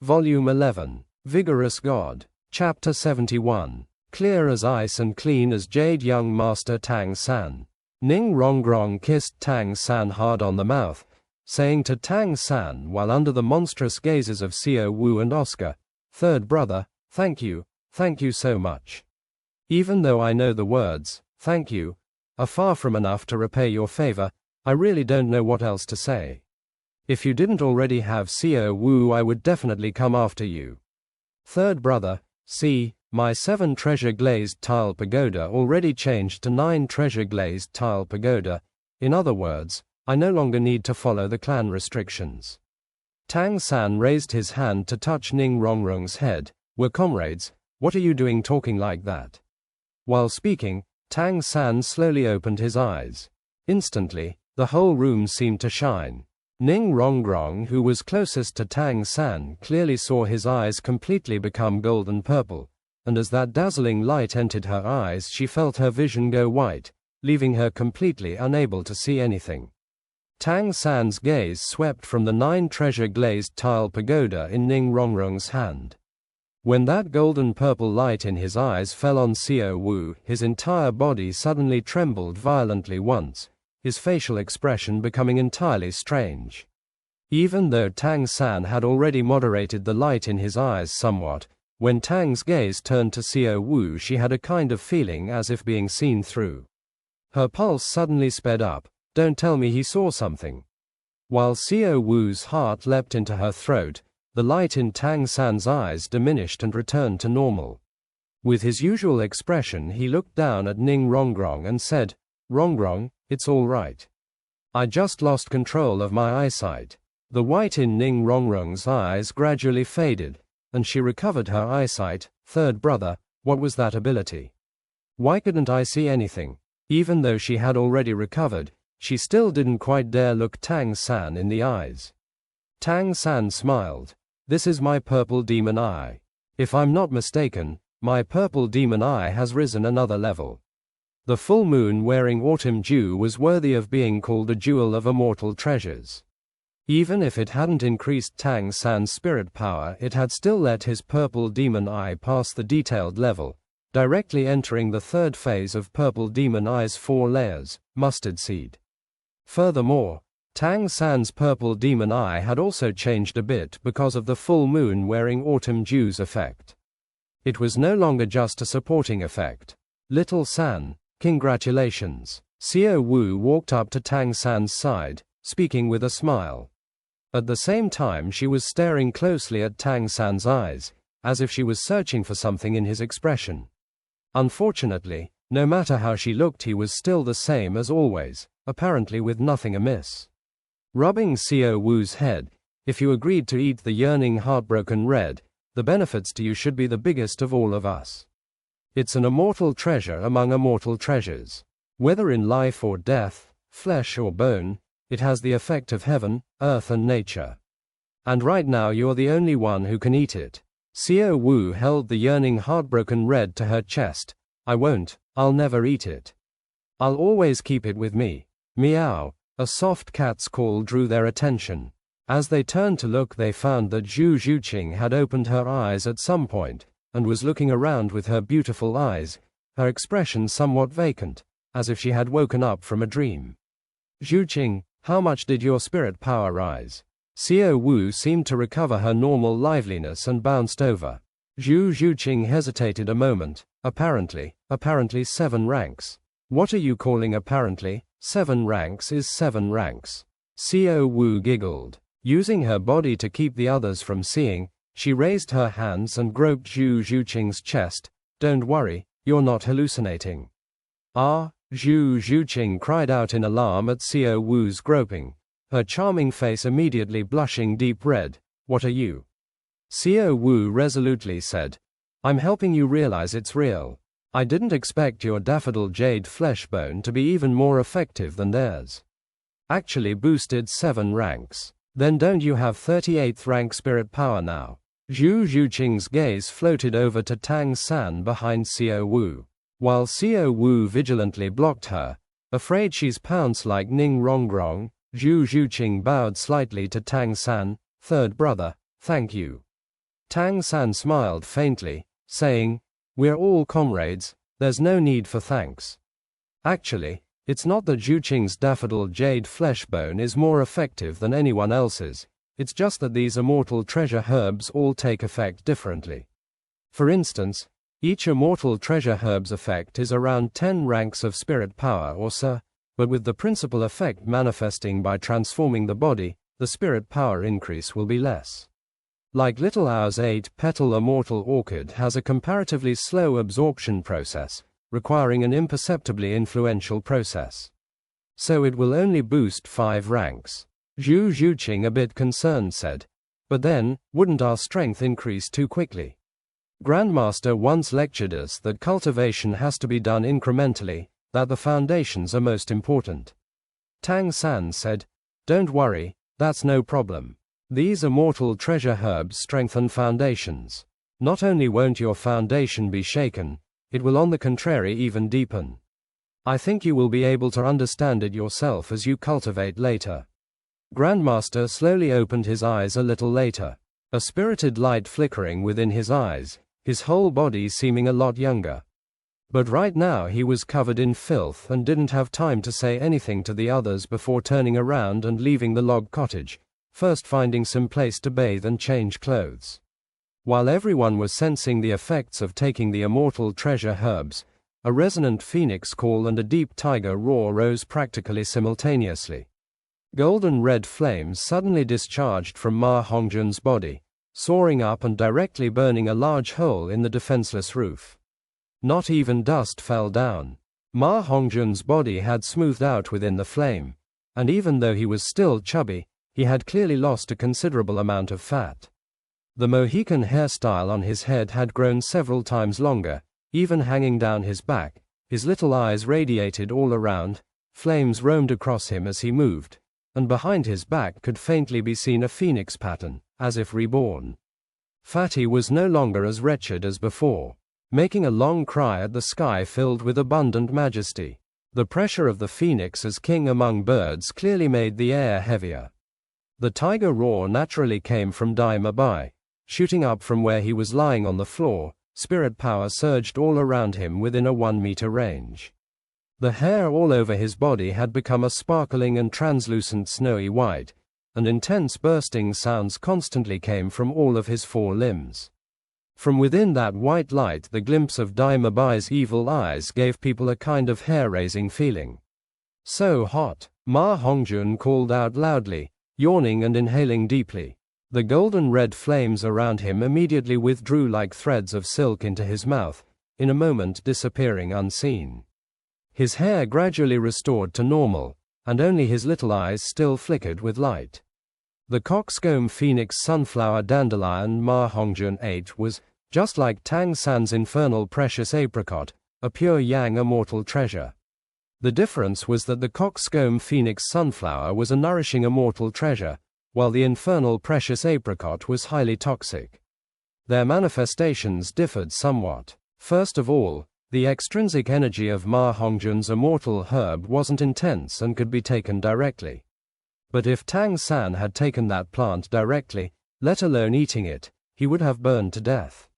Volume 11. Vigorous God. Chapter 71. Clear as ice and clean as jade. Young Master Tang San. Ning Rongrong kissed Tang San hard on the mouth, saying to Tang San while under the monstrous gazes of Xiao Wu and Oscar, "Third brother, thank you so much. Even though I know the words, thank you, are far from enough to repay your favor, I really don't know what else to say. If you didn't already have Xiao Wu, I would definitely come after you. Third brother, see, my 7 treasure glazed tile pagoda already changed to 9 treasure glazed tile pagoda. In other words, I no longer need to follow the clan restrictions." Tang San raised his hand to touch Ning Rongrong's head. "We're comrades, what are you doing talking like that?" While speaking, Tang San slowly opened his eyes. Instantly, the whole room seemed to shine. Ning Rongrong, who was closest to Tang San, clearly saw his eyes completely become golden purple, and as that dazzling light entered her eyes, she felt her vision go white, leaving her completely unable to see anything. Tang San's gaze swept from the 9 treasure glazed tile pagoda in Ning Rongrong's hand. When that golden purple light in his eyes fell on Xiao Wu, his entire body suddenly trembled violently once, his facial expression becoming entirely strange. Even though Tang San had already moderated the light in his eyes somewhat, when Tang's gaze turned to Xiao Wu, she had a kind of feeling as if being seen through. Her pulse suddenly sped up. Don't tell me he saw something. While Xiao Wu's heart leapt into her throat, the light in Tang San's eyes diminished and returned to normal. With his usual expression, he looked down at Ning Rongrong and said, "Rongrong, it's all right. I just lost control of my eyesight." The white in Ning Rongrong's eyes gradually faded, and she recovered her eyesight. "Third brother, what was that ability? Why couldn't I see anything?" Even though she had already recovered, she still didn't quite dare look Tang San in the eyes. Tang San smiled. "This is my purple demon eye. If I'm not mistaken, my purple demon eye has risen another level. The full moon wearing autumn dew was worthy of being called a jewel of immortal treasures." Even if it hadn't increased Tang San's spirit power, it had still let his purple demon eye pass the detailed level, directly entering the 3rd phase of purple demon eye's 4 layers, mustard seed. Furthermore, Tang San's purple demon eye had also changed a bit because of the full moon wearing autumn dew's effect. It was no longer just a supporting effect. "Little San, congratulations." Xiao Wu walked up to Tang San's side, speaking with a smile. At the same time, she was staring closely at Tang San's eyes, as if she was searching for something in his expression. Unfortunately, no matter how she looked, he was still the same as always, apparently with nothing amiss. Rubbing Xiao Wu's head, "If you agreed to eat the yearning heartbroken red, the benefits to you should be the biggest of all of us. It's an immortal treasure among immortal treasures. Whether in life or death, flesh or bone, it has the effect of heaven, earth and nature. And right now you're the only one who can eat it." Xiao Wu held the yearning heartbroken red to her chest. I'll never eat it. I'll always keep it with me." Meow. A soft cat's call drew their attention. As they turned to look, they found that Zhu Zhuqing had opened her eyes at some point, and was looking around with her beautiful eyes, her expression somewhat vacant, as if she had woken up from a dream. "Zhuqing, how much did your spirit power rise?" Xiao Wu seemed to recover her normal liveliness and bounced over. Zhu Zhuqing hesitated a moment. Apparently 7 ranks. "What are you calling apparently? 7 ranks is 7 ranks. Xiao Wu giggled. Using her body to keep the others from seeing, she raised her hands and groped Zhu Zhuqing's chest. "Don't worry, you're not hallucinating." "Ah!" Zhu Zhuqing cried out in alarm at Xiao Wu's groping, her charming face immediately blushing deep red. "What are you?" Xiao Wu resolutely said, "I'm helping you realize it's real. I didn't expect your daffodil jade flesh bone to be even more effective than theirs. Actually boosted 7 ranks. Then don't you have 38th rank spirit power now?" Zhu Zhuqing's gaze floated over to Tang San behind Xiao Wu. While Xiao Wu vigilantly blocked her, afraid she's pounced like Ning Rongrong, Zhu Zhuqing bowed slightly to Tang San. "Third brother, thank you. Tang San smiled faintly, saying, "We're all comrades, there's no need for thanks. Actually, it's not that Zhu Qing's daffodil jade flesh bone is more effective than anyone else's, it's just that these immortal treasure herbs all take effect differently. For instance, each immortal treasure herb's effect is around 10 ranks of spirit power or so, but with the principal effect manifesting by transforming the body, the spirit power increase will be less. Like Little Our's 8-petal immortal orchid has a comparatively slow absorption process, requiring an imperceptibly influential process. So it will only boost 5 ranks. Zhu Zhuqing, a bit concerned, said, "But then, wouldn't our strength increase too quickly? Grandmaster once lectured us that cultivation has to be done incrementally, that the foundations are most important." Tang San said, "Don't worry, that's no problem. These immortal treasure herbs strengthen foundations. Not only won't your foundation be shaken, it will on the contrary even deepen. I think you will be able to understand it yourself as you cultivate later." Grandmaster slowly opened his eyes a little later, a spirited light flickering within his eyes, his whole body seeming a lot younger. But right now he was covered in filth and didn't have time to say anything to the others before turning around and leaving the log cottage, first finding some place to bathe and change clothes. While everyone was sensing the effects of taking the immortal treasure herbs, a resonant phoenix call and a deep tiger roar rose practically simultaneously. Golden red flames suddenly discharged from Ma Hongjun's body, soaring up and directly burning a large hole in the defenseless roof. Not even dust fell down. Ma Hongjun's body had smoothed out within the flame, and even though he was still chubby, he had clearly lost a considerable amount of fat. The Mohican hairstyle on his head had grown several times longer, even hanging down his back. His little eyes radiated all around, flames roamed across him as he moved, and behind his back could faintly be seen a phoenix pattern, as if reborn. Fatty was no longer as wretched as before, making a long cry at the sky filled with abundant majesty. The pressure of the phoenix as king among birds clearly made the air heavier. The tiger roar naturally came from Dai Mabai. Shooting up from where he was lying on the floor, spirit power surged all around him within a 1-meter range. The hair all over his body had become a sparkling and translucent snowy white, and intense bursting sounds constantly came from all of his 4 limbs. From within that white light, the glimpse of Dai Mabai's evil eyes gave people a kind of hair-raising feeling. "So hot," Ma Hongjun called out loudly, yawning and inhaling deeply. The golden red flames around him immediately withdrew like threads of silk into his mouth, in a moment disappearing unseen. His hair gradually restored to normal, and only his little eyes still flickered with light. The coxcomb phoenix sunflower dandelion Ma Hongjun ate was, just like Tang San's infernal precious apricot, a pure yang immortal treasure. The difference was that the coxcomb phoenix sunflower was a nourishing immortal treasure, while the infernal precious apricot was highly toxic. Their manifestations differed somewhat. First of all, the extrinsic energy of Ma Hongjun's immortal herb wasn't intense and could be taken directly. But if Tang San had taken that plant directly, let alone eating it, he would have burned to death.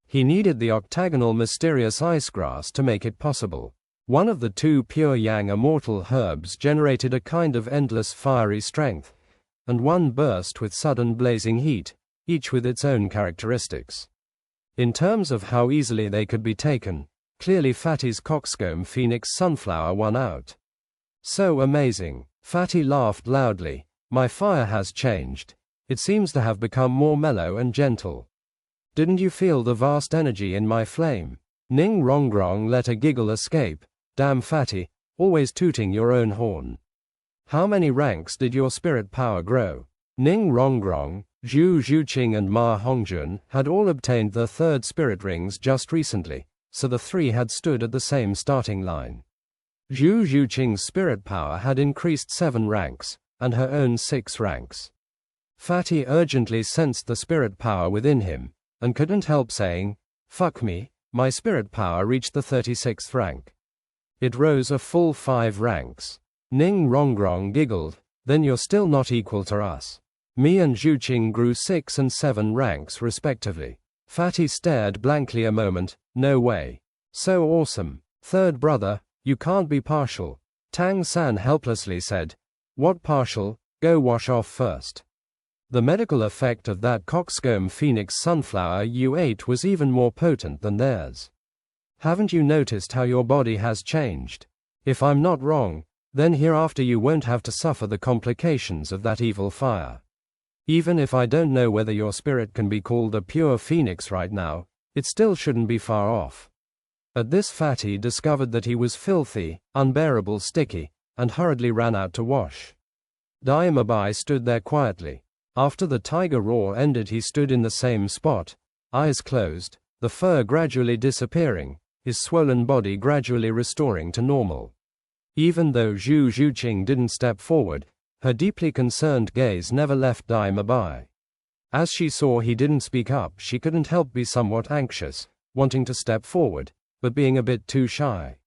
He needed the octagonal mysterious ice grass to make it possible. One of the 2 pure yang immortal herbs generated a kind of endless fiery strength, and one burst with sudden blazing heat, each with its own characteristics. In terms of how easily they could be taken, clearly Fatty's coxcomb phoenix sunflower won out. "So amazing," Fatty laughed loudly. "My fire has changed. It seems to have become more mellow and gentle. Didn't you feel the vast energy in my flame?" Ning Rongrong let a giggle escape. "Damn Fatty, always tooting your own horn. How many ranks did your spirit power grow?" Ning Rongrong, Zhu Zhuqing and Ma Hongjun had all obtained their 3rd spirit rings just recently, so the 3 had stood at the same starting line. Zhu Zhuqing's spirit power had increased 7 ranks, and her own 6 ranks. Fatty urgently sensed the spirit power within him, and couldn't help saying, "Fuck me, my spirit power reached the 36th rank. It rose a full 5 ranks. Ning Rongrong giggled, "Then you're still not equal to us." Me and Zhuqing grew 6 and 7 ranks respectively. Fatty stared blankly a moment. No way. So awesome. Third brother, you can't be partial. Tang San helplessly said. What partial? Go wash off first. The medical effect of that coxcomb phoenix sunflower you ate was even more potent than theirs. Haven't you noticed how your body has changed? If I'm not wrong, then hereafter you won't have to suffer the complications of that evil fire. Even if I don't know whether your spirit can be called a pure phoenix right now, it still shouldn't be far off. At this Fatty discovered that he was filthy, unbearable sticky, and hurriedly ran out to wash. Dai Mabai stood there quietly. After the tiger roar ended, he stood in the same spot, eyes closed, the fur gradually disappearing, his swollen body gradually restoring to normal. Even though Zhuqing didn't step forward, her deeply concerned gaze never left Dai Mabai. As she saw he didn't speak up, she couldn't help be somewhat anxious, wanting to step forward, but being a bit too shy.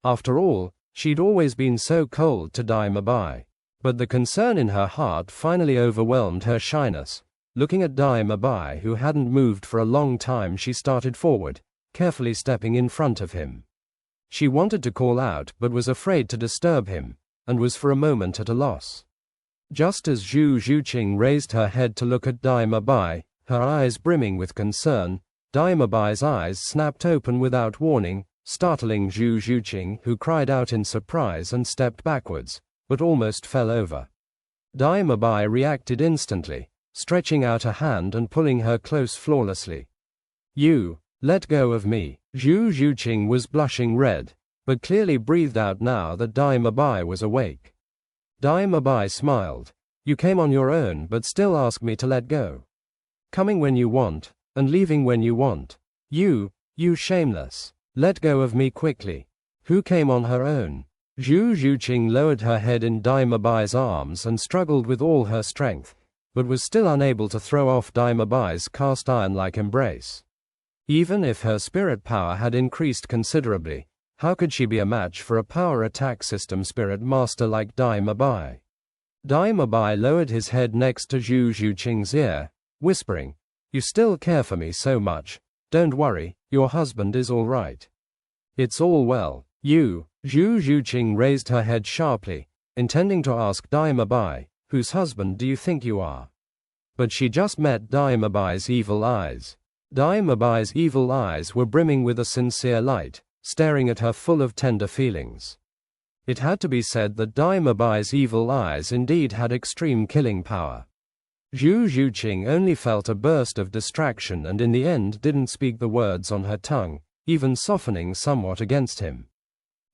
After all, she'd always been so cold to Dai Mabai. But the concern in her heart finally overwhelmed her shyness. Looking at Dai Mabai, who hadn't moved for a long time, she started forward, carefully stepping in front of him. She wanted to call out but was afraid to disturb him, and was for a moment at a loss. Just as Zhuqing raised her head to look at Dai Mabai, her eyes brimming with concern, Dai Mabai's eyes snapped open without warning, startling Zhuqing, who cried out in surprise and stepped backwards, but almost fell over. Dai Mabai reacted instantly, stretching out a hand and pulling her close flawlessly. You, let go of me. Zhuqing was blushing red, but clearly breathed out now that Dai Mabai was awake. Dai Mabai smiled. You came on your own but still ask me to let go. Coming when you want, and leaving when you want. You shameless. Let go of me quickly. Who came on her own? Zhuqing lowered her head in Dai Mabai's arms and struggled with all her strength, but was still unable to throw off Dai Mabai's cast iron-like embrace. Even if her spirit power had increased considerably, how could she be a match for a power attack system spirit master like Dai Mabai? Dai Mabai lowered his head next to Zhuqing's ear, whispering, You still care for me so much. Don't worry, your husband is all right. It's all well. Zhuqing raised her head sharply, intending to ask Dai Mabai, whose husband do you think you are? But she just met Dai Mabai's evil eyes. Dai Mabai's evil eyes were brimming with a sincere light, staring at her full of tender feelings. It had to be said that Dai Mabai's evil eyes indeed had extreme killing power. Zhuqing only felt a burst of distraction and in the end didn't speak the words on her tongue, even softening somewhat against him.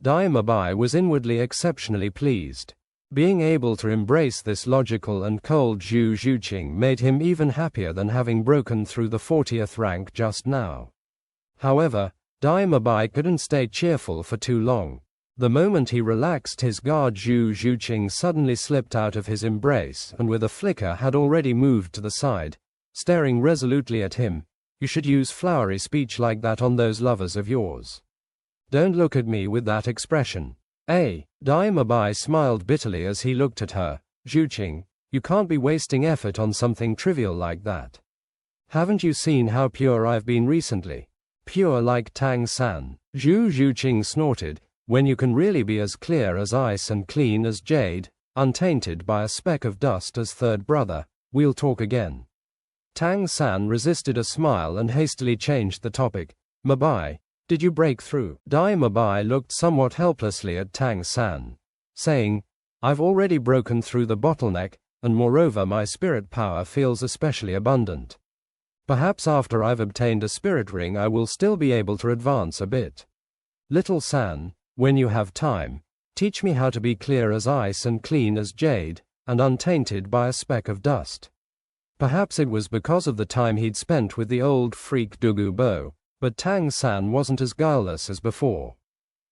Dai Mabai was inwardly exceptionally pleased. Being able to embrace this logical and cold Zhuqing made him even happier than having broken through the 40th rank just now. However, Dai Mabai couldn't stay cheerful for too long. The moment he relaxed his guard, Zhuqing suddenly slipped out of his embrace and with a flicker had already moved to the side, staring resolutely at him. You should use flowery speech like that on those lovers of yours. Don't look at me with that expression. Dai Mabai smiled bitterly as he looked at her. Zhuqing, you can't be wasting effort on something trivial like that. Haven't you seen how pure I've been recently? Pure like Tang San. Zhuqing snorted. When you can really be as clear as ice and clean as jade, untainted by a speck of dust as third brother, we'll talk again. Tang San resisted a smile and hastily changed the topic. Mabai, did you break through? Dai Mabai looked somewhat helplessly at Tang San, saying, I've already broken through the bottleneck, and moreover my spirit power feels especially abundant. Perhaps after I've obtained a spirit ring I will still be able to advance a bit. Little San, when you have time, teach me how to be clear as ice and clean as jade, and untainted by a speck of dust. Perhaps it was because of the time he'd spent with the old freak Douluo, but Tang San wasn't as guileless as before.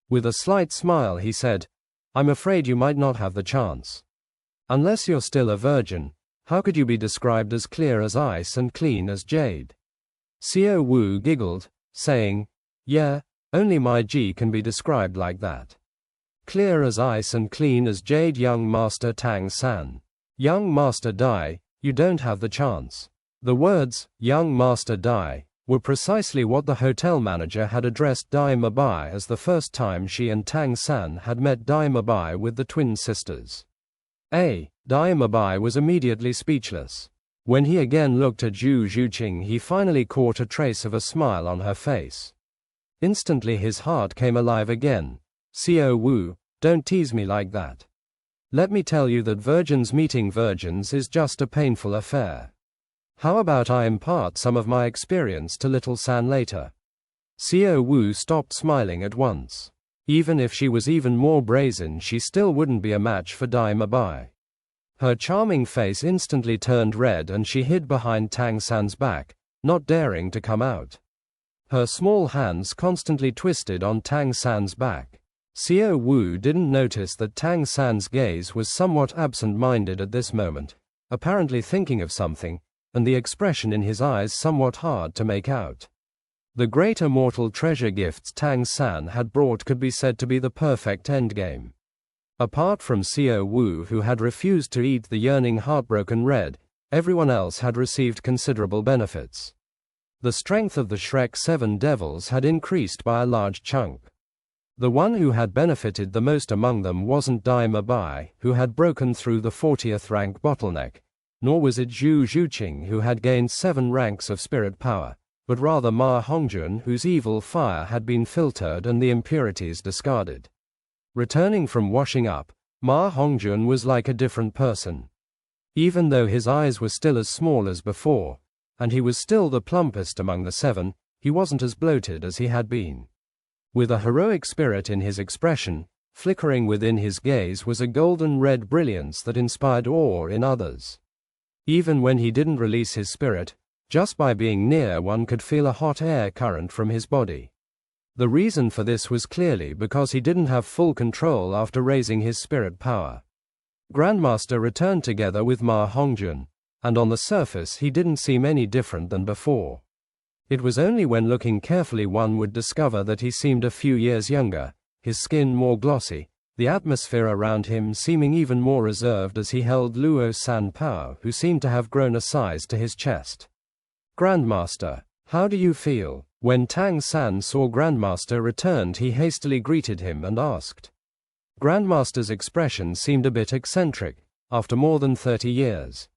With a slight smile he said, I'm afraid you might not have the chance. Unless you're still a virgin, how could you be described as clear as ice and clean as jade? Xiao Wu giggled, saying, Yeah, only my G can be described like that. Clear as ice and clean as jade. Young Master Tang San. Young Master Dai, You don't have the chance. The words, young Master Dai, were precisely what the hotel manager had addressed Dai Mabai as the first time she and Tang San had met Dai Mabai with the twin sisters. Dai Mabai was immediately speechless. When he again looked at Zhu Zhuqing, he finally caught a trace of a smile on her face. Instantly his heart came alive again. "Co Wu, don't tease me like that. Let me tell you that virgins meeting virgins is just a painful affair. How about I impart some of my experience to little San later?" Co Wu stopped smiling at once. Even if she was even more brazen, she still wouldn't be a match for Dai Mabai. Her charming face instantly turned red and she hid behind Tang San's back, not daring to come out. Her small hands constantly twisted on Tang San's back. Co Wu didn't notice that Tang San's gaze was somewhat absent-minded at this moment, apparently thinking of something, and the expression in his eyes somewhat hard to make out. The great immortal treasure gifts Tang San had brought could be said to be the perfect endgame. Apart from Co Wu, who had refused to eat the yearning heartbroken red, everyone else had received considerable benefits. The strength of the Shrek 7 devils had increased by a large chunk. The one who had benefited the most among them wasn't Dai Mabai, who had broken through the 40th rank bottleneck, nor was it Zhu Zhuqing, who had gained 7 ranks of spirit power, but rather Ma Hongjun, whose evil fire had been filtered and the impurities discarded. Returning from washing up, Ma Hongjun was like a different person. Even though his eyes were still as small as before, and he was still the plumpest among the 7, he wasn't as bloated as he had been. With a heroic spirit in his expression, flickering within his gaze was a golden red brilliance that inspired awe in others. Even when he didn't release his spirit, just by being near one could feel a hot air current from his body. The reason for this was clearly because he didn't have full control after raising his spirit power. Grandmaster returned together with Ma Hongjun, and on the surface he didn't seem any different than before. It was only when looking carefully one would discover that he seemed a few years younger, his skin more glossy, the atmosphere around him seeming even more reserved as he held Luo San Pao, who seemed to have grown a size to his chest. "Grandmaster, how do you feel?" When Tang San saw Grandmaster returned, he hastily greeted him and asked. Grandmaster's expression seemed a bit eccentric, after more than 30 years.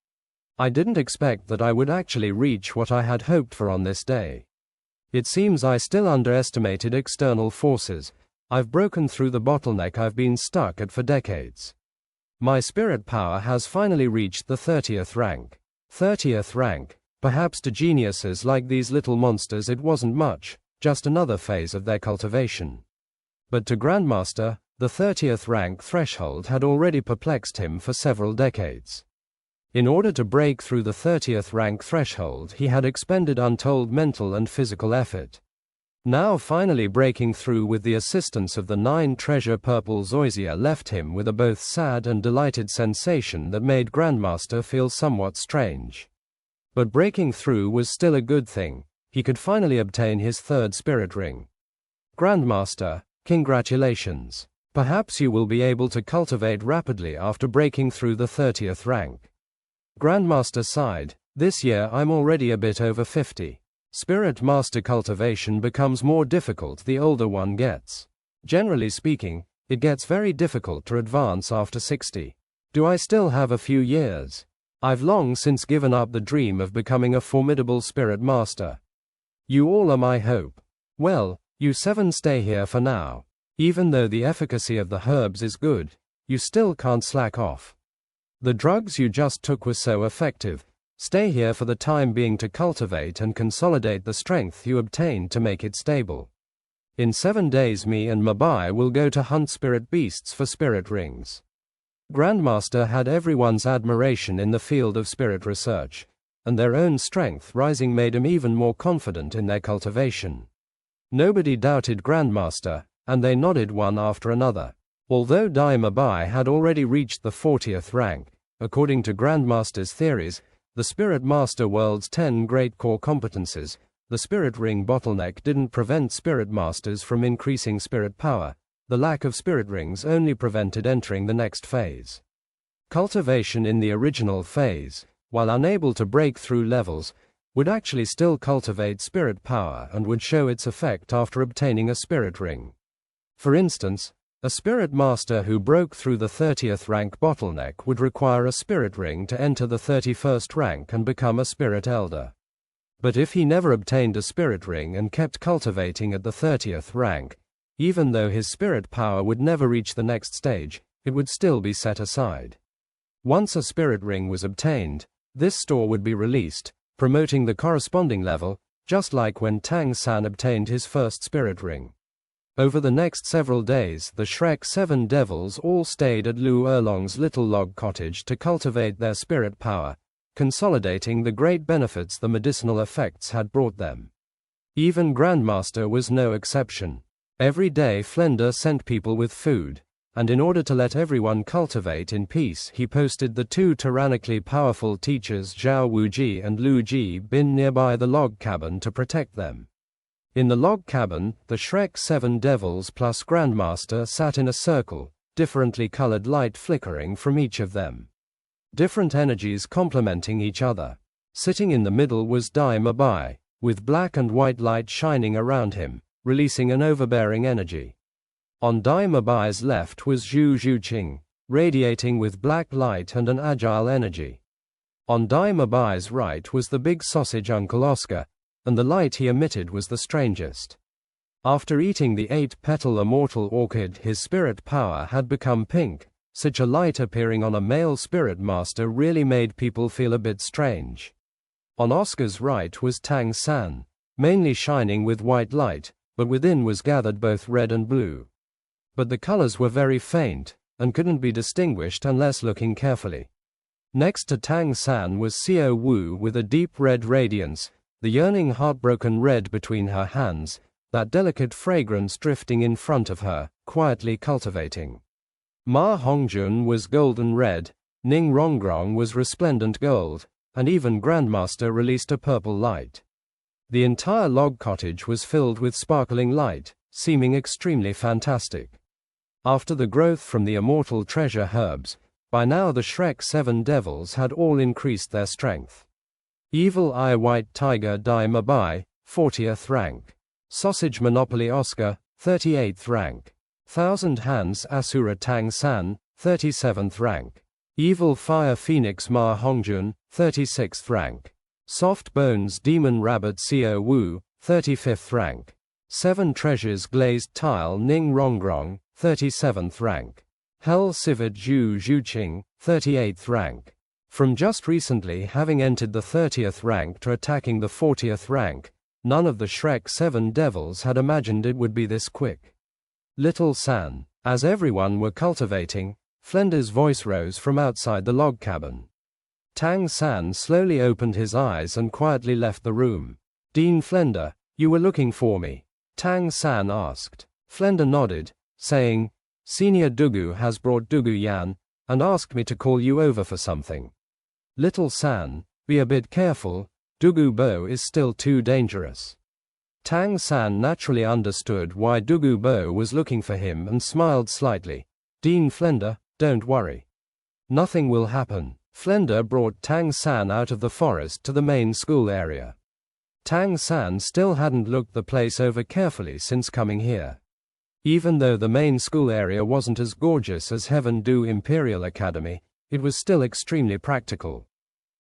"I didn't expect that I would actually reach what I had hoped for on this day. It seems I still underestimated external forces. I've broken through the bottleneck I've been stuck at for decades. My spirit power has finally reached the 30th rank. 30th rank. Perhaps to geniuses like these little monsters it wasn't much, just another phase of their cultivation. But to Grandmaster, the 30th rank threshold had already perplexed him for several decades. In order to break through the 30th rank threshold, he had expended untold mental and physical effort. Now finally breaking through with the assistance of the 9 treasure purple zoysia left him with a both sad and delighted sensation that made Grandmaster feel somewhat strange. But breaking through was still a good thing. He could finally obtain his 3rd spirit ring. "Grandmaster, congratulations. Perhaps you will be able to cultivate rapidly after breaking through the 30th rank." Grandmaster sighed. "This year I'm already a bit over 50. Spirit master cultivation becomes more difficult the older one gets. Generally speaking, it gets very difficult to advance after 60. Do I still have a few years? I've long since given up the dream of becoming a formidable spirit master. You all are my hope. Well, you 7 stay here for now. Even though the efficacy of the herbs is good, you still can't slack off. The drugs you just took were so effective. Stay here for the time being to cultivate and consolidate the strength you obtained to make it stable. In 7 days me and Mabai will go to hunt spirit beasts for spirit rings." Grandmaster had everyone's admiration in the field of spirit research, and their own strength rising made him even more confident in their cultivation. Nobody doubted Grandmaster, and they nodded one after another. Although Dai Mabai had already reached the 40th rank, according to Grandmaster's theories, the Spirit Master World's 10 great core competences, the Spirit Ring bottleneck didn't prevent Spirit Masters from increasing spirit power. The lack of spirit rings only prevented entering the next phase. Cultivation in the original phase, while unable to break through levels, would actually still cultivate spirit power and would show its effect after obtaining a spirit ring. For instance, a spirit master who broke through the 30th rank bottleneck would require a spirit ring to enter the 31st rank and become a spirit elder. But if he never obtained a spirit ring and kept cultivating at the 30th rank, even though his spirit power would never reach the next stage, it would still be set aside. Once a spirit ring was obtained, this store would be released, promoting the corresponding level, just like when Tang San obtained his first spirit ring. Over the next several days, the Shrek 7 devils all stayed at Lu Erlong's little log cottage to cultivate their spirit power, consolidating the great benefits the medicinal effects had brought them. Even Grandmaster was no exception. Every day Flender sent people with food, and in order to let everyone cultivate in peace, he posted the two tyrannically powerful teachers Zhao Wuji and Lu Ji Bin nearby the log cabin to protect them. In the log cabin, the Shrek 7 devils plus Grandmaster sat in a circle, differently colored light flickering from each of them. Different energies complementing each other. Sitting in the middle was Dai Mabai, with black and white light shining around him, releasing an overbearing energy. On Dai Mabai's left was Zhu Zhuqing, radiating with black light and an agile energy. On Dai Mabai's right was the big sausage Uncle Oscar, and the light he emitted was the strangest. After eating the 8-petal immortal orchid, his spirit power had become pink. Such a light appearing on a male spirit master really made people feel a bit strange. On Oscar's right was Tang San, mainly shining with white light, but within was gathered both red and blue. But the colors were very faint, and couldn't be distinguished unless looking carefully. Next to Tang San was Xiao Wu with a deep red radiance, the yearning heartbroken red between her hands, that delicate fragrance drifting in front of her, quietly cultivating. Ma Hongjun was golden red, Ning Rongrong was resplendent gold, and even Grandmaster released a purple light. The entire log cottage was filled with sparkling light, seeming extremely fantastic. After the growth from the immortal treasure herbs, by now the Shrek 7 devils had all increased their strength. Evil Eye White Tiger Dai Mabai, 40th rank. Sausage Monopoly Oscar, 38th rank. Thousand Hands Asura Tang San, 37th rank. Evil Fire Phoenix Ma Hongjun, 36th rank. Soft Bones Demon Rabbit Xiao Wu, 35th rank. Seven Treasures Glazed Tile Ning Rongrong, 37th rank. Hell Civet Zhu Zhuqing, 38th rank. From just recently having entered the 30th rank to attacking the 40th rank, none of the Shrek 7 devils had imagined it would be this quick. Little San. As everyone were cultivating, Flender's voice rose from outside the log cabin. Tang San slowly opened his eyes and quietly left the room. Dean Flender, you were looking for me? Tang San asked. Flender nodded, saying, Senior Dugu has brought Dugu Yan, and asked me to call you over for something. Little San, be a bit careful, Dugu Bo is still too dangerous. Tang San naturally understood why Dugu Bo was looking for him and smiled slightly. Dean Flender, don't worry. Nothing will happen. Flender brought Tang San out of the forest to the main school area. Tang San still hadn't looked the place over carefully since coming here. Even though the main school area wasn't as gorgeous as Heaven Do Imperial Academy, it was still extremely practical.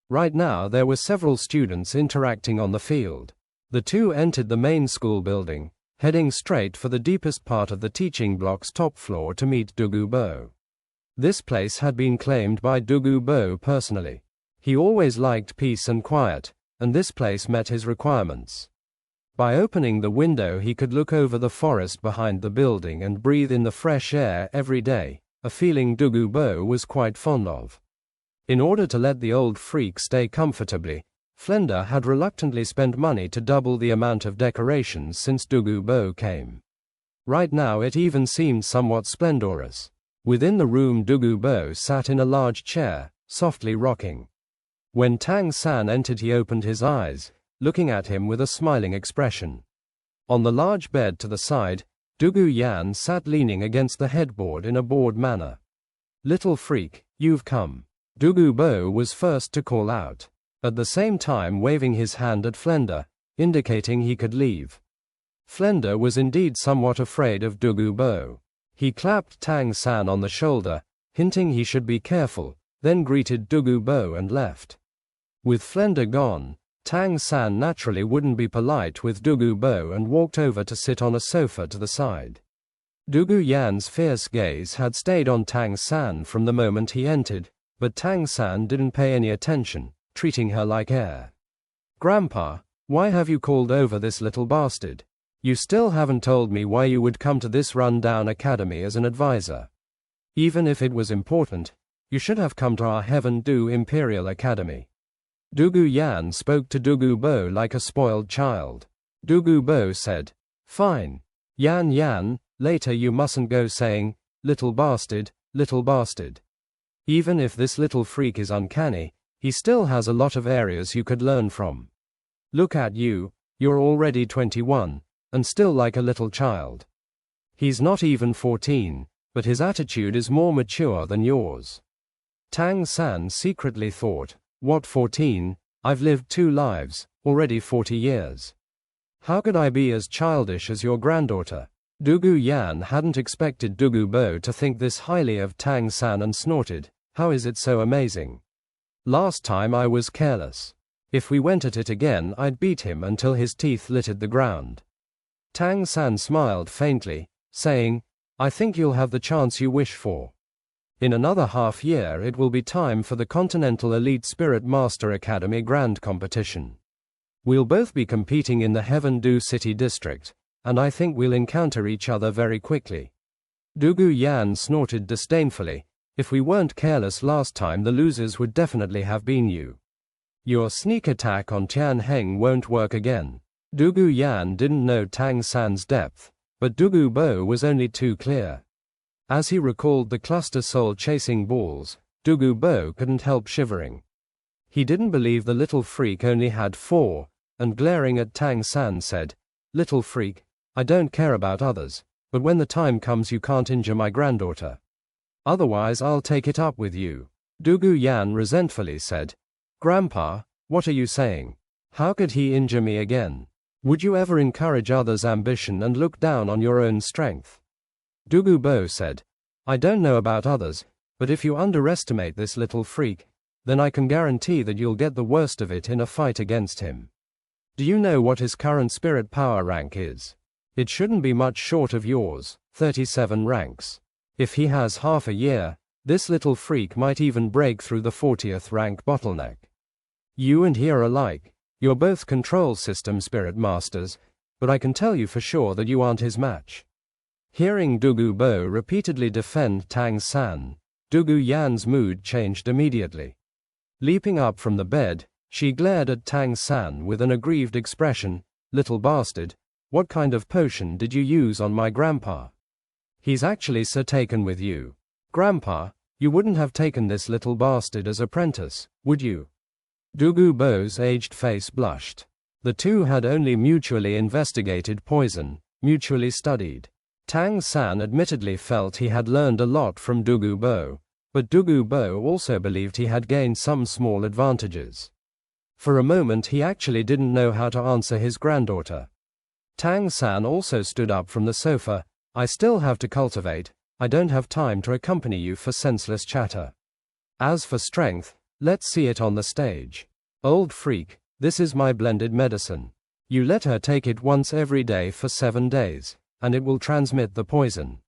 Right now there were several students interacting on the field. The two entered the main school building, heading straight for the deepest part of the teaching block's top floor to meet Dugu Bo. This place had been claimed by Dugu Bo personally. He always liked peace and quiet, and this place met his requirements. By opening the window he could look over the forest behind the building and breathe in the fresh air every day, a feeling Dugu Bo was quite fond of. In order to let the old freak stay comfortably, Flender had reluctantly spent money to double the amount of decorations since Dugu Bo came. Right now it even seemed somewhat splendorous. Within the room Dugu Bo sat in a large chair, softly rocking. When Tang San entered he opened his eyes, looking at him with a smiling expression. On the large bed to the side, Dugu Yan sat leaning against the headboard in a bored manner. Little freak, you've come. Douluo was first to call out, at the same time waving his hand at Flender, indicating he could leave. Flender was indeed somewhat afraid of Douluo. He clapped Tang San on the shoulder, hinting he should be careful, then greeted Douluo and left. With Flender gone, Tang San naturally wouldn't be polite with Douluo and walked over to sit on a sofa to the side. Douluo's fierce gaze had stayed on Tang San from the moment he entered, but Tang San didn't pay any attention, treating her like air. "Grandpa, why have you called over this little bastard? You still haven't told me why you would come to this run-down academy as an advisor. Even if it was important, you should have come to our Heaven-Do Imperial Academy." Douluo spoke to Douluo like a spoiled child. Douluo said, "Fine. Yan, later you mustn't go saying, 'Little bastard, little bastard.' Even if this little freak is uncanny, he still has a lot of areas you could learn from. Look at you, you're already 21, and still like a little child. He's not even 14, but his attitude is more mature than yours." Tang San secretly thought, "What 14? I've lived 2 lives, already 40 years. How could I be as childish as your granddaughter?" Douluo hadn't expected Douluo to think this highly of Tang San and snorted, "How is it so amazing? Last time I was careless. If we went at it again I'd beat him until his teeth littered the ground." Tang San smiled faintly, saying, "I think you'll have the chance you wish for. In another half year it will be time for the Continental Elite Spirit Master Academy Grand Competition. We'll both be competing in the Heaven-Do City District, and I think we'll encounter each other very quickly." Douluo snorted disdainfully, "If we weren't careless last time the losers would definitely have been you. Your sneak attack on Tianheng won't work again." Douluo didn't know Tang San's depth, but Douluo was only too clear. As he recalled the cluster soul-chasing balls, Douluo couldn't help shivering. He didn't believe the little freak only had 4, and glaring at Tang San said, "Little freak, I don't care about others, but when the time comes you can't injure my granddaughter. Otherwise I'll take it up with you." Douluo resentfully said, "Grandpa, what are you saying? How could he injure me again? Would you ever encourage others' ambition and look down on your own strength?" Douluo said, "I don't know about others, but if you underestimate this little freak, then I can guarantee that you'll get the worst of it in a fight against him. Do you know what his current spirit power rank is? It shouldn't be much short of yours, 37 ranks. If he has half a year, this little freak might even break through the 40th rank bottleneck. You and he are alike. You're both control system spirit masters, but I can tell you for sure that you aren't his match." Hearing Douluo repeatedly defend Tang San, Douluo's mood changed immediately. Leaping up from the bed, she glared at Tang San with an aggrieved expression. "Little bastard, what kind of potion did you use on my grandpa? He's actually so taken with you. Grandpa, you wouldn't have taken this little bastard as apprentice, would you?" Douluo's aged face blushed. The two had only mutually investigated poison, mutually studied. Tang San admittedly felt he had learned a lot from Douluo, but Douluo also believed he had gained some small advantages. For a moment he actually didn't know how to answer his granddaughter. Tang San also stood up from the sofa. "I still have to cultivate. I don't have time to accompany you for senseless chatter. As for strength, let's see it on the stage. Old freak, this is my blended medicine. You let her take it once every day for 7 days, and it will transmit the poison.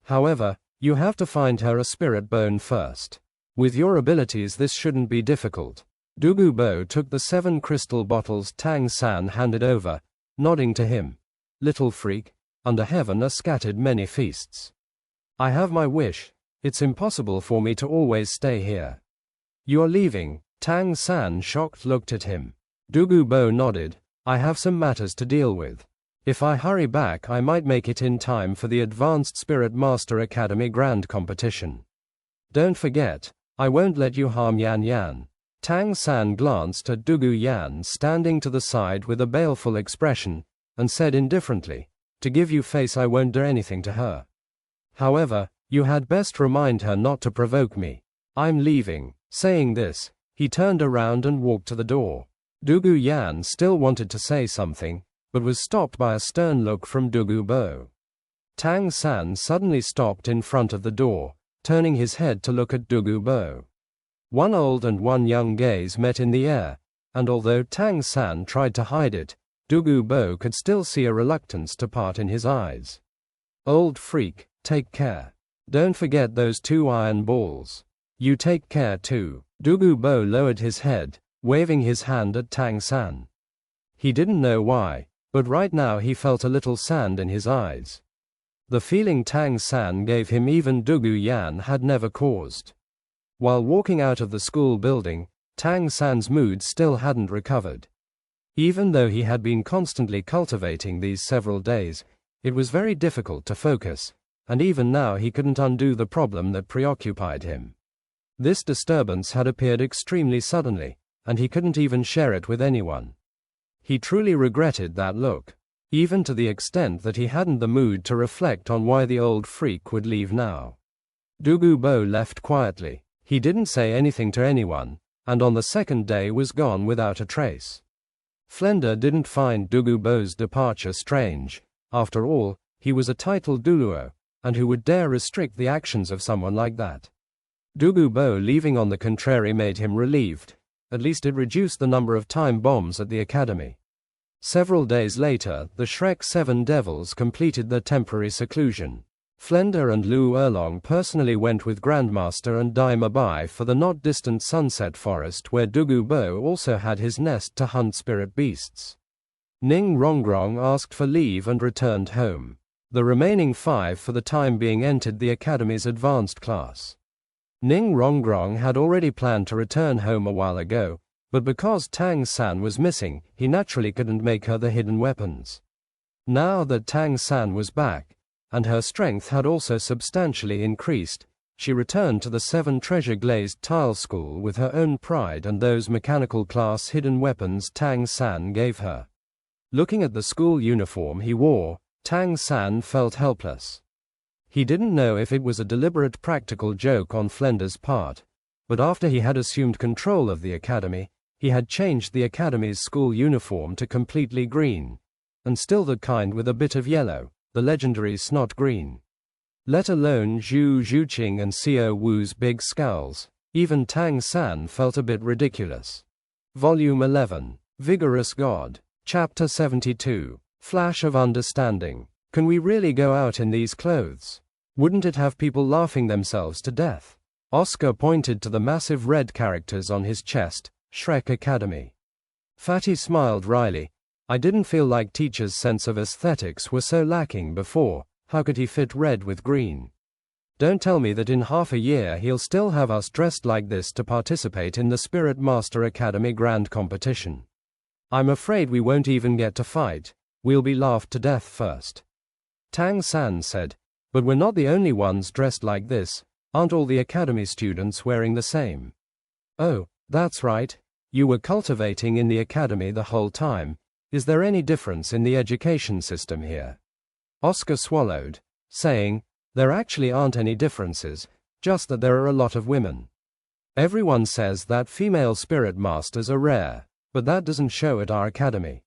However, you have to find her a spirit bone first. With your abilities this shouldn't be difficult." Douluo took the 7 crystal bottles Tang San handed over, nodding to him. "Little freak, under heaven are scattered many feasts. I have my wish. It's impossible for me to always stay here." "You're leaving?" Tang San shocked looked at him. Douluo nodded. "I have some matters to deal with. If I hurry back I might make it in time for the Advanced Spirit Master Academy Grand Competition. Don't forget, I won't let you harm Yan." Tang San glanced at Douluo standing to the side with a baleful expression, and said indifferently, "To give you face I won't do anything to her. However, you had best remind her not to provoke me. I'm leaving." Saying this, he turned around and walked to the door. Dugu Yan still wanted to say something, but was stopped by a stern look from Dugu Bo. Tang San suddenly stopped in front of the door, turning his head to look at Dugu Bo. One old and one young gaze met in the air, and although Tang San tried to hide it, Dugu Bo could still see a reluctance to part in his eyes. Old freak, take care. Don't forget those 2 iron balls. You take care too. Dugu Bo lowered his head, waving his hand at Tang San. He didn't know why, but right now he felt a little sand in his eyes. The feeling Tang San gave him even Dugu Yan had never caused. While walking out of the school building, Tang San's mood still hadn't recovered. Even though he had been constantly cultivating these several days, it was very difficult to focus, and even now he couldn't undo the problem that preoccupied him. This disturbance had appeared extremely suddenly, and he couldn't even share it with anyone. He truly regretted that look, even to the extent that he hadn't the mood to reflect on why the old freak would leave now. Dugu Bo left quietly. He didn't say anything to anyone, and on the second day was gone without a trace. Flender didn't find Dugu Bo's departure strange. After all, he was a titled Douluo, and who would dare restrict the actions of someone like that? Dugu Bo leaving on the contrary made him relieved. At least it reduced the number of time bombs at the academy. Several days later, the Shrek 7 Devils completed their temporary seclusion. Flender and Lu Erlong personally went with Grandmaster and Dai Mabai for the not distant Sunset Forest where Dugu Bo also had his nest to hunt spirit beasts. Ning Rongrong asked for leave and returned home. The remaining 5 for the time being entered the academy's advanced class. Ning Rongrong had already planned to return home a while ago, but because Tang San was missing, he naturally couldn't make her the hidden weapons. Now that Tang San was back, and her strength had also substantially increased, she returned to the 7 treasure-glazed tile school with her own pride and those mechanical class hidden weapons Tang San gave her. Looking at the school uniform he wore, Tang San felt helpless. He didn't know if it was a deliberate practical joke on Flender's part, but after he had assumed control of the academy, he had changed the academy's school uniform to completely green, and still the kind with a bit of yellow, the legendary snot green. Let alone Zhu Zhuqing and Xiao Wu's big scowls, even Tang San felt a bit ridiculous. Volume 11, Vigorous God, Chapter 72, Flash of Understanding. Can we really go out in these clothes? Wouldn't it have people laughing themselves to death? Oscar pointed to the massive red characters on his chest, Shrek Academy. Fatty smiled wryly. I didn't feel like teacher's sense of aesthetics were so lacking before. How could he fit red with green? Don't tell me that in half a year he'll still have us dressed like this to participate in the Spirit Master Academy Grand Competition. I'm afraid we won't even get to fight. We'll be laughed to death first. Tang San said, but we're not the only ones dressed like this. Aren't all the academy students wearing the same? Oh, that's right. You were cultivating in the academy the whole time. Is there any difference in the education system here? Oscar swallowed, saying, there actually aren't any differences, just that there are a lot of women. Everyone says that female spirit masters are rare, but that doesn't show at our academy.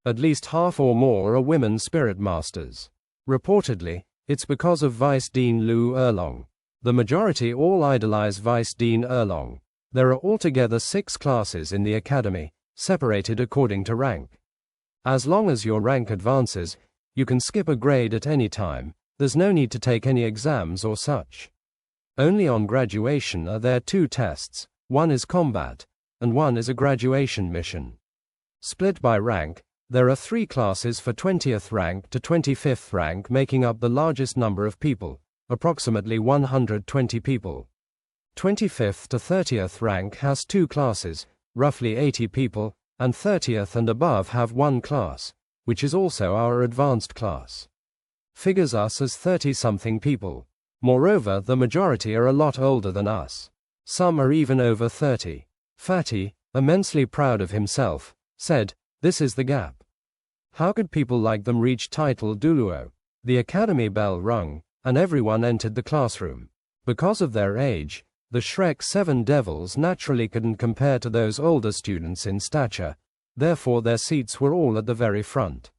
At least half or more are women spirit masters. Reportedly, it's because of Vice Dean Lu Erlong. The majority all idolize Vice Dean Erlong. There are altogether 6 classes in the academy, separated according to rank. As long as your rank advances, you can skip a grade at any time. There's no need to take any exams or such. Only on graduation are there 2 tests, one is combat, and one is a graduation mission. Split by rank, there are 3 classes for 20th rank to 25th rank making up the largest number of people, approximately 120 people. 25th to 30th rank has 2 classes, roughly 80 people, and 30th and above have 1 class, which is also our advanced class. Figures us as 30-something people. Moreover, the majority are a lot older than us. Some are even over 30. Fatty, immensely proud of himself, said, this is the gap. How could people like them reach title Douluo? The academy bell rung, and everyone entered the classroom. Because of their age, The Shrek 7 devils naturally couldn't compare to those older students in stature, therefore their seats were all at the very front.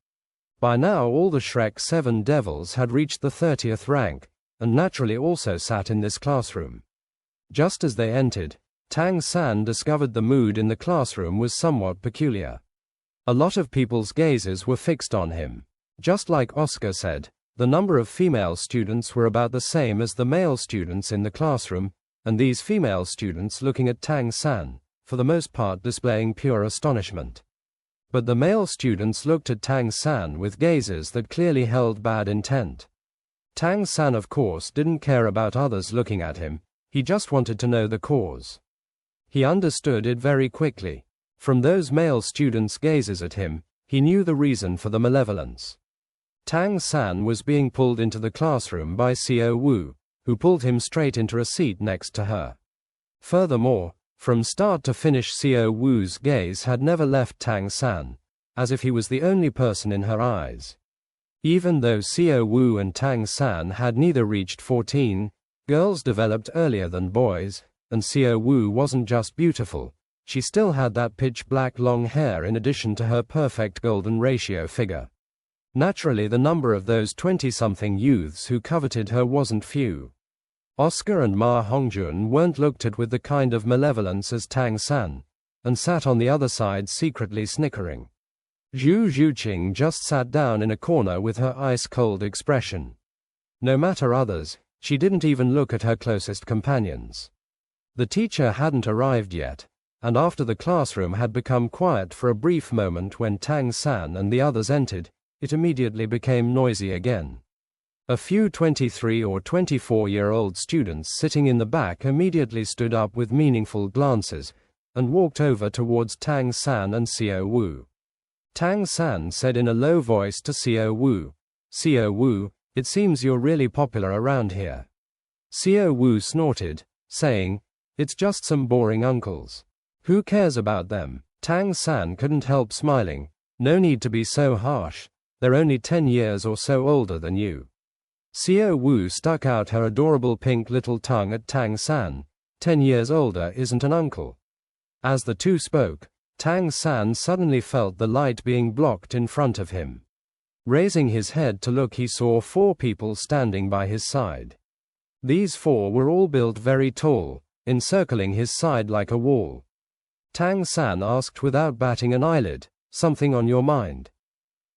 By now all the Shrek 7 devils had reached the 30th rank, and naturally also sat in this classroom. Just as they entered, Tang San discovered the mood in the classroom was somewhat peculiar. A lot of people's gazes were fixed on him. Just like Oscar said, the number of female students were about the same as the male students in the classroom, and these female students looking at Tang San, for the most part displaying pure astonishment. But the male students looked at Tang San with gazes that clearly held bad intent. Tang San of course didn't care about others looking at him, he just wanted to know the cause. He understood it very quickly. From those male students' gazes at him, he knew the reason for the malevolence. Tang San was being pulled into the classroom by Xiao Wu, who pulled him straight into a seat next to her. Furthermore, from start to finish Xiao Wu's gaze had never left Tang San, as if he was the only person in her eyes. Even though Xiao Wu and Tang San had neither reached 14, girls developed earlier than boys, and Xiao Wu wasn't just beautiful, she still had that pitch-black long hair in addition to her perfect golden ratio figure. Naturally the number of those 20-something youths who coveted her wasn't few. Oscar and Ma Hongjun weren't looked at with the kind of malevolence as Tang San, and sat on the other side secretly snickering. Zhu Zhuqing just sat down in a corner with her ice-cold expression. No matter others, she didn't even look at her closest companions. The teacher hadn't arrived yet, and after the classroom had become quiet for a brief moment when Tang San and the others entered, it immediately became noisy again. A few 23 or 24-year-old students sitting in the back immediately stood up with meaningful glances, and walked over towards Tang San and Xiao Wu. Tang San said in a low voice to Xiao Wu, "Xiao Wu, it seems you're really popular around here." Xiao Wu snorted, saying, "It's just some boring uncles. Who cares about them?" Tang San couldn't help smiling. "No need to be so harsh, they're only 10 years or so older than you." Xiao Wu stuck out her adorable pink little tongue at Tang San. 10 years older isn't an uncle. As the two spoke, Tang San suddenly felt the light being blocked in front of him. Raising his head to look, he saw 4 people standing by his side. These 4 were all built very tall, encircling his side like a wall. Tang San asked without batting an eyelid, "Something on your mind?"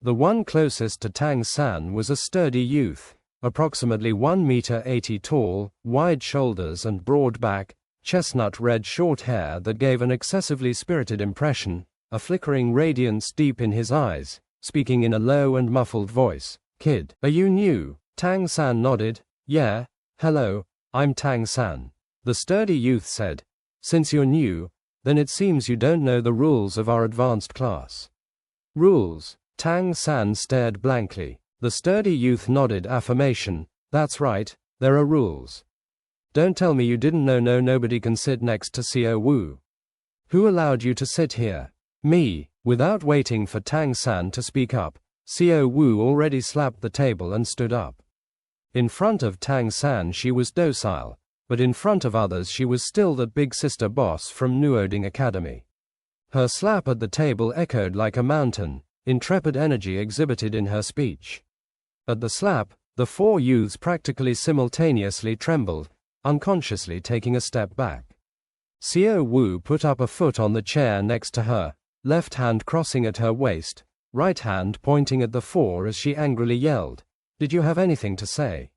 The one closest to Tang San was a sturdy youth, approximately 1 meter 80 tall, wide shoulders and broad back, chestnut red short hair that gave an excessively spirited impression, a flickering radiance deep in his eyes, speaking in a low and muffled voice. "Kid, are you new?" Tang San nodded. "Yeah, hello, I'm Tang San." The sturdy youth said, "Since you're new, then it seems you don't know the rules of our advanced class." "Rules?" Tang San stared blankly. The sturdy youth nodded affirmation. "That's right, there are rules. Don't tell me you didn't know. No, nobody can sit next to Xiao Wu." "Who allowed you to sit here?" "Me." Without waiting for Tang San to speak up, Xiao Wu already slapped the table and stood up. In front of Tang San she was docile, but in front of others she was still that big sister boss from Nuoding Academy. Her slap at the table echoed like a mountain, intrepid energy exhibited in her speech. At the slap, the 4 youths practically simultaneously trembled, unconsciously taking a step back. Xiao Wu put up a foot on the chair next to her, left hand crossing at her waist, right hand pointing at the 4 as she angrily yelled, "Did you have anything to say?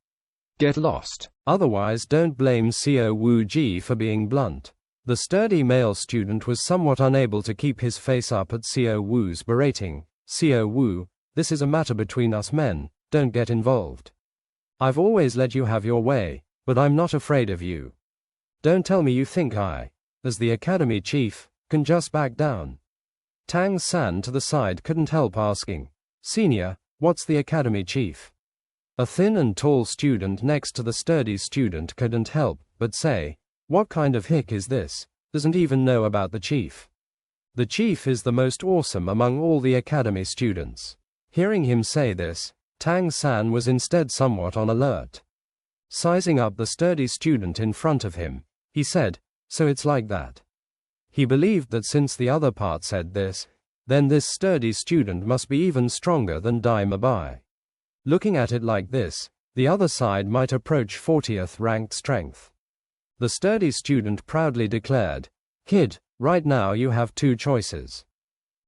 Get lost. Otherwise don't blame Xiao Wu Ji for being blunt." The sturdy male student was somewhat unable to keep his face up at Xiao Wu's berating. "Xiao Wu, this is a matter between us men, don't get involved. I've always let you have your way, but I'm not afraid of you. Don't tell me you think I, as the academy chief, can just back down." Tang San to the side couldn't help asking, "Senior, what's the academy chief?" A thin and tall student next to the sturdy student couldn't help but say, "What kind of hick is this? Doesn't even know about the chief. The chief is the most awesome among all the academy students." Hearing him say this, Tang San was instead somewhat on alert. Sizing up the sturdy student in front of him, He said, "So it's like that." He believed that since the other part said this, then this sturdy student must be even stronger than Dai Mabai. Looking at it like this, the other side might approach 40th ranked strength. The sturdy student proudly declared, "Kid, right now you have two choices.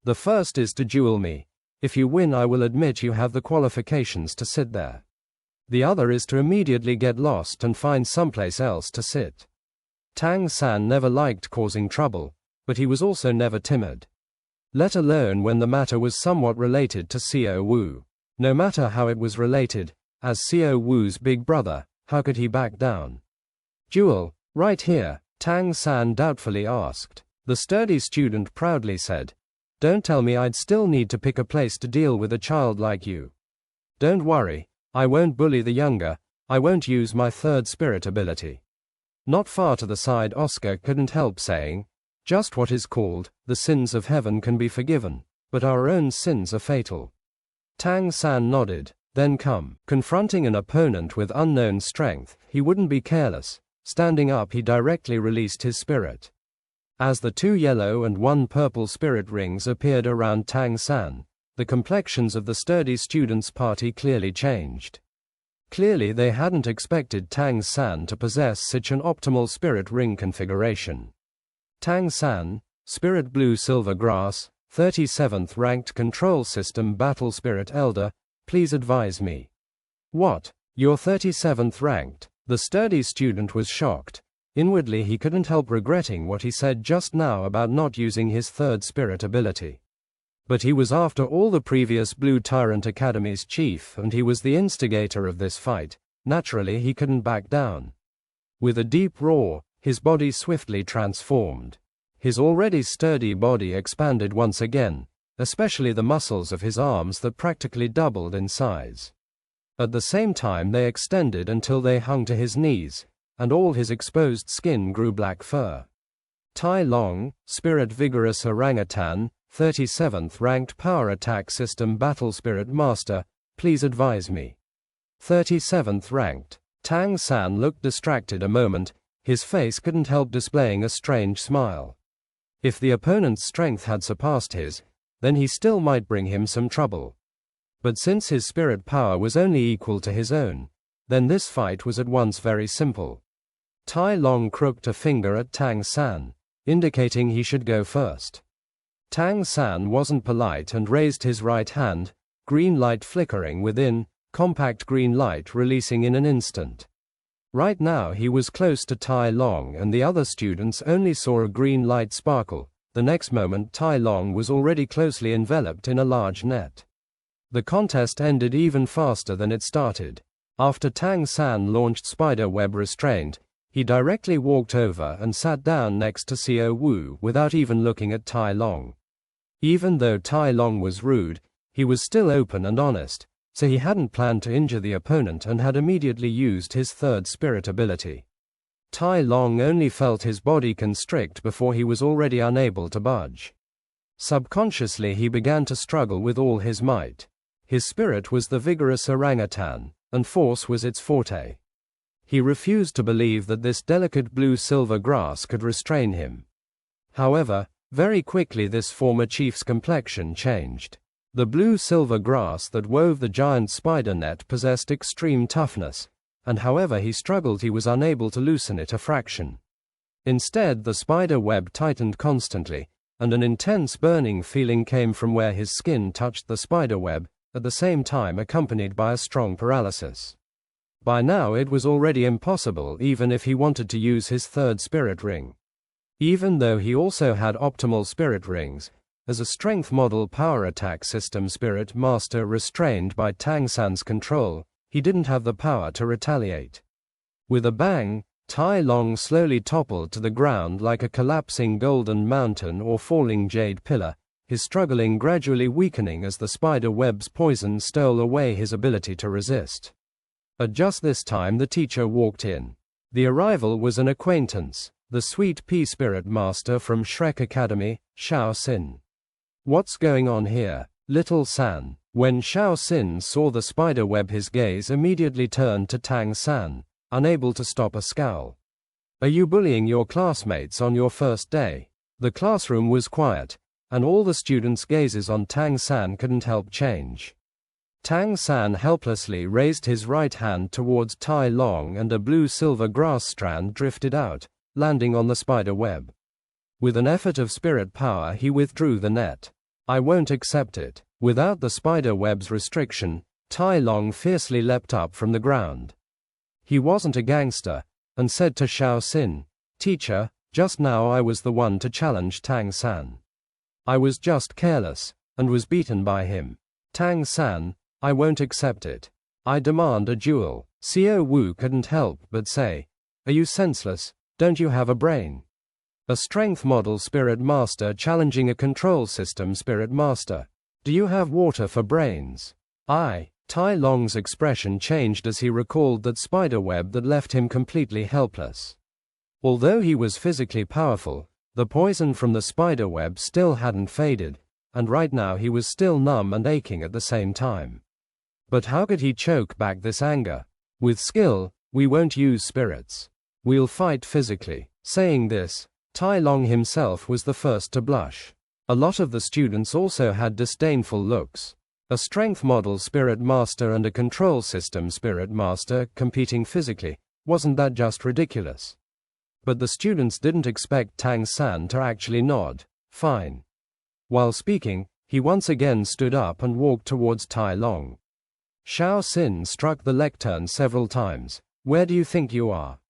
The first is to duel me. If you win, I will admit you have the qualifications to sit there. The other is to immediately get lost and find someplace else to sit." Tang San never liked causing trouble, but he was also never timid. Let alone when the matter was somewhat related to Xiao Wu. No matter how it was related, as Xiao Wu's big brother, how could he back down? "Duel, right here?" Tang San doubtfully asked. The sturdy student proudly said, "Don't tell me I'd still need to pick a place to deal with a child like you. Don't worry, I won't bully the younger, I won't use my third spirit ability." Not far to the side, Oscar couldn't help saying, "Just what is called, the sins of heaven can be forgiven, but our own sins are fatal." Tang San nodded, then come. Confronting an opponent with unknown strength, he wouldn't be careless. Standing up, he directly released his spirit. As the two yellow and one purple spirit rings appeared around Tang San, the complexions of the sturdy students' party clearly changed. Clearly they hadn't expected Tang San to possess such an optimal spirit ring configuration. Tang San, Spirit Blue Silver Grass, 37th ranked control system battle spirit elder, please advise me. What? You're 37th ranked? The sturdy student was shocked. Inwardly he couldn't help regretting what he said just now about not using his third spirit ability. But he was after all the previous Blue Tyrant Academy's chief, and he was the instigator of this fight. Naturally he couldn't back down. With a deep roar, his body swiftly transformed. His already sturdy body expanded once again, especially the muscles of his arms that practically doubled in size. At the same time they extended until they hung to his knees, and all his exposed skin grew black fur. Tai Long, Spirit Vigorous Orangutan, 37th ranked Power Attack System Battle Spirit Master, please advise me. 37th ranked. Tang San looked distracted a moment, his face couldn't help displaying a strange smile. If the opponent's strength had surpassed his, then he still might bring him some trouble. But since his spirit power was only equal to his own, then this fight was at once very simple. Tai Long crooked a finger at Tang San, indicating he should go first. Tang San wasn't polite and raised his right hand, green light flickering within, compact green light releasing in an instant. Right now he was close to Tai Long and the other students only saw a green light sparkle. The next moment Tai Long was already closely enveloped in a large net. The contest ended even faster than it started. After Tang San launched spider web restraint, he directly walked over and sat down next to Xiao Wu without even looking at Tai Long. Even though Tai Long was rude, he was still open and honest, so he hadn't planned to injure the opponent and had immediately used his third spirit ability. Tai Long only felt his body constrict before he was already unable to budge. Subconsciously he began to struggle with all his might. His spirit was the vigorous orangutan, and force was its forte. He refused to believe that this delicate blue-silver grass could restrain him. However, very quickly this former chief's complexion changed. The blue-silver grass that wove the giant spider net possessed extreme toughness, and however he struggled he was unable to loosen it a fraction. Instead the spider web tightened constantly, and an intense burning feeling came from where his skin touched the spider web, at the same time accompanied by a strong paralysis. By now it was already impossible even if he wanted to use his third spirit ring. Even though he also had optimal spirit rings, as a strength model power attack system spirit master restrained by Tang San's control, he didn't have the power to retaliate. With a bang, Tai Long slowly toppled to the ground like a collapsing golden mountain or falling jade pillar, his struggling gradually weakening as the spider web's poison stole away his ability to resist. At just this time the teacher walked in. The arrival was an acquaintance, the sweet pea spirit master from Shrek Academy, Xiao Xin. What's going on here, little San? When Xiao Xin saw the spider web his gaze immediately turned to Tang San, unable to stop a scowl. Are you bullying your classmates on your first day? The classroom was quiet, and all the students' gazes on Tang San couldn't help change. Tang San helplessly raised his right hand towards Tai Long, and a blue-silver grass strand drifted out, landing on the spider web. With an effort of spirit power he withdrew the net. I won't accept it. Without the spider web's restriction, Tai Long fiercely leapt up from the ground. He wasn't a gangster, and said to Xiao Xin, "Teacher, just now I was the one to challenge Tang San. I was just careless, and was beaten by him. Tang San, I won't accept it. I demand a duel." Xiao Wu couldn't help but say, "Are you senseless? Don't you have a brain?" A strength model spirit master challenging a control system spirit master. Do you have water for brains? Tai Long's expression changed as he recalled that spider web that left him completely helpless. Although he was physically powerful, the poison from the spider web still hadn't faded, and right now he was still numb and aching at the same time. But how could he choke back this anger? With skill, we won't use spirits. We'll fight physically. Saying this, Tai Long himself was the first to blush. A lot of the students also had disdainful looks. A strength model spirit master and a control system spirit master competing physically, wasn't that just ridiculous? But the students didn't expect Tang San to actually nod. Fine. While speaking, he once again stood up and walked towards Tai Long. Xiao Xin struck the lectern several times. Where do you think you are?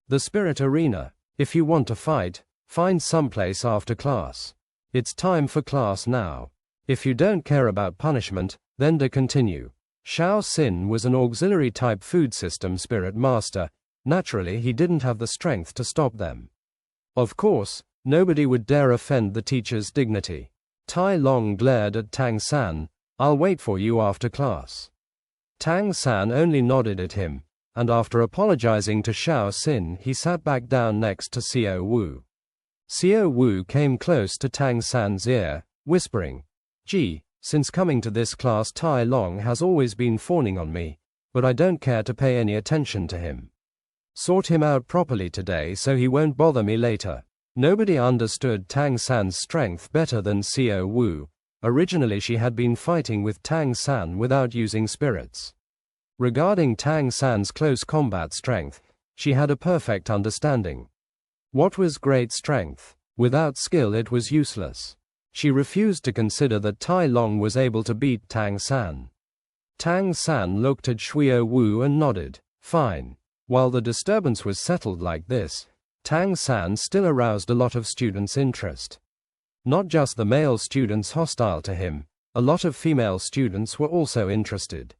The spirit arena. If you want to fight, find someplace after class. It's time for class now. If you don't care about punishment, then to continue. Xiao Xin was an auxiliary type food system spirit master. Naturally, he didn't have the strength to stop them. Of course, nobody would dare offend the teacher's dignity. Tai Long glared at Tang San. I'll wait for you after class. Tang San only nodded at him, and after apologizing to Xiao Xin, he sat back down next to Xiao Wu. Xiao Wu came close to Tang San's ear, whispering, "Gee, since coming to this class Tai Long has always been fawning on me, but I don't care to pay any attention to him. Sort him out properly today so he won't bother me later." Nobody understood Tang San's strength better than Xiao Wu. Originally she had been fighting with Tang San without using spirits. Regarding Tang San's close combat strength, she had a perfect understanding. What was great strength? Without skill it was useless. She refused to consider that Tai Long was able to beat Tang San. Tang San looked at Xiao Wu and nodded. Fine. While the disturbance was settled like this, Tang San still aroused a lot of students' interest. Not just the male students hostile to him, a lot of female students were also interested.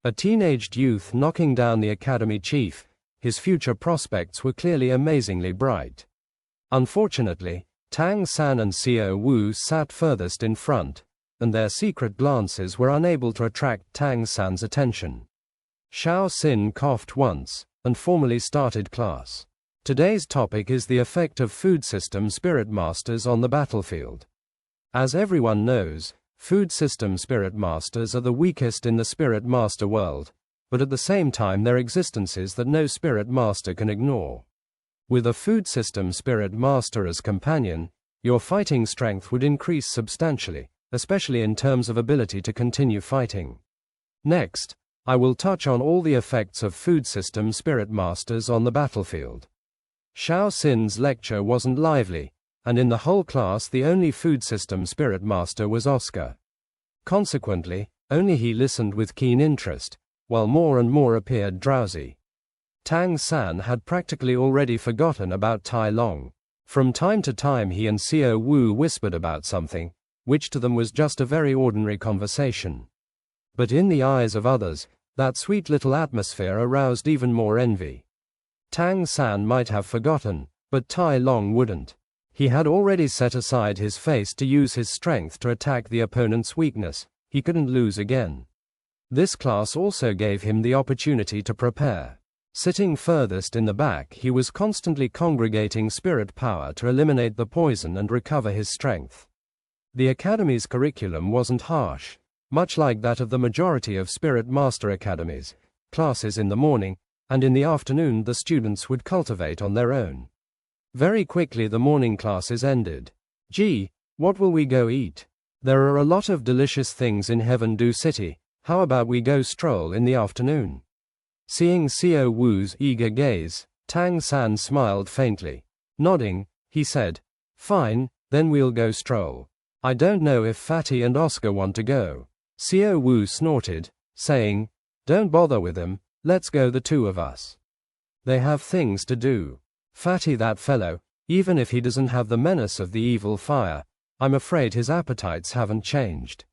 A teenaged youth knocking down the academy chief, his future prospects were clearly amazingly bright. Unfortunately, Tang San and Xiao Wu sat furthest in front, and their secret glances were unable to attract Tang San's attention. Xiao Xin coughed once, and formally started class. Today's topic is the effect of food system spirit masters on the battlefield. As everyone knows, food system spirit masters are the weakest in the spirit master world, but at the same time their existences that no spirit master can ignore. With a food system spirit master as companion, your fighting strength would increase substantially, especially in terms of ability to continue fighting. Next, I will touch on all the effects of food system spirit masters on the battlefield. Xiao Xin's lecture wasn't lively, and in the whole class the only food system spirit master was Oscar. Consequently, only he listened with keen interest, while more and more appeared drowsy. Tang San had practically already forgotten about Tai Long. From time to time he and Xiao Wu whispered about something, which to them was just a very ordinary conversation. But in the eyes of others, that sweet little atmosphere aroused even more envy. Tang San might have forgotten, but Tai Long wouldn't. He had already set aside his face to use his strength to attack the opponent's weakness. He couldn't lose again. This class also gave him the opportunity to prepare. Sitting furthest in the back, he was constantly congregating spirit power to eliminate the poison and recover his strength. The academy's curriculum wasn't harsh, much like that of the majority of spirit master academies. Classes in the morning, and in the afternoon the students would cultivate on their own. Very quickly the morning classes ended. Gee, what will we go eat? There are a lot of delicious things in Heaven Do City, how about we go stroll in the afternoon? Seeing Xiao Wu's eager gaze, Tang San smiled faintly. Nodding, he said, "Fine, then we'll go stroll. I don't know if Fatty and Oscar want to go." Xiao Wu snorted, saying, "Don't bother with them, let's go the two of us. They have things to do. Fatty, that fellow, even if he doesn't have the menace of the evil fire, I'm afraid his appetites haven't changed.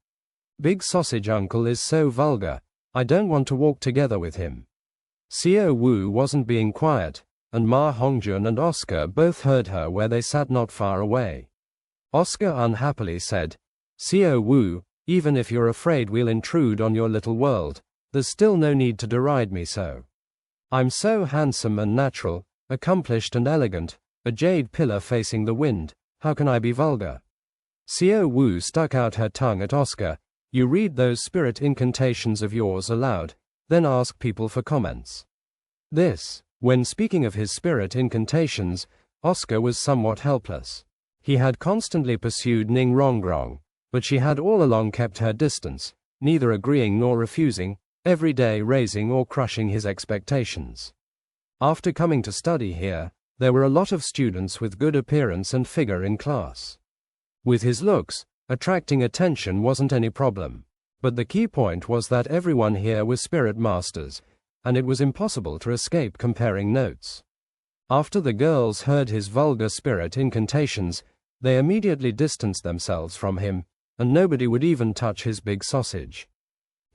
Big Sausage Uncle is so vulgar, I don't want to walk together with him." Xiao Wu wasn't being quiet, and Ma Hongjun and Oscar both heard her where they sat not far away. Oscar unhappily said, "Xiao Wu, even if you're afraid we'll intrude on your little world, there's still no need to deride me so. I'm so handsome and natural, accomplished and elegant, a jade pillar facing the wind, how can I be vulgar?" Xiao Wu stuck out her tongue at Oscar. "You read those spirit incantations of yours aloud, then ask people for comments." When speaking of his spirit incantations, Oscar was somewhat helpless. He had constantly pursued Ning Rongrong, but she had all along kept her distance, neither agreeing nor refusing, every day raising or crushing his expectations. After coming to study here, there were a lot of students with good appearance and figure in class. With his looks, attracting attention wasn't any problem. But the key point was that everyone here was spirit masters, and it was impossible to escape comparing notes. After the girls heard his vulgar spirit incantations, they immediately distanced themselves from him, and nobody would even touch his big sausage.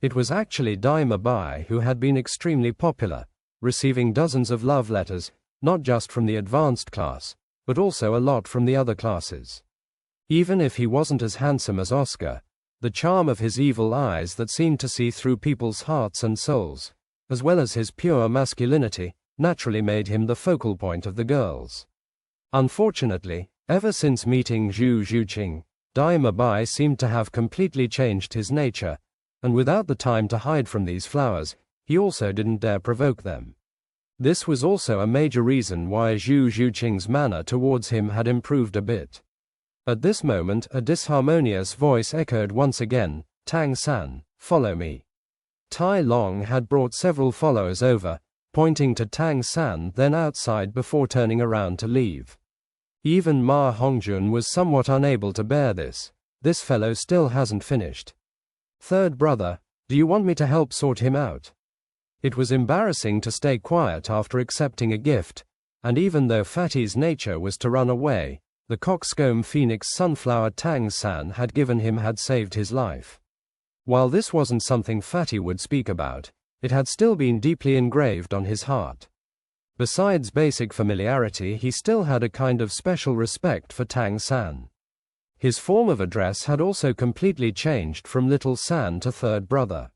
It was actually Daima Bai who had been extremely popular, receiving dozens of love letters, not just from the advanced class, but also a lot from the other classes. Even if he wasn't as handsome as Oscar, the charm of his evil eyes that seemed to see through people's hearts and souls, as well as his pure masculinity, naturally made him the focal point of the girls. Unfortunately, ever since meeting Zhu Zhuqing, Daima Bai seemed to have completely changed his nature, and without the time to hide from these flowers, he also didn't dare provoke them. This was also a major reason why Zhu Zhuqing's manner towards him had improved a bit. At this moment a disharmonious voice echoed once again, "Tang San, follow me." Tai Long had brought several followers over, pointing to Tang San then outside before turning around to leave. Even Ma Hongjun was somewhat unable to bear this. This fellow still hasn't finished. "Third brother, do you want me to help sort him out?" It was embarrassing to stay quiet after accepting a gift, and even though Fatty's nature was to run away, the coxcomb phoenix sunflower Tang San had given him had saved his life. While this wasn't something Fatty would speak about, it had still been deeply engraved on his heart. Besides basic familiarity, he still had a kind of special respect for Tang San. His form of address had also completely changed from Little San to third brother.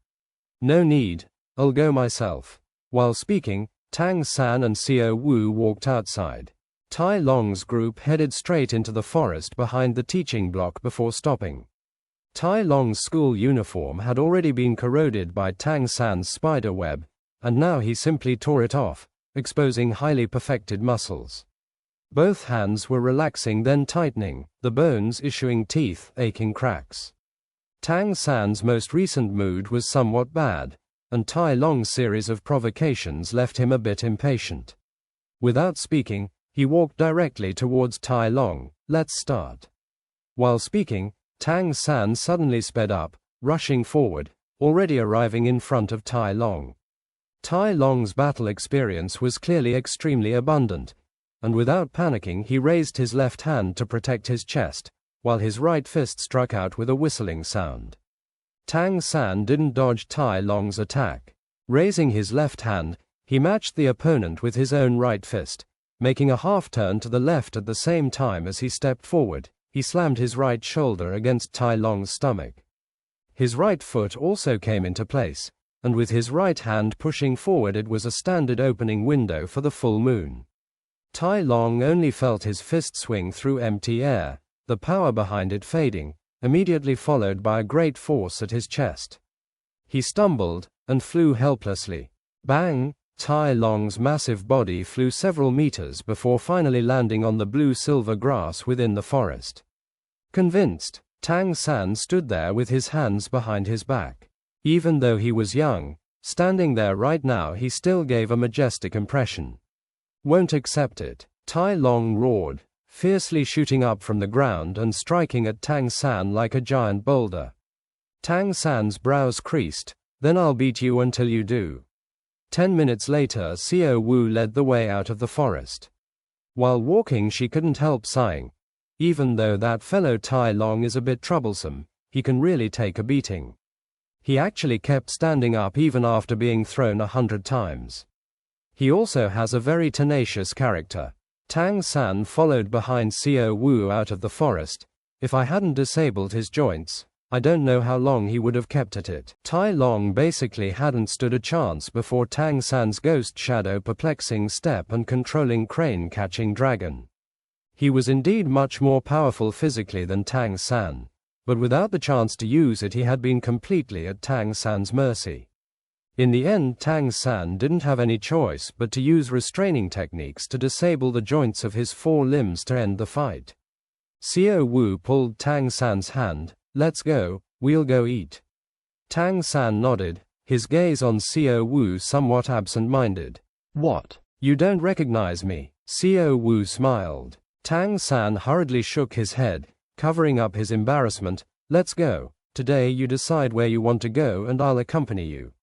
"No need, I'll go myself." While speaking, Tang San and Xiao Wu walked outside. Tai Long's group headed straight into the forest behind the teaching block before stopping. Tai Long's school uniform had already been corroded by Tang San's spider web, and now he simply tore it off, exposing highly perfected muscles. Both hands were relaxing then tightening, the bones issuing teeth, aching cracks. Tang San's most recent mood was somewhat bad, and Tai Long's series of provocations left him a bit impatient. Without speaking, he walked directly towards Tai Long. "Let's start." While speaking, Tang San suddenly sped up, rushing forward, already arriving in front of Tai Long. Tai Long's battle experience was clearly extremely abundant, and without panicking he raised his left hand to protect his chest, while his right fist struck out with a whistling sound. Tang San didn't dodge Tai Long's attack. Raising his left hand, he matched the opponent with his own right fist. Making a half-turn to the left at the same time as he stepped forward, he slammed his right shoulder against Tai Long's stomach. His right foot also came into place, and with his right hand pushing forward it was a standard opening window for the full moon. Tai Long only felt his fist swing through empty air, the power behind it fading, immediately followed by a great force at his chest. He stumbled, and flew helplessly. Bang! Tai Long's massive body flew several meters before finally landing on the blue-silver grass within the forest. Convinced, Tang San stood there with his hands behind his back. Even though he was young, standing there right now he still gave a majestic impression. Won't accept it, Tai Long roared, fiercely shooting up from the ground and striking at Tang San like a giant boulder. Tang San's brows creased. Then I'll beat you until you do. 10 minutes later, Xiao Wu led the way out of the forest. While walking, she couldn't help sighing. Even though that fellow Tai Long is a bit troublesome, he can really take a beating. He actually kept standing up even after being thrown 100 times. He also has a very tenacious character. Tang San followed behind Xiao Wu out of the forest. If I hadn't disabled his joints, I don't know how long he would have kept at it. Tai Long basically hadn't stood a chance before Tang San's ghost shadow perplexing step and controlling crane catching dragon. He was indeed much more powerful physically than Tang San, but without the chance to use it he had been completely at Tang San's mercy. In the end, Tang San didn't have any choice but to use restraining techniques to disable the joints of his 4 limbs to end the fight. Xiao Wu pulled Tang San's hand. Let's go, we'll go eat. Tang San nodded, his gaze on Xiao Wu somewhat absent-minded. What? You don't recognize me? Xiao Wu smiled. Tang San hurriedly shook his head, covering up his embarrassment. Let's go. Today you decide where you want to go and I'll accompany you.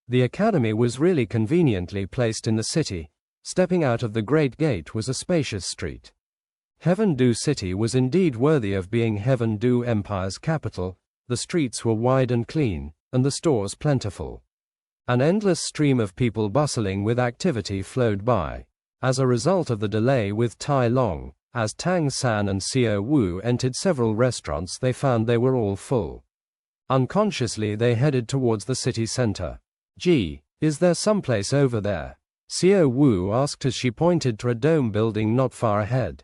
The academy was really conveniently placed in the city. Stepping out of the Great Gate was a spacious street. Heaven Du City was indeed worthy of being Heaven Du Empire's capital. The streets were wide and clean, and the stores plentiful. An endless stream of people bustling with activity flowed by. As a result of the delay with Tai Long, as Tang San and Xiao Wu entered several restaurants, they found they were all full. Unconsciously they headed towards the city center. Gee, is there someplace over there? Xiao Wu asked as she pointed to a dome building not far ahead.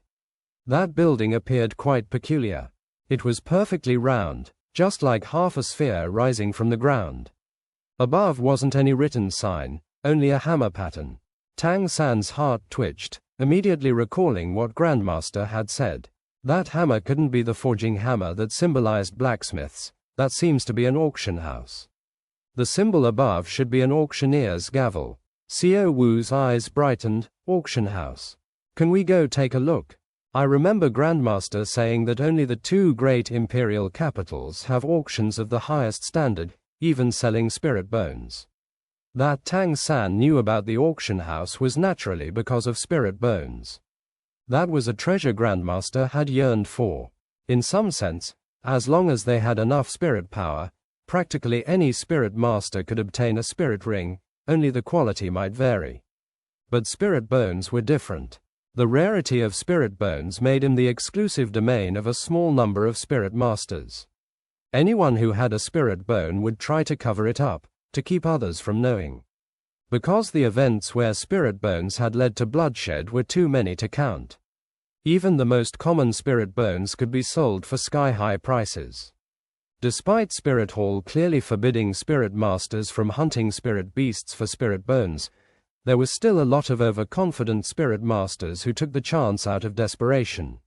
That building appeared quite peculiar. It was perfectly round, just like half a sphere rising from the ground. Above wasn't any written sign, only a hammer pattern. Tang San's heart twitched, immediately recalling what Grandmaster had said. That hammer couldn't be the forging hammer that symbolized blacksmiths. That seems to be an auction house. The symbol above should be an auctioneer's gavel. Xiao Wu's eyes brightened. Auction house. Can we go take a look? I remember Grandmaster saying that only the 2 great imperial capitals have auctions of the highest standard, even selling spirit bones. That Tang San knew about the auction house was naturally because of spirit bones. That was a treasure Grandmaster had yearned for. In some sense, as long as they had enough spirit power, practically any spirit master could obtain a spirit ring, only the quality might vary. But spirit bones were different. The rarity of spirit bones made him the exclusive domain of a small number of spirit masters. Anyone who had a spirit bone would try to cover it up, to keep others from knowing. Because the events where spirit bones had led to bloodshed were too many to count. Even the most common spirit bones could be sold for sky-high prices. Despite Spirit Hall clearly forbidding spirit masters from hunting spirit beasts for spirit bones, there was still a lot of overconfident spirit masters who took the chance out of desperation.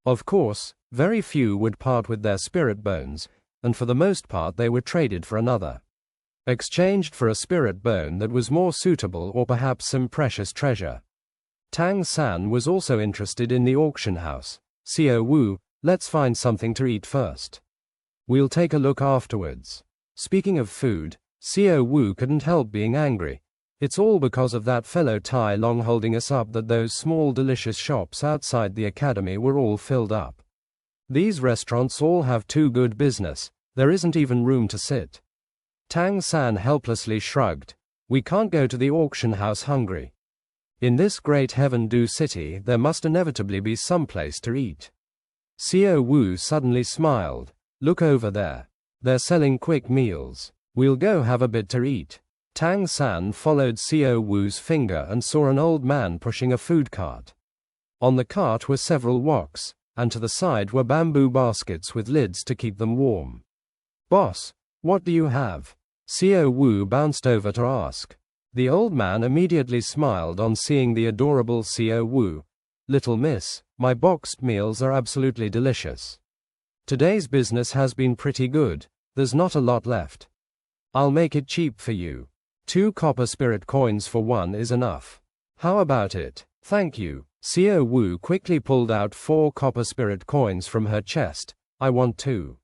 Of course, very few would part with their spirit bones, and for the most part they were traded for another. Exchanged for a spirit bone that was more suitable or perhaps some precious treasure. Tang San was also interested in the auction house. Xiao Wu, let's find something to eat first. We'll take a look afterwards. Speaking of food, Xiao Wu couldn't help being angry. It's all because of that fellow Tai Long holding us up that those small delicious shops outside the academy were all filled up. These restaurants all have too good business, there isn't even room to sit. Tang San helplessly shrugged. We can't go to the auction house hungry. In this great Heaven Du city there must inevitably be some place to eat. Xiao Wu suddenly smiled. Look over there. They're selling quick meals. We'll go have a bit to eat. Tang San followed Xiao Wu's finger and saw an old man pushing a food cart. On the cart were several woks, and to the side were bamboo baskets with lids to keep them warm. Boss, what do you have? Xiao Wu bounced over to ask. The old man immediately smiled on seeing the adorable Xiao Wu. "Little miss, my boxed meals are absolutely delicious. Today's business has been pretty good, there's not a lot left. I'll make it cheap for you. 2 copper spirit coins for 1 is enough. How about it?" "Thank you." Xiao Wu quickly pulled out 4 copper spirit coins from her chest. "I want 2.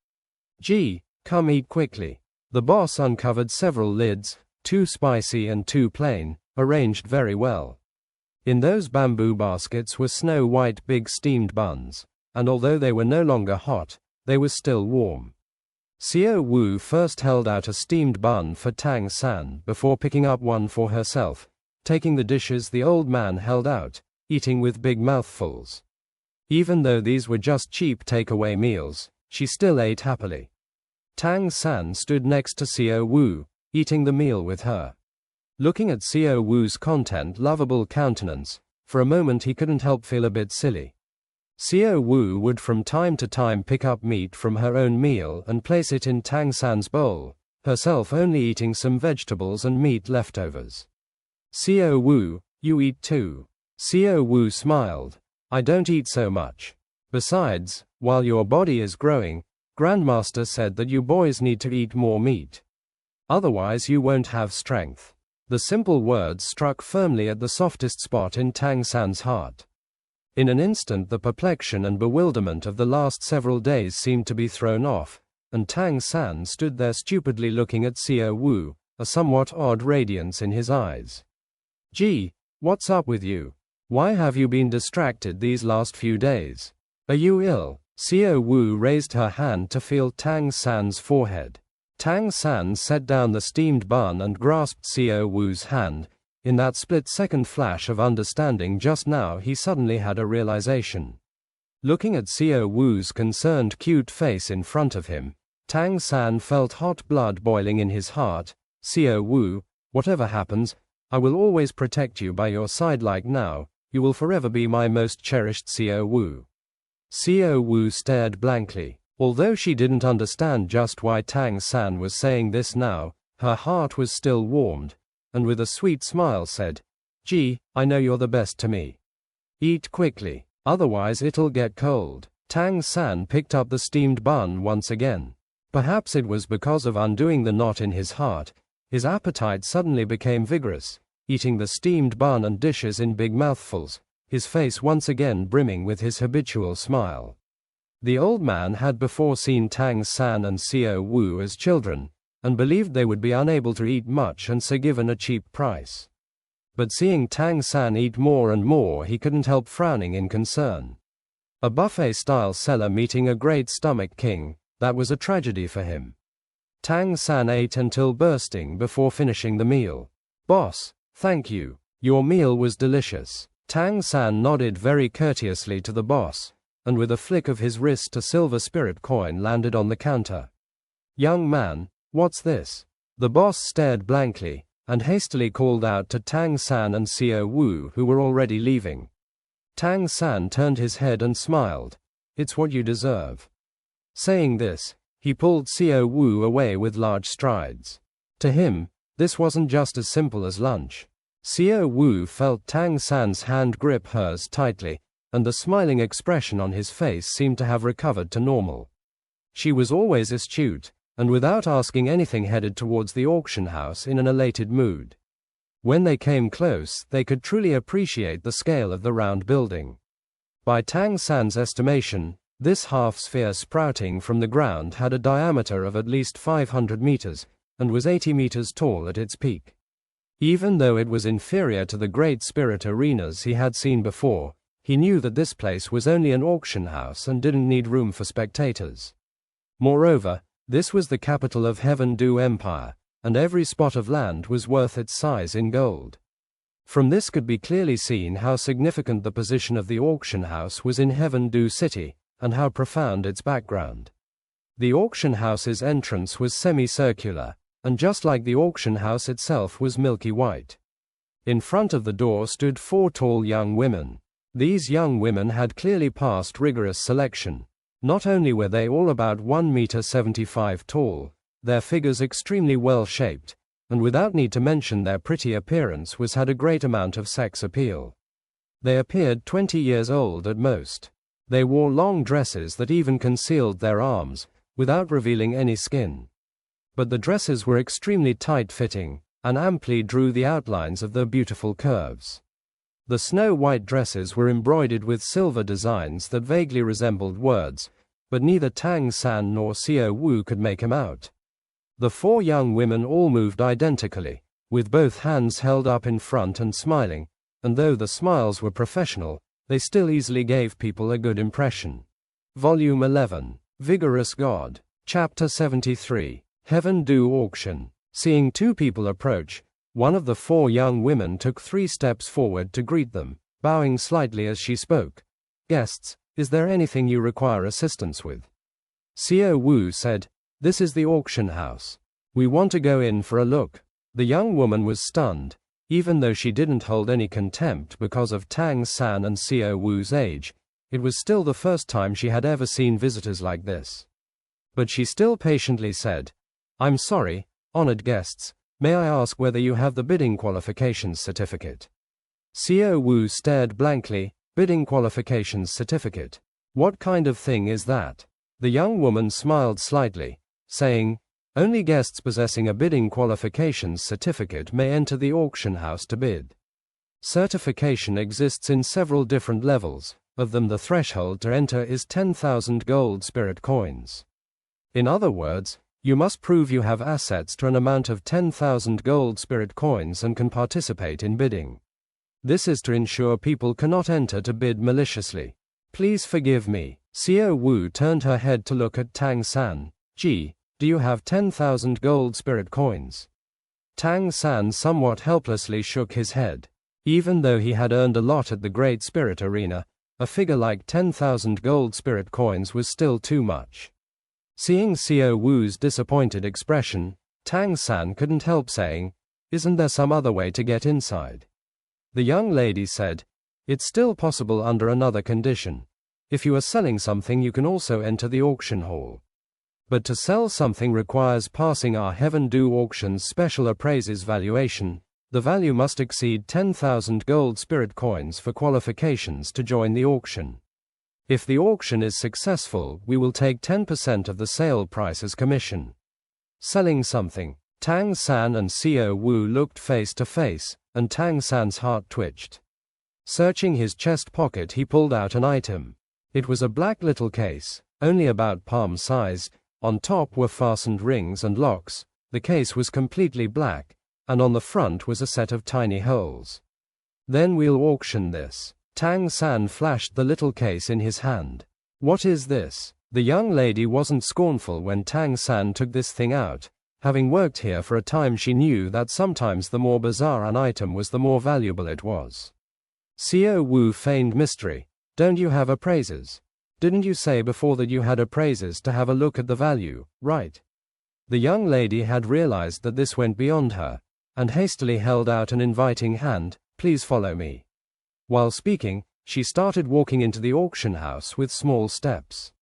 Gee, come eat quickly." The boss uncovered several lids, 2 spicy and 2 plain, arranged very well. In those bamboo baskets were snow-white big steamed buns, and although they were no longer hot, they were still warm. Xiao Wu first held out a steamed bun for Tang San before picking up one for herself, taking the dishes the old man held out, eating with big mouthfuls. Even though these were just cheap takeaway meals, she still ate happily. Tang San stood next to Xiao Wu, eating the meal with her. Looking at Xiao Wu's content lovable countenance, for a moment he couldn't help feel a bit silly. Xiao Wu would from time to time pick up meat from her own meal and place it in Tang San's bowl, herself only eating some vegetables and meat leftovers. "Xiao Wu, you eat too." Xiao Wu smiled. "I don't eat so much. Besides, while your body is growing, Grandmaster said that you boys need to eat more meat. Otherwise you won't have strength." The simple words struck firmly at the softest spot in Tang San's heart. In an instant the perplexion and bewilderment of the last several days seemed to be thrown off, and Tang San stood there stupidly looking at Xiao Wu, a somewhat odd radiance in his eyes. "Gee, what's up with you? Why have you been distracted these last few days? Are you ill?" Xiao Wu raised her hand to feel Tang San's forehead. Tang San set down the steamed bun and grasped Xiao Wu's hand. In that split-second flash of understanding just now he suddenly had a realization. Looking at Xiao Wu's concerned cute face in front of him, Tang San felt hot blood boiling in his heart. "Xiao Wu, whatever happens, I will always protect you by your side like now, you will forever be my most cherished Xiao Wu." Xiao Wu stared blankly. Although she didn't understand just why Tang San was saying this now, her heart was still warmed, and with a sweet smile said, "Gee, I know you're the best to me. Eat quickly, otherwise it'll get cold." Tang San picked up the steamed bun once again. Perhaps it was because of undoing the knot in his heart, his appetite suddenly became vigorous, eating the steamed bun and dishes in big mouthfuls, his face once again brimming with his habitual smile. The old man had before seen Tang San and Xiao Wu as children, and believed they would be unable to eat much and so given a cheap price. But seeing Tang San eat more and more he couldn't help frowning in concern. A buffet-style cellar meeting a great stomach king, that was a tragedy for him. Tang San ate until bursting before finishing the meal. "Boss, thank you. Your meal was delicious." Tang San nodded very courteously to the boss, and with a flick of his wrist a silver spirit coin landed on the counter. "Young man, what's this?" The boss stared blankly, and hastily called out to Tang San and Xiao Wu who were already leaving. Tang San turned his head and smiled. "It's what you deserve." Saying this, he pulled Xiao Wu away with large strides. To him, this wasn't just as simple as lunch. Xiao Wu felt Tang San's hand grip hers tightly, and the smiling expression on his face seemed to have recovered to normal. She was always astute, and without asking anything headed towards the auction house in an elated mood. When they came close, they could truly appreciate the scale of the round building. By Tang San's estimation, this half-sphere sprouting from the ground had a diameter of at least 500 meters, and was 80 meters tall at its peak. Even though it was inferior to the great spirit arenas he had seen before, he knew that this place was only an auction house and didn't need room for spectators. Moreover, this was the capital of Heaven Du Empire, and every spot of land was worth its size in gold. From this could be clearly seen how significant the position of the auction house was in Heaven Du City, and how profound its background. The auction house's entrance was semicircular, and just like the auction house itself was milky white. In front of the door stood 4 tall young women. These young women had clearly passed rigorous selection. Not only were they all about 1.75 meters tall, their figures extremely well shaped, and without need to mention their pretty appearance had a great amount of sex appeal. They appeared 20 years old at most. They wore long dresses that even concealed their arms, without revealing any skin. But the dresses were extremely tight-fitting, and amply drew the outlines of their beautiful curves. The snow-white dresses were embroidered with silver designs that vaguely resembled words, but neither Tang San nor Xiao Wu could make them out. The 4 young women all moved identically, with both hands held up in front and smiling, and though the smiles were professional, they still easily gave people a good impression. Volume 11, Vigorous God, Chapter 73, Heaven Do Auction. Seeing 2 people approach, one of the 4 young women took 3 steps forward to greet them, bowing slightly as she spoke. "Guests, is there anything you require assistance with?" Xiao Wu said, "This is the auction house. We want to go in for a look." The young woman was stunned, even though she didn't hold any contempt because of Tang San and Xiao Wu's age. It was still the first time she had ever seen visitors like this. But she still patiently said, "I'm sorry, honored guests, may I ask whether you have the bidding qualifications certificate?" Xiao Wu stared blankly. "Bidding qualifications certificate? What kind of thing is that?" The young woman smiled slightly, saying, "Only guests possessing a bidding qualifications certificate may enter the auction house to bid. Certification exists in several different levels, of them the threshold to enter is 10,000 gold spirit coins. In other words, you must prove you have assets to an amount of 10,000 gold spirit coins and can participate in bidding. This is to ensure people cannot enter to bid maliciously. Please forgive me." Xiao Wu turned her head to look at Tang San. "Gee, do you have 10,000 gold spirit coins?" Tang San somewhat helplessly shook his head. Even though he had earned a lot at the Great Spirit Arena, a figure like 10,000 gold spirit coins was still too much. Seeing Xiao Wu's disappointed expression, Tang San couldn't help saying, "Isn't there some other way to get inside?" The young lady said, "It's still possible under another condition. If you are selling something, you can also enter the auction hall. But to sell something requires passing our Heaven Do Auction's special appraiser's valuation. The value must exceed 10,000 gold spirit coins for qualifications to join the auction. If the auction is successful, we will take 10% of the sale price as commission." Selling something. Tang San and Xiao Wu looked face to face, and Tang San's heart twitched. Searching his chest pocket, he pulled out an item. It was a black little case, only about palm size. On top were fastened rings and locks. The case was completely black, and on the front was a set of tiny holes. "Then we'll auction this." Tang San flashed the little case in his hand. "What is this?" The young lady wasn't scornful when Tang San took this thing out. Having worked here for a time, she knew that sometimes the more bizarre an item was, the more valuable it was. Xiao Wu feigned mystery. "Don't you have appraisers? Didn't you say before that you had appraisers to have a look at the value, right?" The young lady had realized that this went beyond her, and hastily held out an inviting hand. "Please follow me." While speaking, she started walking into the auction house with small steps.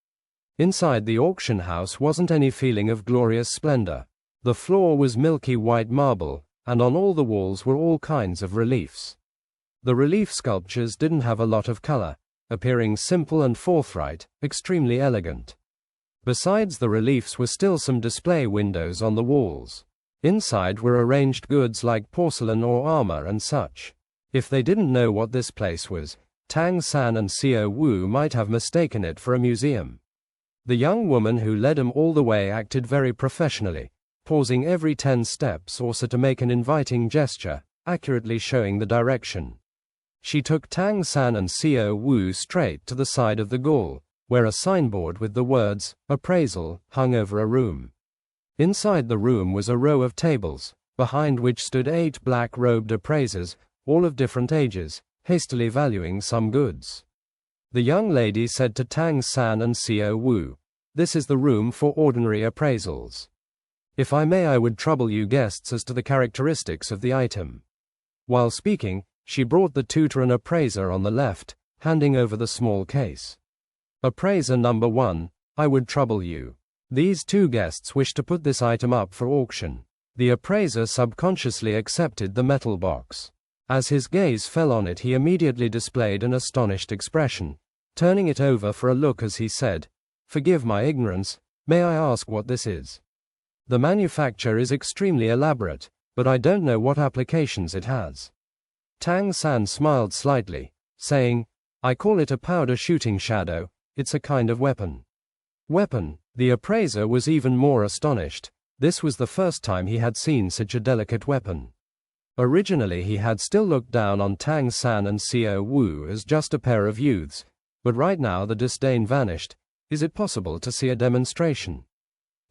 Inside the auction house wasn't any feeling of glorious splendor. The floor was milky white marble, and on all the walls were all kinds of reliefs. The relief sculptures didn't have a lot of color, appearing simple and forthright, extremely elegant. Besides the reliefs were still some display windows on the walls. Inside were arranged goods like porcelain or armor and such. If they didn't know what this place was, Tang San and Xiao Wu might have mistaken it for a museum. The young woman who led them all the way acted very professionally, pausing every 10 steps or so to make an inviting gesture, accurately showing the direction. She took Tang San and Xiao Wu straight to the side of the hall, where a signboard with the words, "Appraisal," hung over a room. Inside the room was a row of tables, behind which stood 8 black-robed appraisers, all of different ages, hastily valuing some goods. The young lady said to Tang San and Xiao Wu, "This is the room for ordinary appraisals. If I may, I would trouble you guests as to the characteristics of the item." While speaking, she brought the 2 to an appraiser on the left, handing over the small case. "Appraiser number 1, I would trouble you. These 2 guests wish to put this item up for auction. The appraiser subconsciously accepted the metal box. As his gaze fell on it, he immediately displayed an astonished expression, turning it over for a look as he said, "Forgive my ignorance, may I ask what this is? The manufacture is extremely elaborate, but I don't know what applications it has." Tang San smiled slightly, saying, "I call it a powder shooting shadow, it's a kind of weapon." Weapon? The appraiser was even more astonished. This was the first time he had seen such a delicate weapon. Originally he had still looked down on Tang San and Xiao Wu as just a pair of youths, but right now the disdain vanished. Is it possible to see a demonstration?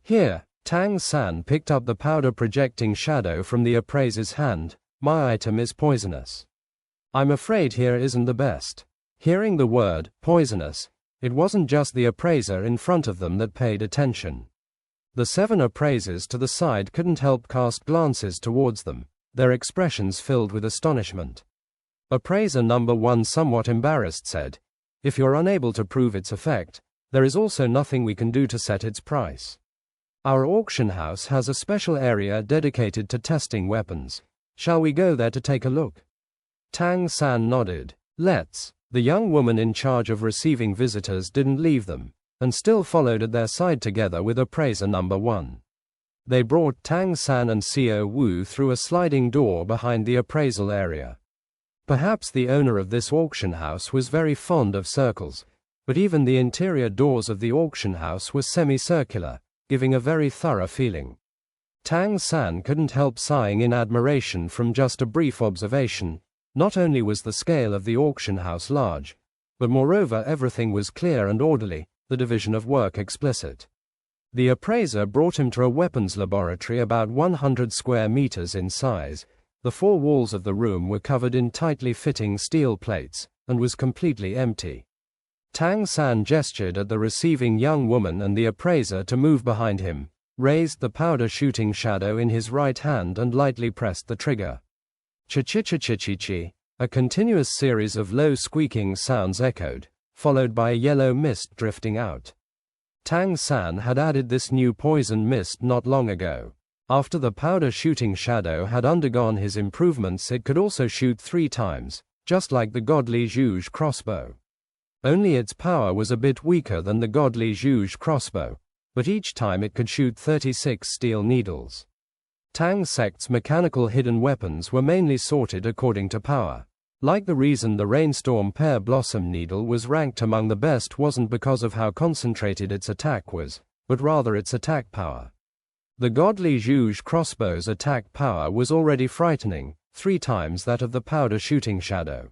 Here, Tang San picked up the powder projecting shadow from the appraiser's hand. "My item is poisonous. I'm afraid here isn't the best." Hearing the word, poisonous, it wasn't just the appraiser in front of them that paid attention. The 7 appraisers to the side couldn't help cast glances towards them, their expressions filled with astonishment. Appraiser number 1, somewhat embarrassed, said, "If you're unable to prove its effect, there is also nothing we can do to set its price. Our auction house has a special area dedicated to testing weapons. Shall we go there to take a look?" Tang San nodded. "Let's." The young woman in charge of receiving visitors didn't leave them, and still followed at their side together with appraiser number 1. They brought Tang San and Xiao Wu through a sliding door behind the appraisal area. Perhaps the owner of this auction house was very fond of circles, but even the interior doors of the auction house were semicircular, giving a very thorough feeling. Tang San couldn't help sighing in admiration from just a brief observation. Not only was the scale of the auction house large, but moreover everything was clear and orderly, the division of work explicit. The appraiser brought him to a weapons laboratory about 100 square meters in size. The 4 walls of the room were covered in tightly fitting steel plates, and was completely empty. Tang San gestured at the receiving young woman and the appraiser to move behind him, raised the powder shooting shadow in his right hand and lightly pressed the trigger. Chi-chi-chi-chi-chi-chi, a continuous series of low squeaking sounds echoed, followed by a yellow mist drifting out. Tang San had added this new poison mist not long ago. After the powder shooting shadow had undergone his improvements, it could also shoot 3 times, just like the godly Zhuge crossbow. Only its power was a bit weaker than the godly Zhuge crossbow, but each time it could shoot 36 steel needles. Tang Sect's mechanical hidden weapons were mainly sorted according to power. Like the reason the rainstorm pear blossom needle was ranked among the best wasn't because of how concentrated its attack was, but rather its attack power. The godly Zhuge crossbow's attack power was already frightening, 3 times that of the powder shooting shadow.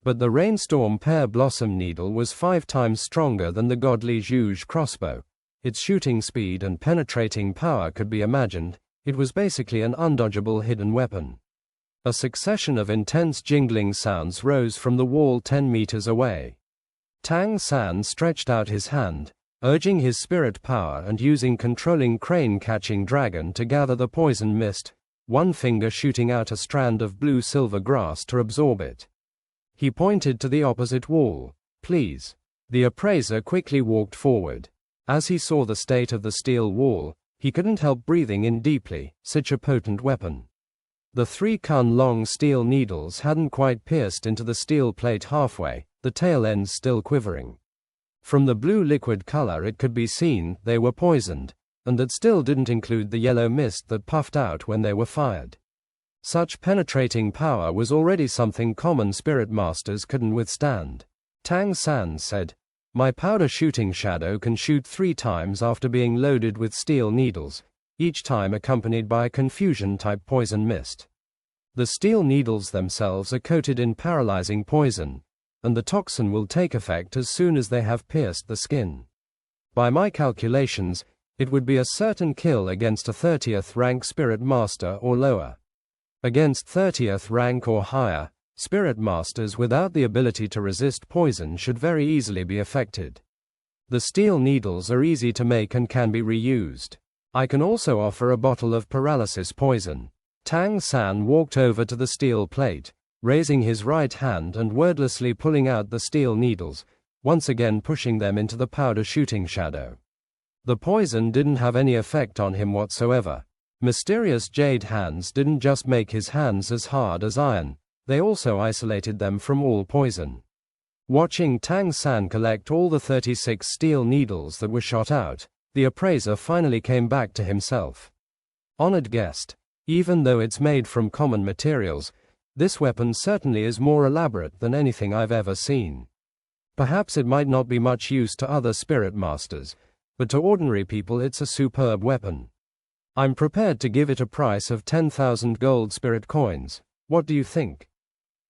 But the rainstorm pear blossom needle was 5 times stronger than the godly Zhuge crossbow. Its shooting speed and penetrating power could be imagined. It was basically an undodgeable hidden weapon. A succession of intense jingling sounds rose from the wall 10 meters away. Tang San stretched out his hand, urging his spirit power and using controlling crane-catching dragon to gather the poison mist, one finger shooting out a strand of blue-silver grass to absorb it. He pointed to the opposite wall. "Please." The appraiser quickly walked forward. As he saw the state of the steel wall, he couldn't help breathing in deeply. Such a potent weapon. The 3-kun-long steel needles hadn't quite pierced into the steel plate halfway, the tail ends still quivering. From the blue liquid color it could be seen they were poisoned, and that still didn't include the yellow mist that puffed out when they were fired. Such penetrating power was already something common spirit masters couldn't withstand. Tang San said, "My powder shooting shadow can shoot 3 times after being loaded with steel needles, each time accompanied by a confusion-type poison mist. The steel needles themselves are coated in paralyzing poison, and the toxin will take effect as soon as they have pierced the skin. By my calculations, it would be a certain kill against a 30th rank spirit master or lower. Against 30th rank or higher, spirit masters without the ability to resist poison should very easily be affected. The steel needles are easy to make and can be reused. I can also offer a bottle of paralysis poison." Tang San walked over to the steel plate, raising his right hand and wordlessly pulling out the steel needles, once again pushing them into the powder shooting shadow. The poison didn't have any effect on him whatsoever. Mysterious jade hands didn't just make his hands as hard as iron, they also isolated them from all poison. Watching Tang San collect all the 36 steel needles that were shot out, the appraiser finally came back to himself. Honored guest, even though it's made from common materials, this weapon certainly is more elaborate than anything I've ever seen. Perhaps it might not be much use to other spirit masters, but to ordinary people it's a superb weapon. I'm prepared to give it a price of 10,000 gold spirit coins. What do you think?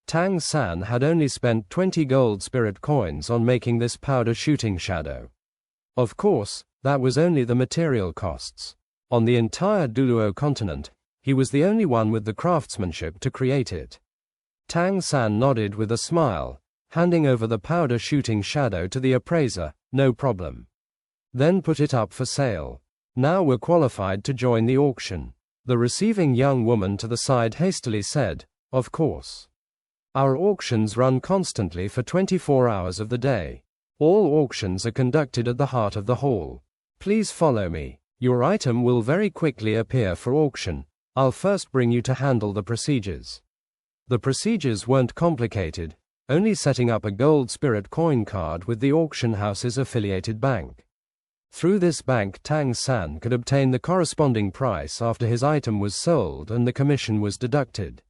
Tang San had only spent 20 gold spirit coins on making this powder shooting shadow. Of course, that was only the material costs. On the entire Douluo continent, he was the only one with the craftsmanship to create it. Tang San nodded with a smile, handing over the powder shooting shadow to the appraiser. No problem. Then put it up for sale. Now we're qualified to join the auction. The receiving young woman to the side hastily said, of course. Our auctions run constantly for 24 hours of the day. All auctions are conducted at the heart of the hall. Please follow me. Your item will very quickly appear for auction. I'll first bring you to handle the procedures. The procedures weren't complicated, only setting up a gold spirit coin card with the auction house's affiliated bank. Through this bank, Tang San could obtain the corresponding price after his item was sold and the commission was deducted.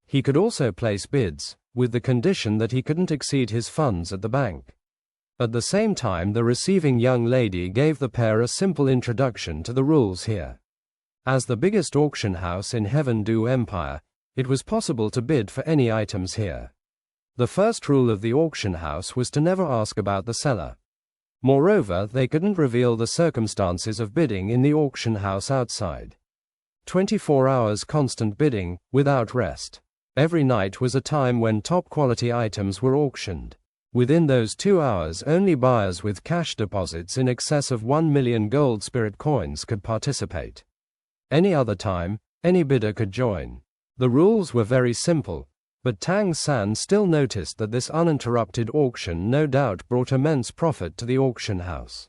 He could also place bids, with the condition that he couldn't exceed his funds at the bank. At the same time, the receiving young lady gave the pair a simple introduction to the rules here. As the biggest auction house in Heaven Do Empire, it was possible to bid for any items here. The first rule of the auction house was to never ask about the seller. Moreover, they couldn't reveal the circumstances of bidding in the auction house outside. 24 hours constant bidding, without rest. Every night was a time when top-quality items were auctioned. Within those 2 hours, only buyers with cash deposits in excess of 1 million gold spirit coins could participate. Any other time, any bidder could join. The rules were very simple, but Tang San still noticed that this uninterrupted auction no doubt brought immense profit to the auction house.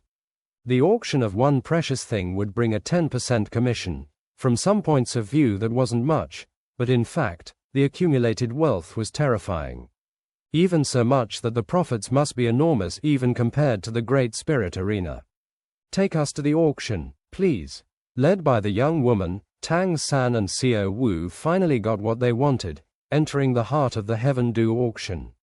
The auction of one precious thing would bring a 10% commission. From some points of view that wasn't much, but in fact, the accumulated wealth was terrifying. Even so much that the profits must be enormous even compared to the Great Spirit Arena. Take us to the auction, please. Led by the young woman, Tang San and Xiao Wu finally got what they wanted, entering the heart of the Heaven Do auction.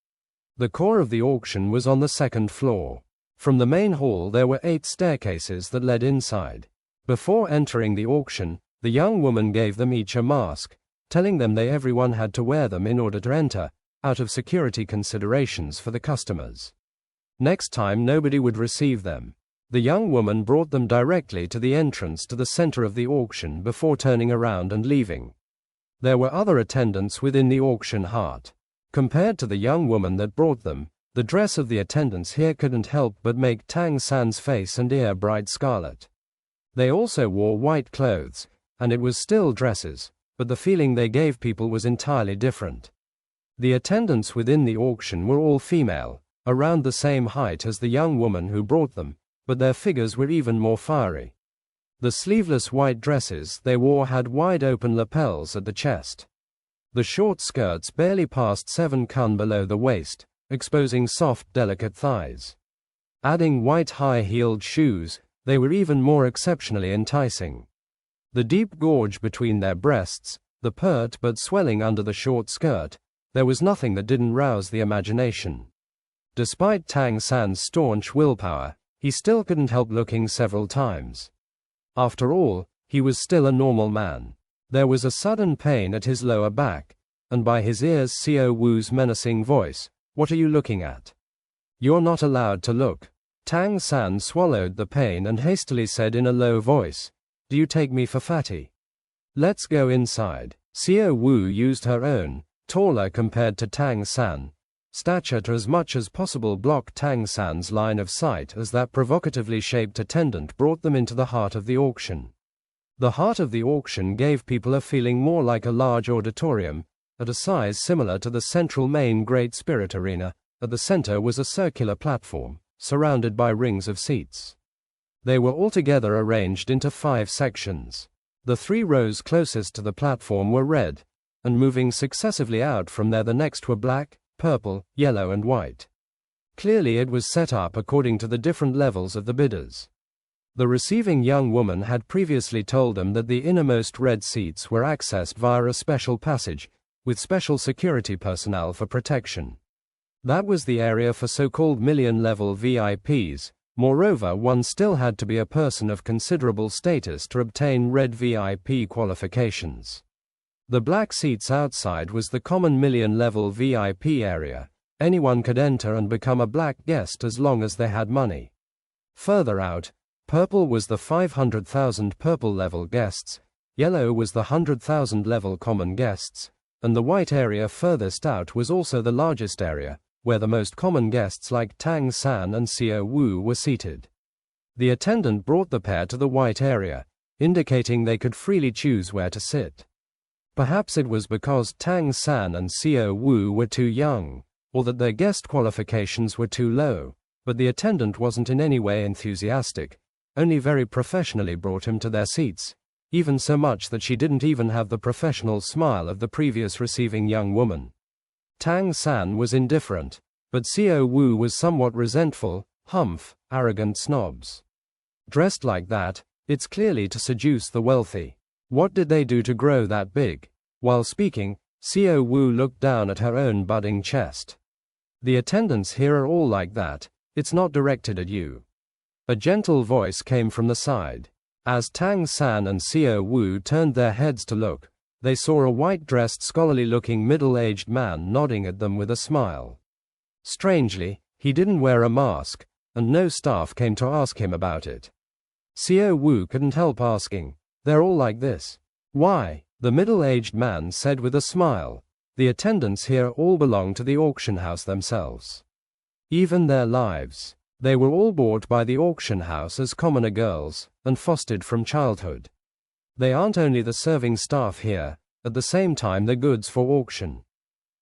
The core of the auction was on the second floor. From the main hall there were 8 staircases that led inside. Before entering the auction, the young woman gave them each a mask, telling them everyone had to wear them in order to enter, out of security considerations for the customers. Next time nobody would receive them. The young woman brought them directly to the entrance to the center of the auction before turning around and leaving. There were other attendants within the auction heart. Compared to the young woman that brought them, the dress of the attendants here couldn't help but make Tang San's face and ear bright scarlet. They also wore white clothes, and it was still dresses, but the feeling they gave people was entirely different. The attendants within the auction were all female, around the same height as the young woman who brought them, but their figures were even more fiery. The sleeveless white dresses they wore had wide open lapels at the chest. The short skirts barely passed 7 kun below the waist, exposing soft, delicate thighs. Adding white high-heeled shoes, they were even more exceptionally enticing. The deep gorge between their breasts, the pert but swelling under the short skirt, there was nothing that didn't rouse the imagination. Despite Tang San's staunch willpower, he still couldn't help looking several times. After all, he was still a normal man. There was a sudden pain at his lower back, and by his ears Xiao Wu's menacing voice, "What are you looking at? You're not allowed to look." Tang San swallowed the pain and hastily said in a low voice, "Do you take me for fatty? Let's go inside." Xiao Wu used her own, taller compared to Tang San, stature to as much as possible block Tang San's line of sight as that provocatively shaped attendant brought them into the heart of the auction. The heart of the auction gave people a feeling more like a large auditorium, at a size similar to the central main Great Spirit Arena. At the center was a circular platform, surrounded by rings of seats. They were altogether arranged into 5 sections. The 3 rows closest to the platform were red, and moving successively out from there the next were black, purple, yellow and white. Clearly it was set up according to the different levels of the bidders. The receiving young woman had previously told them that the innermost red seats were accessed via a special passage, with special security personnel for protection. That was the area for so-called million-level VIPs. Moreover, one still had to be a person of considerable status to obtain red VIP qualifications. The black seats outside was the common million-level VIP area. Anyone could enter and become a black guest as long as they had money. Further out, purple was the 500,000 purple level guests, yellow was the 100,000 level common guests, and the white area furthest out was also the largest area, where the most common guests like Tang San and Xiao Wu were seated. The attendant brought the pair to the white area, indicating they could freely choose where to sit. Perhaps it was because Tang San and Xiao Wu were too young, or that their guest qualifications were too low, but the attendant wasn't in any way enthusiastic, only very professionally brought him to their seats, even so much that she didn't even have the professional smile of the previous receiving young woman. Tang San was indifferent, but Xiao Wu was somewhat resentful, humph, arrogant snobs. Dressed like that, it's clearly to seduce the wealthy. What did they do to grow that big? While speaking, Xiao Wu looked down at her own budding chest. The attendants here are all like that, it's not directed at you. A gentle voice came from the side. As Tang San and Xiao Wu turned their heads to look, they saw a white-dressed scholarly-looking middle-aged man nodding at them with a smile. Strangely, he didn't wear a mask, and no staff came to ask him about it. Xiao Wu couldn't help asking, "They're all like this?" "Why?" the middle-aged man said with a smile. "The attendants here all belong to the auction house themselves. Even their lives. They were all bought by the auction house as commoner girls, and fostered from childhood. They aren't only the serving staff here, at the same time they're goods for auction.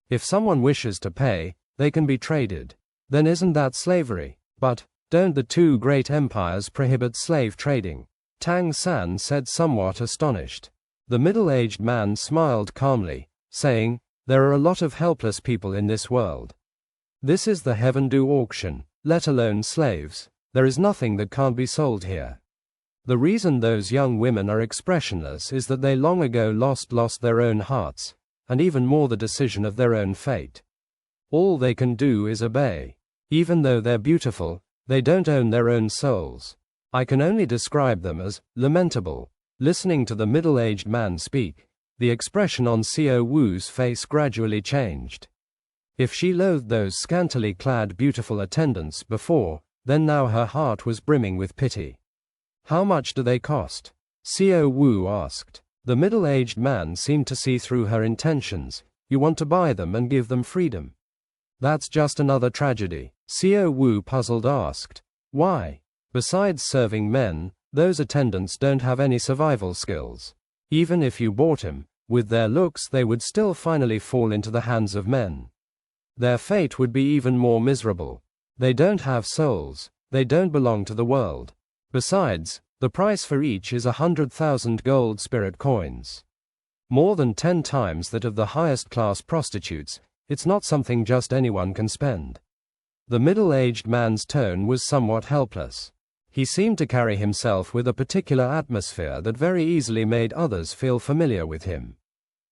If someone wishes to pay, they can be traded. Then isn't that slavery? But, don't the 2 great empires prohibit slave trading?" Tang San said, somewhat astonished. The middle-aged man smiled calmly, saying, "There are a lot of helpless people in this world. This is the heaven-do auction, let alone slaves. There is nothing that can't be sold here. The reason those young women are expressionless is that they long ago lost their own hearts, and even more the decision of their own fate. All they can do is obey. Even though they're beautiful, they don't own their own souls. I can only describe them as lamentable." Listening to the middle-aged man speak, the expression on Xiao Wu's face gradually changed. If she loathed those scantily clad beautiful attendants before, then now her heart was brimming with pity. "How much do they cost?" Xiao Wu asked. The middle-aged man seemed to see through her intentions. "You want to buy them and give them freedom?" "That's just another tragedy," Xiao Wu puzzled asked. "Why? Besides serving men, those attendants don't have any survival skills. Even if you bought them, with their looks they would still finally fall into the hands of men. Their fate would be even more miserable. They don't have souls, they don't belong to the world. Besides, the price for each is 100,000 gold spirit coins. More than 10 times that of the highest class prostitutes. It's not something just anyone can spend." The middle-aged man's tone was somewhat helpless. He seemed to carry himself with a particular atmosphere that very easily made others feel familiar with him.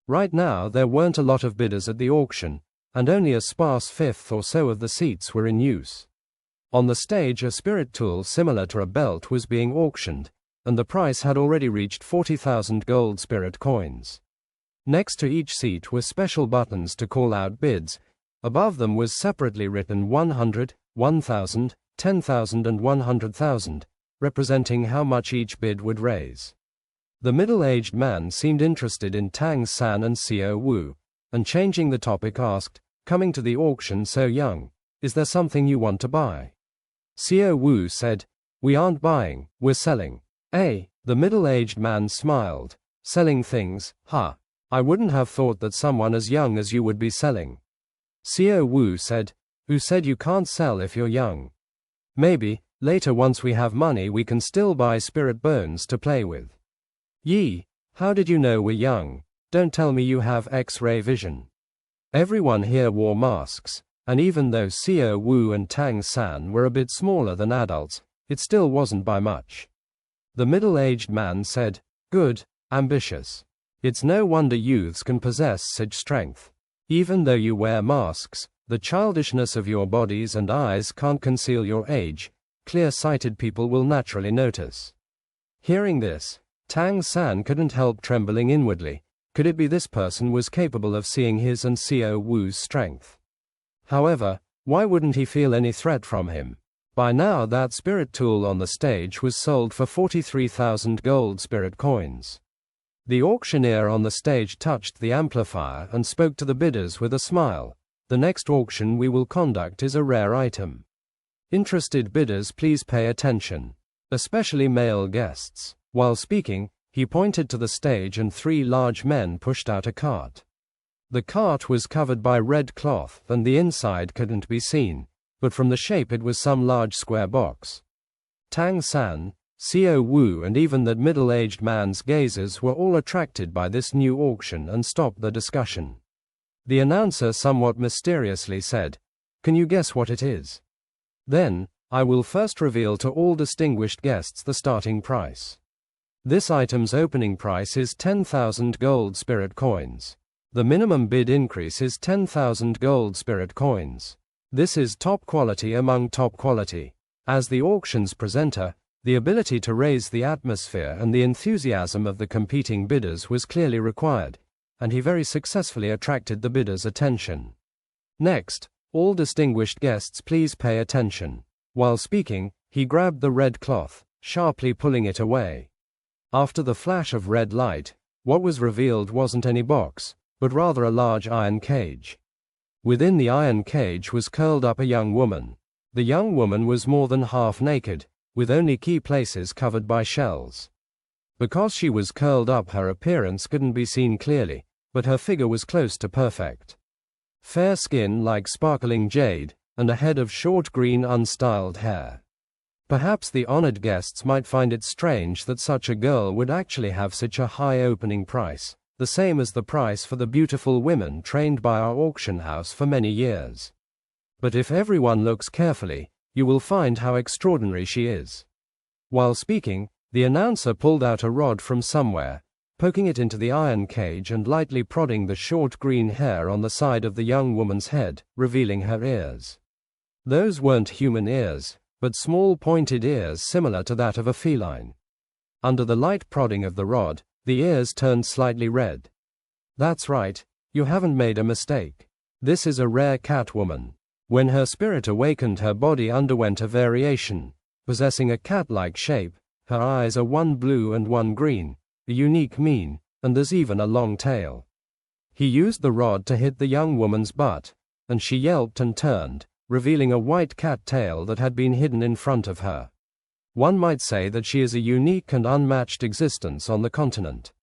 Right now there weren't a lot of bidders at the auction, and only a sparse fifth or so of the seats were in use. On the stage a spirit tool similar to a belt was being auctioned, and the price had already reached 40,000 gold spirit coins. Next to each seat were special buttons to call out bids. Above them was separately written 100, 1,000, 10,000 and 100,000, representing how much each bid would raise. The middle-aged man seemed interested in Tang San and Xiao Wu, and changing the topic asked, "Coming to the auction so young, is there something you want to buy?" Xiao Wu said, "We aren't buying, we're selling." "Eh?" The middle-aged man smiled. "Selling things, huh? I wouldn't have thought that someone as young as you would be selling." Xiao Wu said, "Who said you can't sell if you're young? Maybe, later once we have money we can still buy spirit bones to play with." "Yi," How did you know we're young? Don't tell me you have X-ray vision. Everyone here wore masks, and even though Xiao Wu and Tang San were a bit smaller than adults, it still wasn't by much. The middle-aged man said, "Good, ambitious. It's no wonder youths can possess such strength. Even though you wear masks, the childishness of your bodies and eyes can't conceal your age. Clear-sighted people will naturally notice." Hearing this, Tang San couldn't help trembling inwardly. Could it be this person was capable of seeing his and Xiao Wu's strength? However, why wouldn't he feel any threat from him? By now that spirit tool on the stage was sold for 43,000 gold spirit coins. The auctioneer on the stage touched the amplifier and spoke to the bidders with a smile. "The next auction we will conduct is a rare item. Interested bidders, please pay attention. Especially male guests." While speaking, he pointed to the stage and 3 large men pushed out a cart. The cart was covered by red cloth and the inside couldn't be seen, but from the shape it was some large square box. Tang San, Xiao Wu and even that middle-aged man's gazes were all attracted by this new auction and stopped the discussion. The announcer somewhat mysteriously said, "Can you guess what it is? Then, I will first reveal to all distinguished guests the starting price. This item's opening price is 10,000 gold spirit coins. The minimum bid increase is 10,000 gold spirit coins. This is top quality among top quality." As the auction's presenter, the ability to raise the atmosphere and the enthusiasm of the competing bidders was clearly required, and he very successfully attracted the bidders' attention. "Next, all distinguished guests please pay attention." While speaking, he grabbed the red cloth, sharply pulling it away. After the flash of red light, what was revealed wasn't any box, but rather a large iron cage. Within the iron cage was curled up a young woman. The young woman was more than half naked, with only key places covered by shells. Because she was curled up, her appearance couldn't be seen clearly, but her figure was close to perfect. Fair skin like sparkling jade, and a head of short green unstyled hair. Perhaps the honored guests might find it strange that such a girl would actually have such a high opening price, the same as the price for the beautiful women trained by our auction house for many years. But if everyone looks carefully, you will find how extraordinary she is. While speaking, the announcer pulled out a rod from somewhere, poking it into the iron cage and lightly prodding the short green hair on the side of the young woman's head, revealing her ears. Those weren't human ears, but small pointed ears similar to that of a feline. Under the light prodding of the rod, the ears turned slightly red. "That's right, you haven't made a mistake. This is a rare cat woman. When her spirit awakened, her body underwent a variation, possessing a cat-like shape. Her eyes are one blue and one green, a unique mien, and there's even a long tail." He used the rod to hit the young woman's butt, and she yelped and turned, revealing a white cat tail that had been hidden in front of her. One might say that she is a unique and unmatched existence on the continent.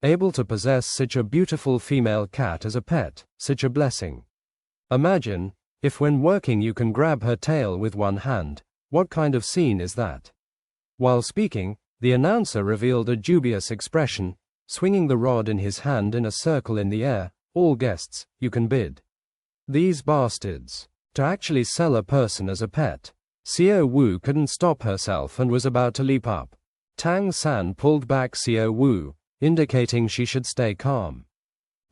Able to possess such a beautiful female cat as a pet, such a blessing. Imagine, if when working you can grab her tail with one hand, what kind of scene is that? While speaking, the announcer revealed a dubious expression, swinging the rod in his hand in a circle in the air. "All guests, you can bid." These bastards. To actually sell a person as a pet. Xiao Wu couldn't stop herself and was about to leap up. Tang San pulled back Xiao Wu, indicating she should stay calm.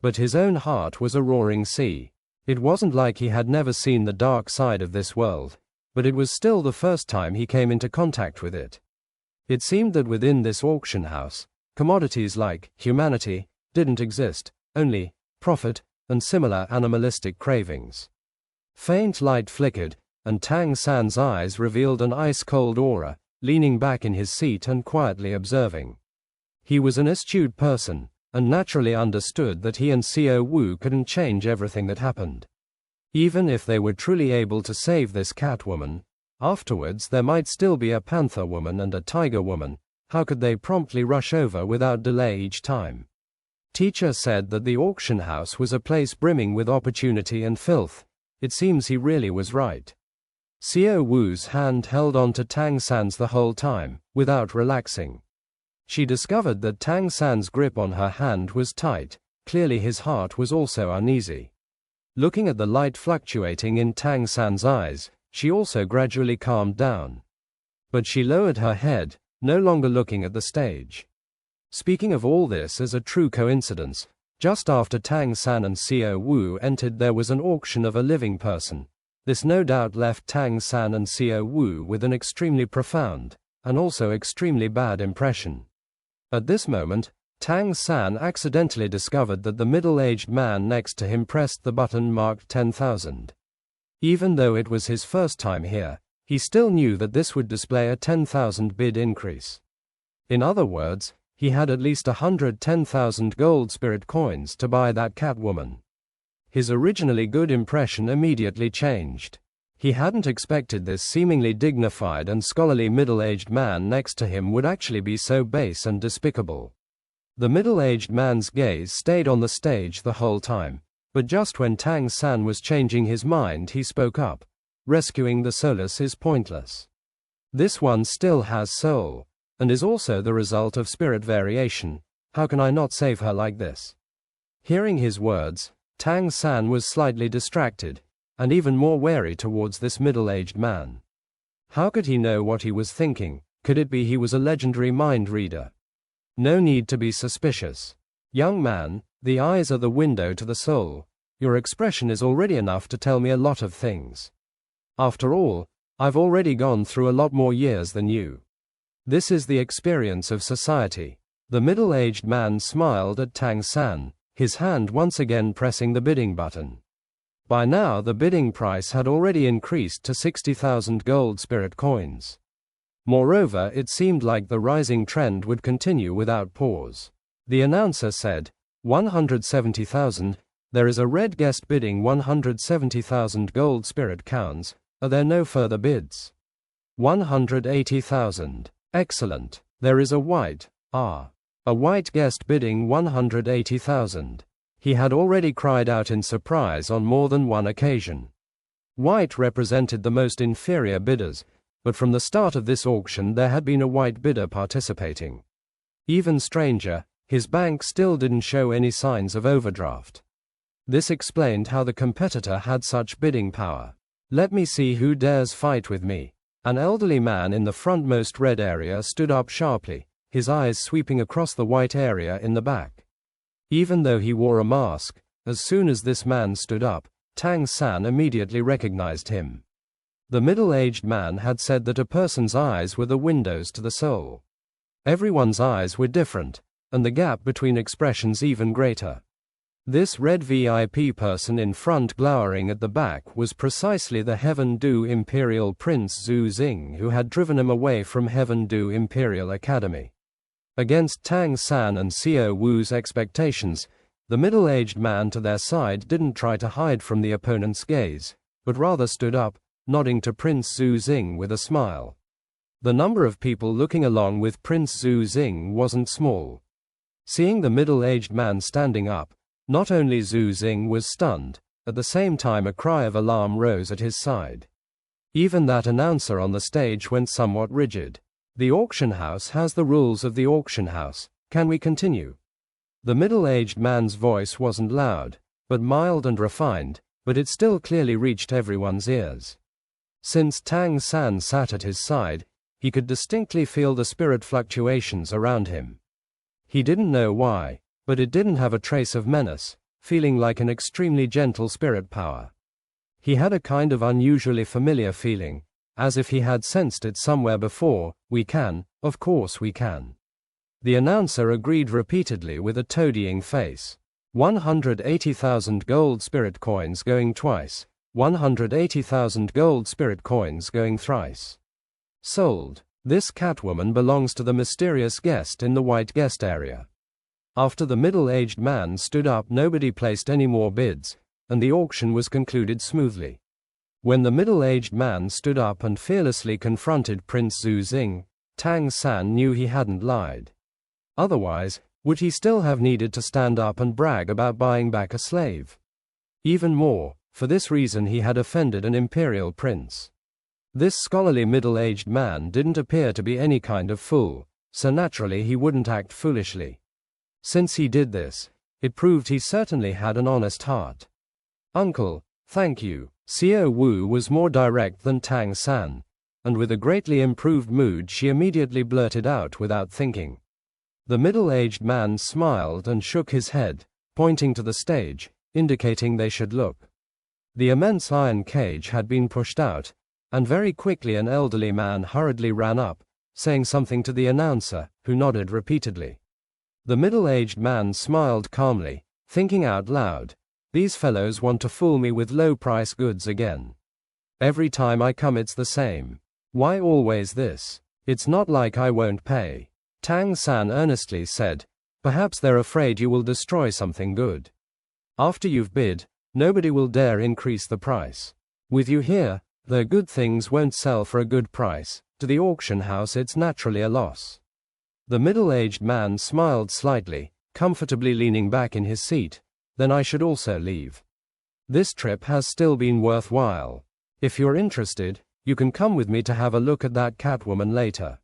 But his own heart was a roaring sea. It wasn't like he had never seen the dark side of this world, but it was still the first time he came into contact with it. It seemed that within this auction house, commodities like humanity didn't exist, only profit and similar animalistic cravings. Faint light flickered, and Tang San's eyes revealed an ice-cold aura, leaning back in his seat and quietly observing. He was an astute person, and naturally understood that he and Xiao Wu couldn't change everything that happened. Even if they were truly able to save this cat woman, afterwards there might still be a panther woman and a tiger woman. How could they promptly rush over without delay each time? Teacher said that the auction house was a place brimming with opportunity and filth. It seems he really was right. Xiao Wu's hand held on to Tang San's the whole time, without relaxing. She discovered that Tang San's grip on her hand was tight. Clearly his heart was also uneasy. Looking at the light fluctuating in Tang San's eyes, she also gradually calmed down. But she lowered her head, no longer looking at the stage. Speaking of all this as a true coincidence, just after Tang San and Xiao Wu entered there was an auction of a living person. This no doubt left Tang San and Xiao Wu with an extremely profound, and also extremely bad impression. At this moment, Tang San accidentally discovered that the middle-aged man next to him pressed the button marked 10,000. Even though it was his first time here, he still knew that this would display a 10,000 bid increase. In other words, he had at least 110,000 gold spirit coins to buy that Catwoman. His originally good impression immediately changed. He hadn't expected this seemingly dignified and scholarly middle-aged man next to him would actually be so base and despicable. The middle-aged man's gaze stayed on the stage the whole time, but just when Tang San was changing his mind he spoke up. Rescuing the soulless is pointless. This one still has soul, and is also the result of spirit variation. How can I not save her like this? Hearing his words, Tang San was slightly distracted, and even more wary towards this middle-aged man. How could he know what he was thinking? Could it be he was a legendary mind reader? No need to be suspicious. Young man, the eyes are the window to the soul. Your expression is already enough to tell me a lot of things. After all, I've already gone through a lot more years than you. This is the experience of society. The middle-aged man smiled at Tang San, his hand once again pressing the bidding button. By now the bidding price had already increased to 60,000 gold spirit coins. Moreover, it seemed like the rising trend would continue without pause. The announcer said, 170,000, there is a red guest bidding 170,000 gold spirit counts, are there no further bids? 180,000, excellent, there is a white guest bidding 180,000. He had already cried out in surprise on more than one occasion. White represented the most inferior bidders, but from the start of this auction there had been a white bidder participating. Even stranger, his bank still didn't show any signs of overdraft. This explained how the competitor had such bidding power. Let me see who dares fight with me. An elderly man in the frontmost red area stood up sharply, his eyes sweeping across the white area in the back. Even though he wore a mask, as soon as this man stood up, Tang San immediately recognized him. The middle-aged man had said that a person's eyes were the windows to the soul. Everyone's eyes were different, and the gap between expressions even greater. This red VIP person in front glowering at the back was precisely the Heaven Du Imperial Prince Zhu Xing who had driven him away from Heaven Du Imperial Academy. Against Tang San and Xiao Wu's expectations, the middle-aged man to their side didn't try to hide from the opponent's gaze, but rather stood up, nodding to Prince Zhu Xing with a smile. The number of people looking along with Prince Zhu Xing wasn't small. Seeing the middle-aged man standing up, not only Zhu Xing was stunned, at the same time a cry of alarm rose at his side. Even that announcer on the stage went somewhat rigid. The auction house has the rules of the auction house. Can we continue? The middle-aged man's voice wasn't loud, but mild and refined, but it still clearly reached everyone's ears. Since Tang San sat at his side, he could distinctly feel the spirit fluctuations around him. He didn't know why, but it didn't have a trace of menace, feeling like an extremely gentle spirit power. He had a kind of unusually familiar feeling, as if he had sensed it somewhere before. We can, of course we can. The announcer agreed repeatedly with a toadying face. 180,000 gold spirit coins going twice, 180,000 gold spirit coins going thrice. Sold. This Catwoman belongs to the mysterious guest in the white guest area. After the middle-aged man stood up, nobody placed any more bids, and the auction was concluded smoothly. When the middle-aged man stood up and fearlessly confronted Prince Zhu Xing, Tang San knew he hadn't lied. Otherwise, would he still have needed to stand up and brag about buying back a slave? Even more, for this reason he had offended an imperial prince. This scholarly middle-aged man didn't appear to be any kind of fool, so naturally he wouldn't act foolishly. Since he did this, it proved he certainly had an honest heart. "Uncle, thank you." Xiao Wu was more direct than Tang San, and with a greatly improved mood she immediately blurted out without thinking. The middle-aged man smiled and shook his head, pointing to the stage, indicating they should look. The immense iron cage had been pushed out, and very quickly an elderly man hurriedly ran up, saying something to the announcer, who nodded repeatedly. The middle-aged man smiled calmly, thinking out loud, "These fellows want to fool me with low-price goods again. Every time I come it's the same. Why always this? It's not like I won't pay." Tang San earnestly said, "Perhaps they're afraid you will destroy something good. After you've bid, nobody will dare increase the price. With you here, the good things won't sell for a good price. To the auction house it's naturally a loss." The middle-aged man smiled slightly, comfortably leaning back in his seat. "Then I should also leave. This trip has still been worthwhile. If you're interested, you can come with me to have a look at that Catwoman later."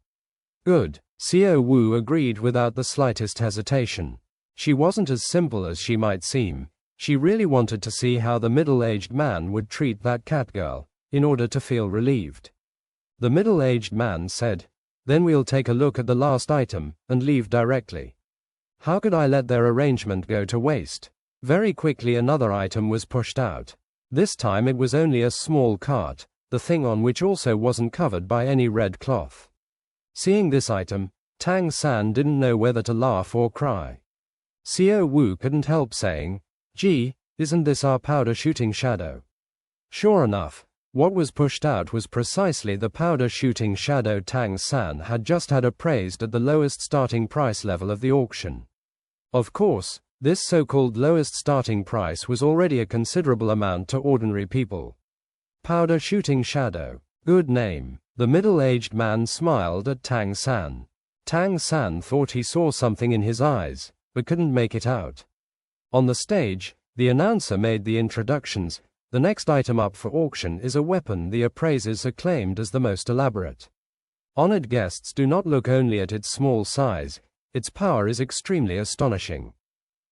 "Good." Xiao Wu agreed without the slightest hesitation. She wasn't as simple as she might seem. She really wanted to see how the middle-aged man would treat that Catgirl, in order to feel relieved. The middle-aged man said, "Then we'll take a look at the last item, and leave directly." How could I let their arrangement go to waste? Very quickly another item was pushed out. This time it was only a small cart, the thing on which also wasn't covered by any red cloth. Seeing this item, Tang San didn't know whether to laugh or cry. Xiao Wu couldn't help saying, "Gee, isn't this our powder shooting shadow?" Sure enough, what was pushed out was precisely the powder shooting shadow Tang San had just had appraised at the lowest starting price level of the auction. Of course, this so-called lowest starting price was already a considerable amount to ordinary people. Powder shooting shadow. Good name. The middle-aged man smiled at Tang San. Tang San thought he saw something in his eyes, but couldn't make it out. On the stage, the announcer made the introductions. The next item up for auction is a weapon the appraisers acclaimed as the most elaborate. Honored guests do not look only at its small size, its power is extremely astonishing.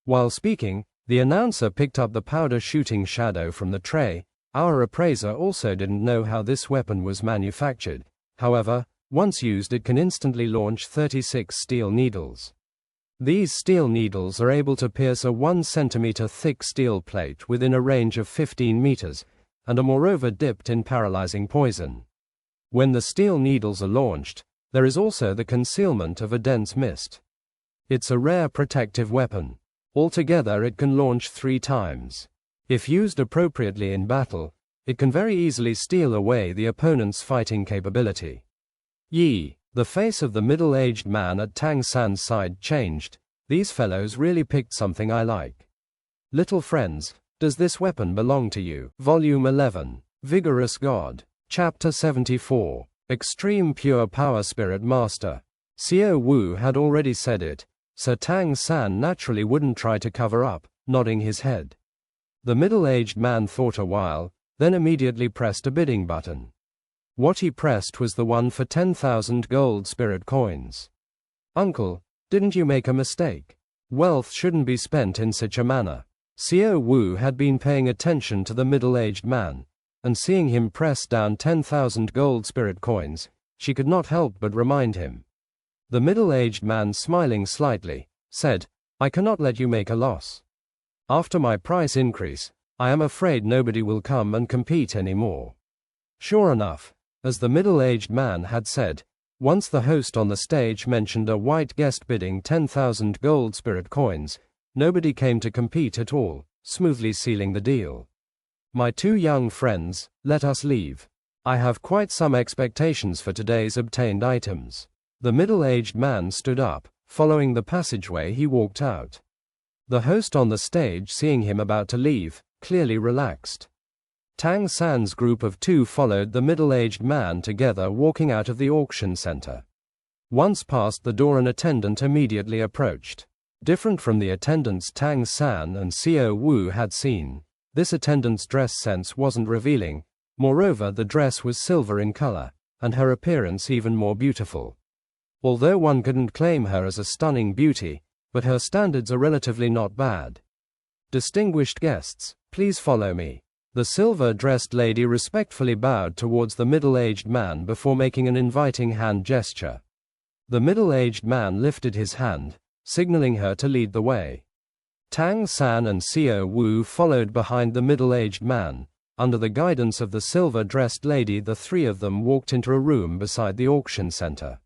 While speaking, the announcer picked up the powder shooting shadow from the tray. Our appraiser also didn't know how this weapon was manufactured. However, once used it can instantly launch 36 steel needles. These steel needles are able to pierce a 1 centimeter thick steel plate within a range of 15 meters, and are moreover dipped in paralyzing poison. When the steel needles are launched, there is also the concealment of a dense mist. It's a rare protective weapon. Altogether it can launch 3 times. If used appropriately in battle, it can very easily steal away the opponent's fighting capability. Yi. The face of the middle-aged man at Tang San's side changed. These fellows really picked something I like. Little friends, does this weapon belong to you? Volume 11. Vigorous God. Chapter 74. Extreme Pure Power Spirit Master. Xiao Wu had already said it, so Tang San naturally wouldn't try to cover up, nodding his head. The middle-aged man thought a while, then immediately pressed a bidding button. What he pressed was the one for 10,000 gold spirit coins. "Uncle, didn't you make a mistake? Wealth shouldn't be spent in such a manner." Xiao Wu had been paying attention to the middle-aged man, and seeing him press down 10,000 gold spirit coins, she could not help but remind him. The middle-aged man, smiling slightly, said, "I cannot let you make a loss. After my price increase, I am afraid nobody will come and compete anymore." Sure enough, as the middle-aged man had said, once the host on the stage mentioned a white guest bidding 10,000 gold spirit coins, nobody came to compete at all, smoothly sealing the deal. "My 2 young friends, let us leave. I have quite some expectations for today's obtained items." The middle-aged man stood up. Following the passageway he walked out. The host on the stage, seeing him about to leave, clearly relaxed. Tang San's group of 2 followed the middle-aged man together, walking out of the auction center. Once past the door, an attendant immediately approached. Different from the attendants Tang San and Xiao Wu had seen, this attendant's dress sense wasn't revealing. Moreover, the dress was silver in color, and her appearance even more beautiful. Although one couldn't claim her as a stunning beauty, but her standards are relatively not bad. Distinguished guests, please follow me. The silver-dressed lady respectfully bowed towards the middle-aged man before making an inviting hand gesture. The middle-aged man lifted his hand, signaling her to lead the way. Tang San and Xiao Wu followed behind the middle-aged man. Under the guidance of the silver-dressed lady, the three of them walked into a room beside the auction center.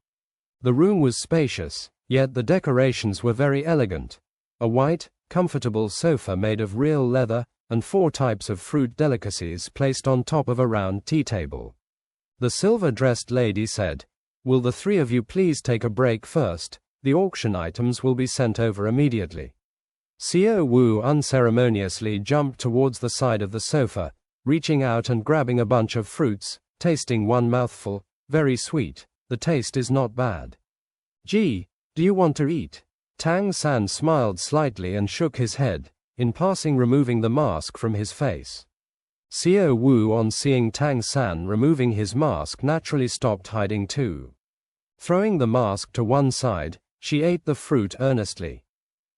The room was spacious, yet the decorations were very elegant. A white, comfortable sofa made of real leather, and 4 types of fruit delicacies placed on top of a round tea table. The silver-dressed lady said, "Will the 3 of you please take a break first? The auction items will be sent over immediately." Xiao Wu unceremoniously jumped towards the side of the sofa, reaching out and grabbing a bunch of fruits, tasting one mouthful. "Very sweet. The taste is not bad." "Gee, do you want to eat?" Tang San smiled slightly and shook his head, in passing removing the mask from his face. Xiao Wu, on seeing Tang San removing his mask, naturally stopped hiding too. Throwing the mask to one side, she ate the fruit earnestly.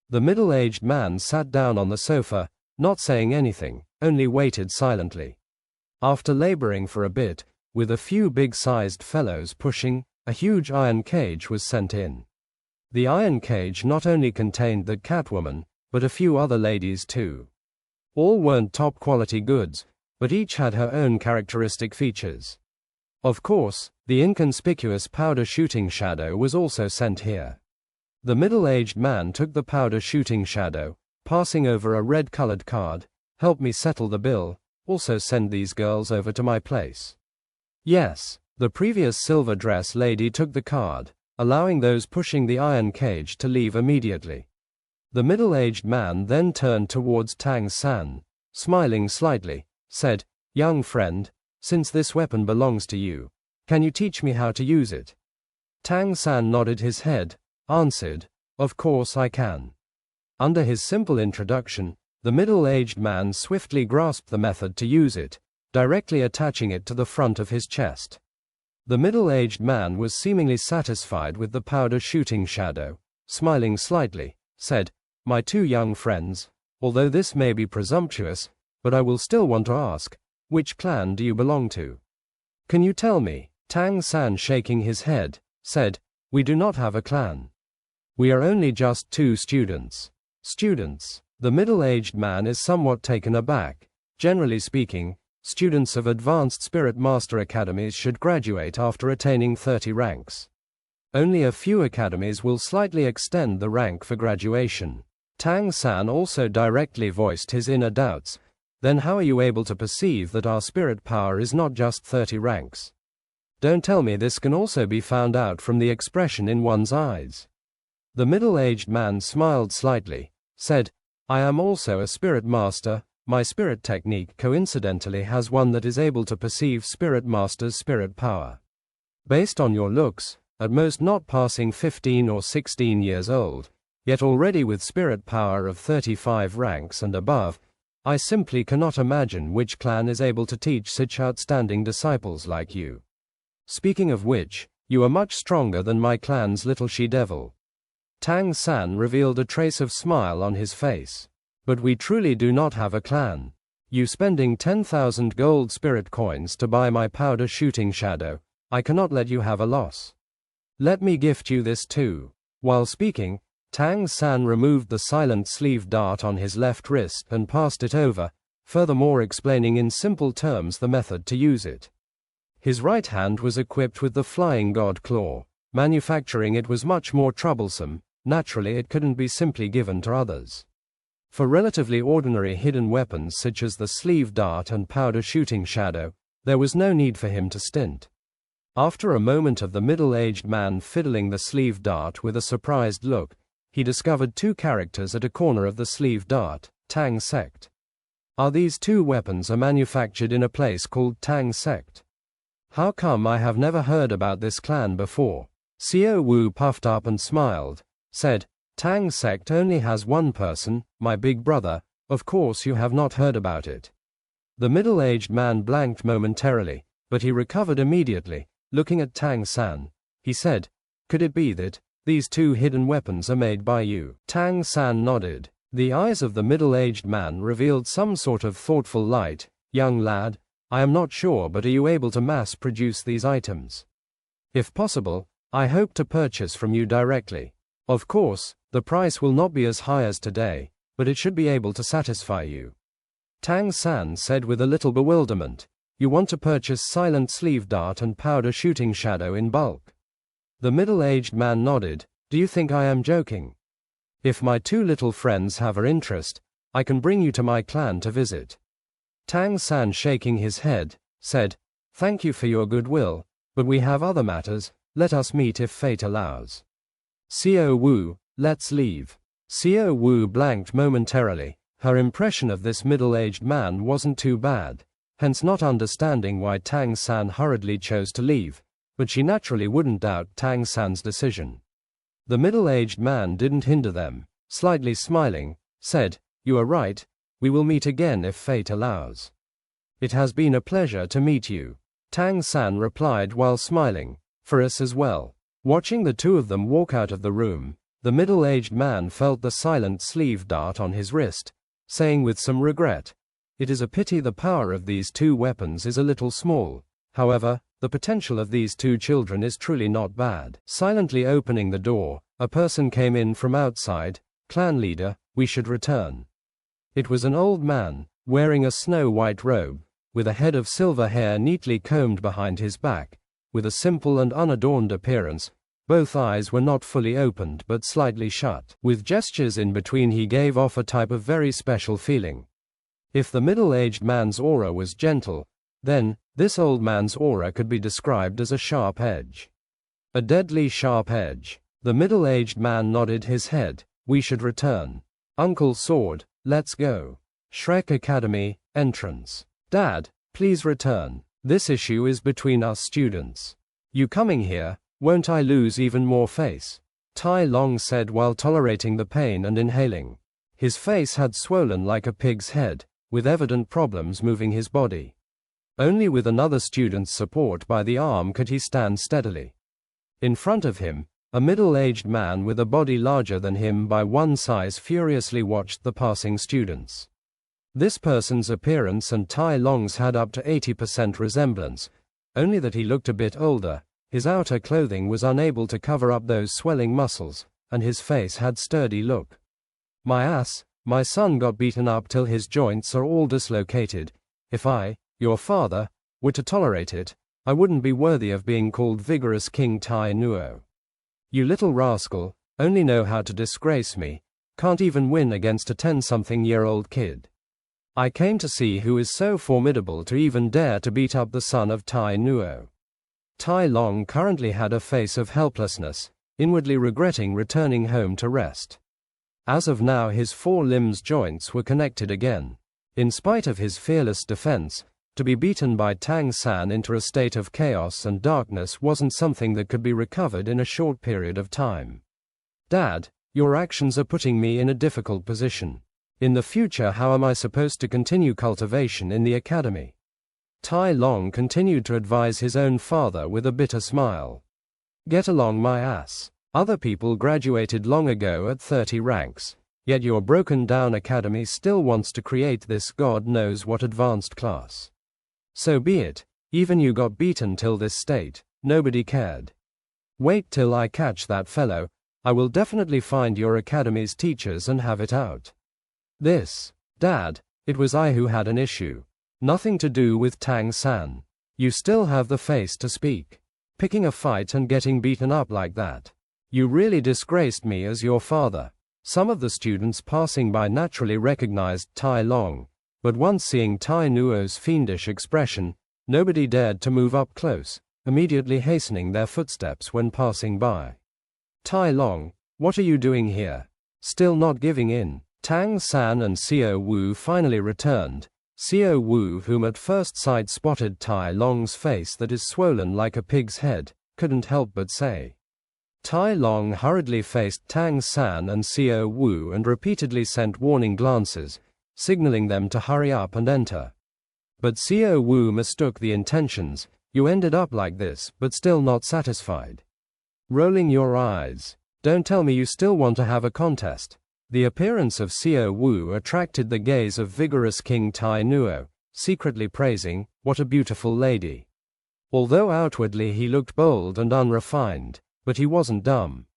The middle-aged man sat down on the sofa, not saying anything, only waited silently. After laboring for a bit, with a few big-sized fellows pushing, a huge iron cage was sent in. The iron cage not only contained the Catwoman, but a few other ladies too. All weren't top-quality goods, but each had her own characteristic features. Of course, the inconspicuous powder shooting shadow was also sent here. The middle-aged man took the powder shooting shadow, passing over a red-colored card. "Help me settle the bill, also send these girls over to my place." "Yes." The previous silver dress lady took the card, allowing those pushing the iron cage to leave immediately. The middle-aged man then turned towards Tang San, smiling slightly, said, "Young friend, since this weapon belongs to you, can you teach me how to use it?" Tang San nodded his head, answered, "Of course I can." Under his simple introduction, the middle-aged man swiftly grasped the method to use it, directly attaching it to the front of his chest. The middle-aged man was seemingly satisfied with the powder shooting shadow, smiling slightly, said, "My 2 young friends, although this may be presumptuous, but I will still want to ask, which clan do you belong to?" "Can you tell me?" Tang San, shaking his head, said, "We do not have a clan. We are only just 2 students." "Students?" The middle-aged man is somewhat taken aback. Generally speaking, students of advanced Spirit Master Academies should graduate after attaining 30 ranks. Only a few academies will slightly extend the rank for graduation. Tang San also directly voiced his inner doubts. "Then how are you able to perceive that our spirit power is not just 30 ranks? Don't tell me this can also be found out from the expression in one's eyes." The middle-aged man smiled slightly, said, "I am also a spirit master. My spirit technique coincidentally has one that is able to perceive Spirit Master's spirit power. Based on your looks, at most not passing 15 or 16 years old, yet already with spirit power of 35 ranks and above, I simply cannot imagine which clan is able to teach such outstanding disciples like you. Speaking of which, you are much stronger than my clan's little she-devil." Tang San revealed a trace of smile on his face. "But we truly do not have a clan. You spending 10,000 gold spirit coins to buy my powder shooting shadow, I cannot let you have a loss. Let me gift you this too." While speaking, Tang San removed the silent sleeve dart on his left wrist and passed it over, furthermore explaining in simple terms the method to use it. His right hand was equipped with the Flying God Claw. Manufacturing it was much more troublesome. Naturally, it couldn't be simply given to others. For relatively ordinary hidden weapons such as the sleeve dart and powder shooting shadow, there was no need for him to stint. After a moment of the middle-aged man fiddling the sleeve dart with a surprised look, he discovered 2 characters at a corner of the sleeve dart, Tang Sect. "Are these 2 weapons are manufactured in a place called Tang Sect? How come I have never heard about this clan before?" Xiao Wu puffed up and smiled, said, "Tang Sect only has one person, my big brother. Of course you have not heard about it." The middle-aged man blanked momentarily, but he recovered immediately. Looking at Tang San, he said, Could it be that these two hidden weapons are made by you? Tang San nodded. The eyes of the middle-aged man revealed some sort of thoughtful light. Young lad, I am not sure, but are you able to mass-produce these items? If possible, I hope to purchase from you directly. Of course, the price will not be as high as today, but it should be able to satisfy you. Tang San said with a little bewilderment. You want to purchase silent sleeve dart and powder shooting shadow in bulk? The middle-aged man nodded. Do you think I am joking? If my two little friends have an interest, I can bring you to my clan to visit. Tang San, shaking his head, said, Thank you for your goodwill, but we have other matters. Let us meet if fate allows. Xiao Wu, let's leave. Xiao Wu blanked momentarily. Her impression of this middle-aged man wasn't too bad, hence not understanding why Tang San hurriedly chose to leave, but she naturally wouldn't doubt Tang San's decision. The middle-aged man didn't hinder them, slightly smiling, said, You are right, we will meet again if fate allows. It has been a pleasure to meet you, Tang San replied while smiling, for us as well. Watching the two of them walk out of the room, the middle-aged man felt the silent sleeve dart on his wrist, saying with some regret, It is a pity the power of these two weapons is a little small. However, the potential of these two children is truly not bad. Silently opening the door, a person came in from outside. Clan leader, we should return. It was an old man, wearing a snow-white robe, with a head of silver hair neatly combed behind his back, with a simple and unadorned appearance. Both eyes were not fully opened but slightly shut. With gestures in between he gave off a type of very special feeling. If the middle-aged man's aura was gentle, then this old man's aura could be described as a sharp edge. A deadly sharp edge. The middle-aged man nodded his head. We should return. Uncle Sword, let's go. Shrek Academy, entrance. Dad, please return. This issue is between us students. You coming here, won't I lose even more face? Tai Long said while tolerating the pain and inhaling. His face had swollen like a pig's head, with evident problems moving his body. Only with another student's support by the arm could he stand steadily. In front of him, a middle-aged man with a body larger than him by one size furiously watched the passing students. This person's appearance and Tai Long's had up to 80% resemblance, only that he looked a bit older. His outer clothing was unable to cover up those swelling muscles, and his face had sturdy look. My ass, my son got beaten up till his joints are all dislocated. If I, your father, were to tolerate it, I wouldn't be worthy of being called Vigorous King Tai Nuo. You little rascal, only know how to disgrace me, can't even win against a 10-something-year-old kid. I came to see who is so formidable to even dare to beat up the son of Tai Nuo. Tai Long currently had a face of helplessness, inwardly regretting returning home to rest. As of now his 4 limbs joints were connected again. In spite of his fearless defense, to be beaten by Tang San into a state of chaos and darkness wasn't something that could be recovered in a short period of time. Dad, your actions are putting me in a difficult position. In the future, how am I supposed to continue cultivation in the academy? Tai Long continued to advise his own father with a bitter smile. Get along my ass. Other people graduated long ago at 30 ranks, yet your broken-down academy still wants to create this God knows what advanced class. So be it, even you got beaten till this state, nobody cared. Wait till I catch that fellow, I will definitely find your academy's teachers and have it out. This, Dad, it was I who had an issue. Nothing to do with Tang San. You still have the face to speak. Picking a fight and getting beaten up like that. You really disgraced me as your father. Some of the students passing by naturally recognized Tai Long, but once seeing Tai Nuo's fiendish expression, nobody dared to move up close, immediately hastening their footsteps when passing by. Tai Long, what are you doing here? Still not giving in? Tang San and Xiao Wu finally returned. Xiao Wu, whom at first sight spotted Tai Long's face that is swollen like a pig's head, couldn't help but say. Tai Long hurriedly faced Tang San and Xiao Wu and repeatedly sent warning glances, signaling them to hurry up and enter. But Xiao Wu mistook the intentions. You ended up like this, but still not satisfied. Rolling your eyes. Don't tell me you still want to have a contest. The appearance of Xiao Wu attracted the gaze of Vigorous King Tai Nuo, secretly praising, "What a beautiful lady." Although outwardly he looked bold and unrefined, but he wasn't dumb.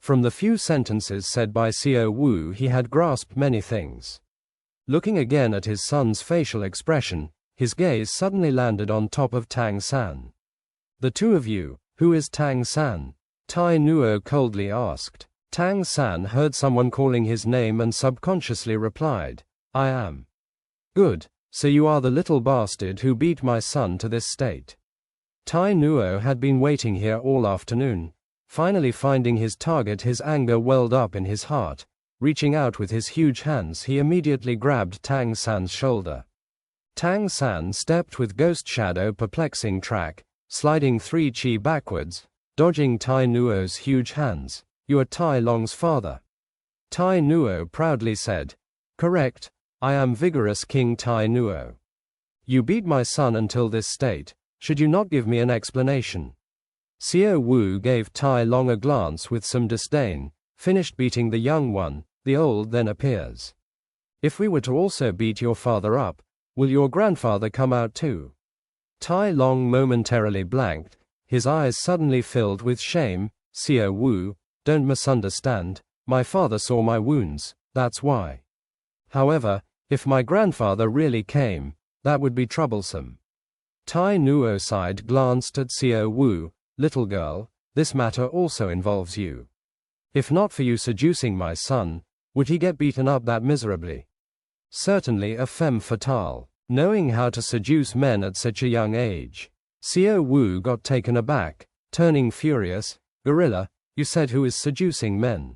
From the few sentences said by Xiao Wu he had grasped many things. Looking again at his son's facial expression, his gaze suddenly landed on top of Tang San. "The two of you, who is Tang San?" Tai Nuo coldly asked. Tang San heard someone calling his name and subconsciously replied, "I am." "Good, so you are the little bastard who beat my son to this state." Tai Nuo had been waiting here all afternoon. Finally finding his target, his anger welled up in his heart. Reaching out with his huge hands, he immediately grabbed Tang San's shoulder. Tang San stepped with ghost shadow perplexing track, sliding 3 chi backwards, dodging Tai Nuo's huge hands. "You are Tai Long's father." Tai Nuo proudly said, "Correct, I am Vigorous King Tai Nuo. You beat my son until this state. Should you not give me an explanation?" Xiao Wu gave Tai Long a glance with some disdain. "Finished beating the young one, the old then appears. If we were to also beat your father up, will your grandfather come out too?" Tai Long momentarily blanked, his eyes suddenly filled with shame. "Xiao Wu, don't misunderstand, my father saw my wounds, that's why. However, if my grandfather really came, that would be troublesome." Tai Nuo sighed, glanced at Xiao Wu. "Little girl, this matter also involves you. If not for you seducing my son, would he get beaten up that miserably?" Certainly a femme fatale, knowing how to seduce men at such a young age. Xiao Wu got taken aback, turning furious. "Gorilla, you said who is seducing men?"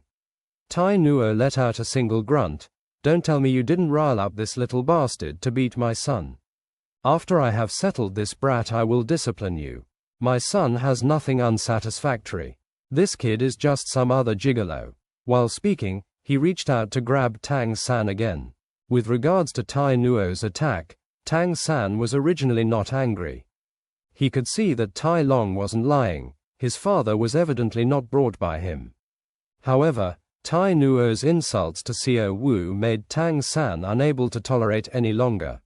Tai Nuo let out a single grunt. "Don't tell me you didn't rile up this little bastard to beat my son. After I have settled this brat I will discipline you. My son has nothing unsatisfactory. This kid is just some other gigolo." While speaking, he reached out to grab Tang San again. With regards to Tai Nuo's attack, Tang San was originally not angry. He could see that Tai Long wasn't lying. His father was evidently not brought by him. However, Tai Nuo's insults to Xiao Wu made Tang San unable to tolerate any longer.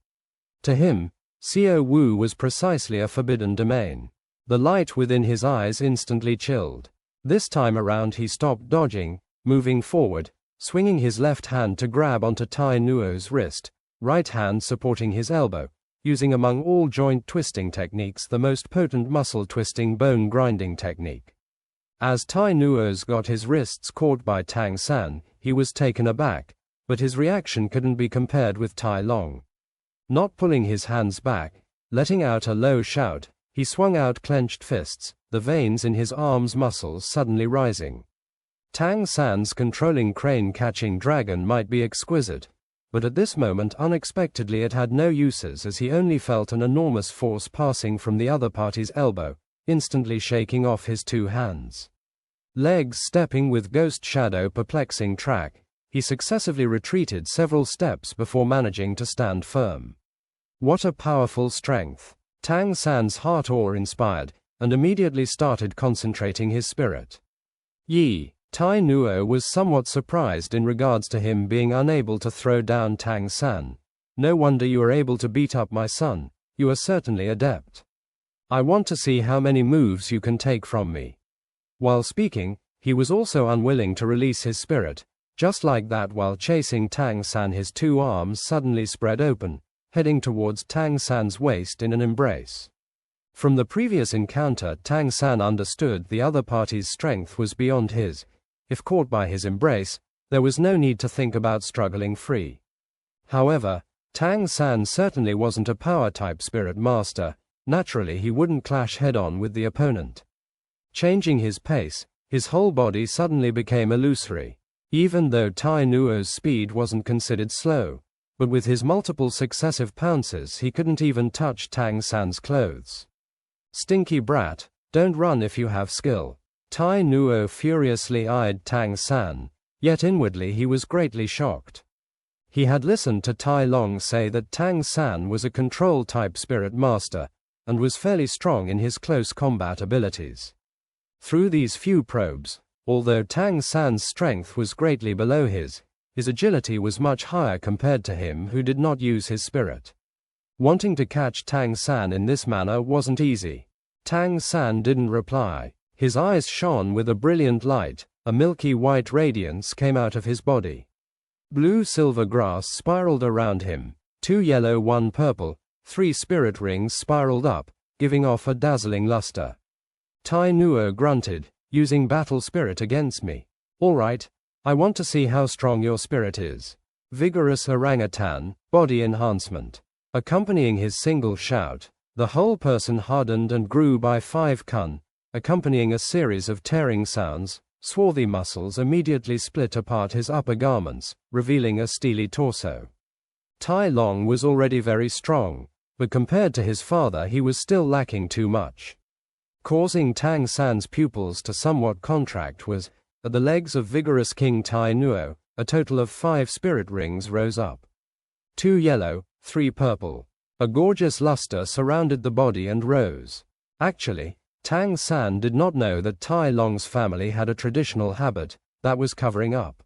To him, Xiao Wu was precisely a forbidden domain. The light within his eyes instantly chilled. This time around he stopped dodging, moving forward, swinging his left hand to grab onto Tai Nuo's wrist, right hand supporting his elbow, using among all joint twisting techniques the most potent muscle twisting bone grinding technique. As Tai Nuo's got his wrists caught by Tang San, he was taken aback, but his reaction couldn't be compared with Tai Long. Not pulling his hands back, letting out a low shout, he swung out clenched fists, the veins in his arms' muscles suddenly rising. Tang San's controlling crane-catching dragon might be exquisite, but at this moment unexpectedly it had no uses as he only felt an enormous force passing from the other party's elbow, instantly shaking off his 2 hands. Legs stepping with ghost shadow perplexing track, he successively retreated several steps before managing to stand firm. What a powerful strength! Tang San's heart awe-inspired, and immediately started concentrating his spirit. "Yi." Tai Nuo was somewhat surprised in regards to him being unable to throw down Tang San. "No wonder you are able to beat up my son, you are certainly adept. I want to see how many moves you can take from me." While speaking, he was also unwilling to release his spirit. Just like that, while chasing Tang San, his 2 arms suddenly spread open, heading towards Tang San's waist in an embrace. From the previous encounter, Tang San understood the other party's strength was beyond his. If caught by his embrace, there was no need to think about struggling free. However, Tang San certainly wasn't a power-type spirit master. Naturally he wouldn't clash head-on with the opponent. Changing his pace, his whole body suddenly became illusory. Even though Tai Nuo's speed wasn't considered slow, but with his multiple successive pounces he couldn't even touch Tang San's clothes. "Stinky brat, don't run if you have skill." Tai Nuo furiously eyed Tang San, yet inwardly he was greatly shocked. He had listened to Tai Long say that Tang San was a control-type spirit master, and was fairly strong in his close combat abilities. Through these few probes, although Tang San's strength was greatly below his agility was much higher compared to him who did not use his spirit. Wanting to catch Tang San in this manner wasn't easy. Tang San didn't reply. His eyes shone with a brilliant light, a milky white radiance came out of his body. Blue-silver grass spiraled around him, 2 yellow 1 purple, 3 spirit rings spiraled up, giving off a dazzling luster. Tai Nuo grunted, using battle spirit against me. All right, I want to see how strong your spirit is. Vigorous orangutan, body enhancement. Accompanying his single shout, the whole person hardened and grew by 5 kun, accompanying a series of tearing sounds. Swarthy muscles immediately split apart his upper garments, revealing a steely torso. Tai Long was already very strong, but compared to his father he was still lacking too much. Causing Tang San's pupils to somewhat contract was, at the legs of vigorous King Tai Nuo, a total of 5 spirit rings rose up. 2 yellow, 3 purple. A gorgeous luster surrounded the body and rose. Actually, Tang San did not know that Tai Long's family had a traditional habit, that was covering up.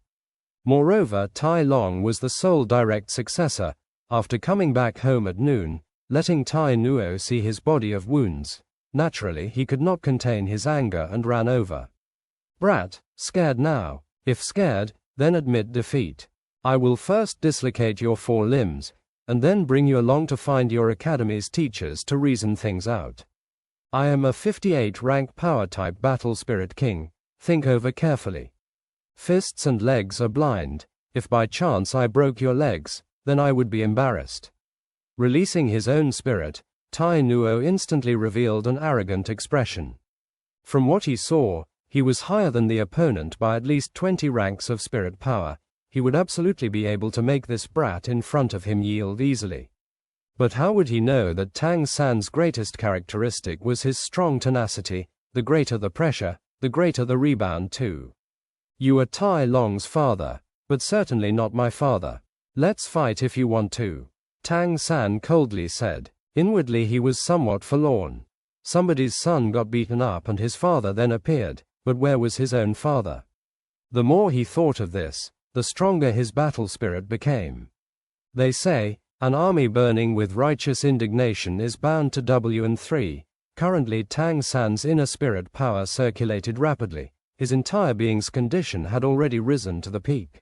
Moreover, Tai Long was the sole direct successor, after coming back home at noon, letting Tai Nuo see his body of wounds. Naturally, he could not contain his anger and ran over. Brat, scared now? If scared, then admit defeat. I will first dislocate your 4 limbs, and then bring you along to find your academy's teachers to reason things out. I am a 58 rank power type battle spirit king, think over carefully. Fists and legs are blind, if by chance I broke your legs, then I would be embarrassed. Releasing his own spirit, Tai Nuo instantly revealed an arrogant expression. From what he saw, he was higher than the opponent by at least 20 ranks of spirit power. He would absolutely be able to make this brat in front of him yield easily. But how would he know that Tang San's greatest characteristic was his strong tenacity? The greater the pressure, the greater the rebound too. You are Tai Long's father, but certainly not my father. Let's fight if you want to. Tang San coldly said. Inwardly he was somewhat forlorn. Somebody's son got beaten up and his father then appeared, but where was his own father? The more he thought of this, the stronger his battle spirit became. They say, an army burning with righteous indignation is bound to W3. Currently Tang San's inner spirit power circulated rapidly. His entire being's condition had already risen to the peak.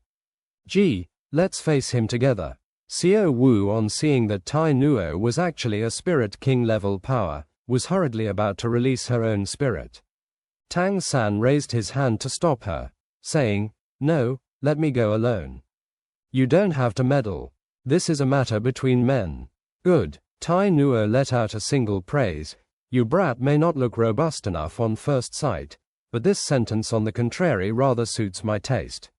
Gee, let's face him together. Xiao Wu, on seeing that Tai Nuo was actually a spirit king level power, was hurriedly about to release her own spirit. Tang San raised his hand to stop her, saying, No, let me go alone. You don't have to meddle. This is a matter between men. Good. Tai Nuo let out a single praise. You brat may not look robust enough on first sight, but this sentence on the contrary rather suits my taste.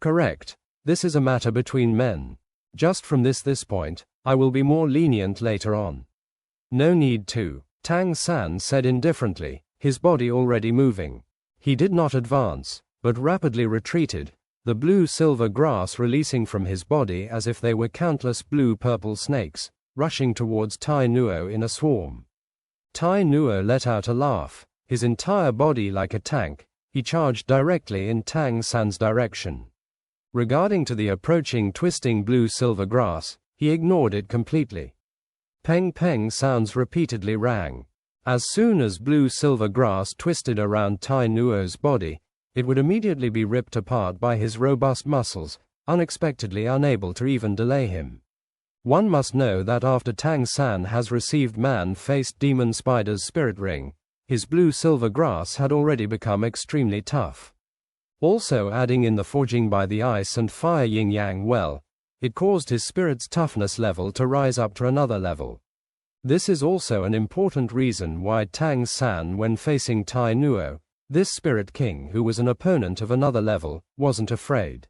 Correct. This is a matter between men. Just from this point, I will be more lenient later on. No need to, Tang San said indifferently, his body already moving. He did not advance, but rapidly retreated, the blue-silver grass releasing from his body as if they were countless blue-purple snakes, rushing towards Tai Nuo in a swarm. Tai Nuo let out a laugh, his entire body like a tank, he charged directly in Tang San's direction. Regarding to the approaching twisting blue-silver grass, he ignored it completely. Peng-peng sounds repeatedly rang. As soon as blue-silver grass twisted around Tai Nuo's body, it would immediately be ripped apart by his robust muscles, unexpectedly unable to even delay him. One must know that after Tang San has received man-faced demon spider's spirit ring, his blue-silver grass had already become extremely tough. Also adding in the forging by the ice and fire yin-yang well, it caused his spirit's toughness level to rise up to another level. This is also an important reason why Tang San, when facing Tai Nuo, this spirit king who was an opponent of another level, wasn't afraid.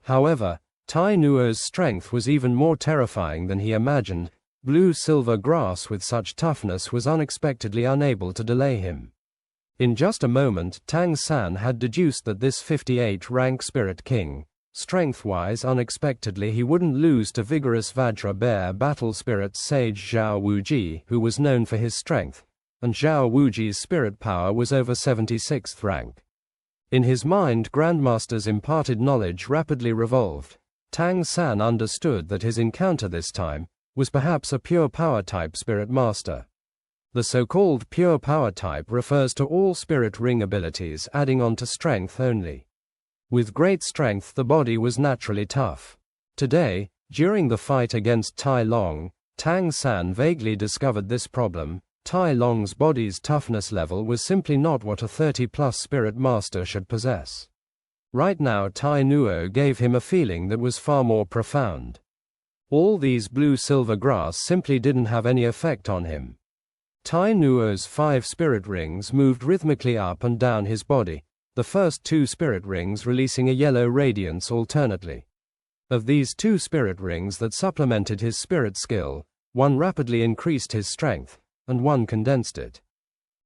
However, Tai Nuo's strength was even more terrifying than he imagined. Blue-silver grass with such toughness was unexpectedly unable to delay him. In just a moment, Tang San had deduced that this 58-rank spirit king, strength-wise unexpectedly he wouldn't lose to vigorous Vajra Bear battle spirit sage Zhao Wuji, who was known for his strength, and Zhao Wuji's spirit power was over 76th rank. In his mind, Grandmaster's imparted knowledge rapidly revolved. Tang San understood that his encounter this time was perhaps a pure power type spirit master. The so-called pure power type refers to all spirit ring abilities adding on to strength only. With great strength, the body was naturally tough. Today, during the fight against Tai Long, Tang San vaguely discovered this problem. Tai Long's body's toughness level was simply not what a 30-plus spirit master should possess. Right now, Tai Nuo gave him a feeling that was far more profound. All these blue-silver grass simply didn't have any effect on him. Tai Nuo's 5 spirit rings moved rhythmically up and down his body, the first 2 spirit rings releasing a yellow radiance alternately. Of these 2 spirit rings that supplemented his spirit skill, one rapidly increased his strength, and one condensed it.